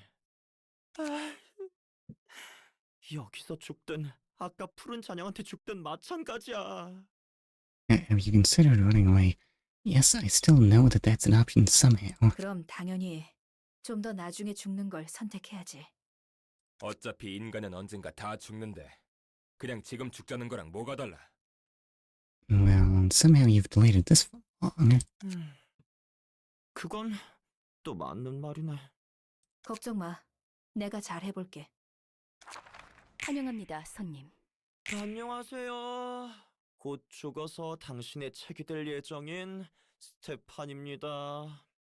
Speaker 19: 여기서 죽든 아까 푸른 잔향한테 죽든 마찬가지야.
Speaker 1: Have you considered running away? Yes, I still know that that's an option somehow.
Speaker 12: 그럼 당연히 좀 더 나중에 죽는 걸 선택해야지.
Speaker 16: 어차피 인간은 언젠가 다 죽는데 그냥 지금 죽자는 거랑 뭐가 달라?
Speaker 1: Well, somehow you've delayed it this long.
Speaker 19: 그건 또 맞는 말이네.
Speaker 12: 걱정 마. 내가 잘 해볼게.
Speaker 5: 환영합니다, 손님.
Speaker 19: 안녕하세요. 곧 죽어서 당신의 책이 될 예정인 스테판입니다.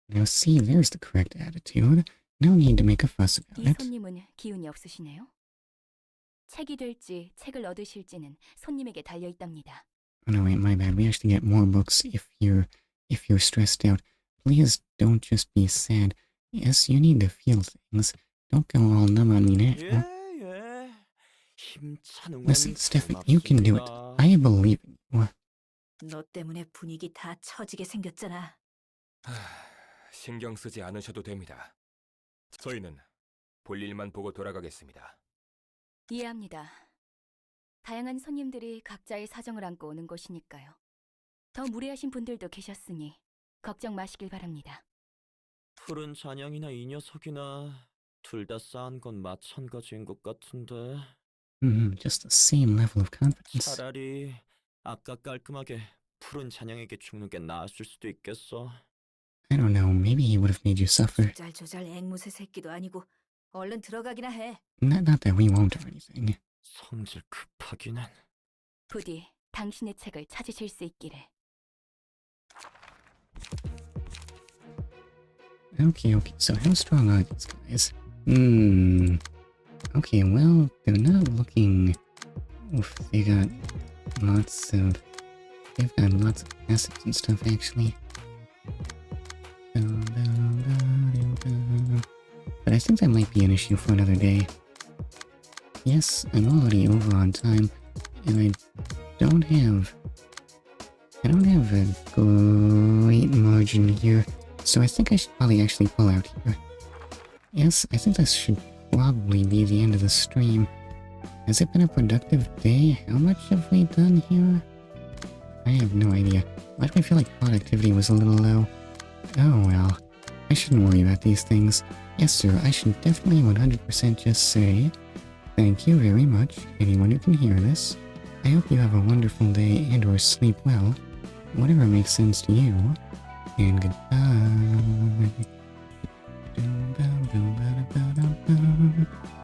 Speaker 1: Now see, there's the correct attitude. No need to make a fuss about
Speaker 5: 이
Speaker 1: it.
Speaker 5: 손님은 기운이 없으시네요. 책이 될지 책을 얻으실지는 손님에게 달려 있답니다.
Speaker 1: Oh no, wait, my bad. We actually get more books if you're stressed out. Please don't just be sad. Yes, you need to feel things. Don't go all numb on me now.
Speaker 19: 예. 힘찬 응원
Speaker 1: Listen, Stefan, you can do it. I believe in you.
Speaker 12: 너 때문에 분위기 다 처지게 생겼잖아.
Speaker 16: 신경 쓰지 않으셔도 됩니다. 저희는 볼 일만 보고 돌아가겠습니다.
Speaker 5: 이해합니다. 다양한 손님들이 각자의 사정을 안고 오는 곳이니까요. 더 무례하신 분들도 계셨으니 걱정 마시길 바랍니다.
Speaker 19: 푸른 잔향이나 이 녀석이나 둘 다 쌓은 건 마찬가지인 것 같은데.
Speaker 1: Just the same level of confidence.
Speaker 19: 차라리 아까 깔끔하게 푸른 잔향에게 죽는 게 나았을 수도 있겠어.
Speaker 1: I don't know, maybe he would have made you suffer.
Speaker 12: 조잘조잘 앵무새 새끼도 아니고 얼른 들어가기나 해.
Speaker 1: Not that we won't or anything.
Speaker 19: 성질 급하기는.
Speaker 5: 부디 당신의 책을 찾으실 수 있기를.
Speaker 1: Okay, so how strong are these guys? Okay, well, they're not looking... Oof, they've got lots of assets and stuff, actually. But I think that might be an issue for another day. Yes, I'm already over on time, and I don't have a great margin here, so I think I should probably actually pull out here. Yes, I think this should probably be the end of the stream. Has it been a productive day? How much have we done here? I have no idea. Why do I feel like productivity was a little low? Oh well, I shouldn't worry about these things. Yes sir, I should definitely 100% just say thank you very much, anyone who can hear this. I hope you have a wonderful day and or sleep well, whatever makes sense to you, and goodbye.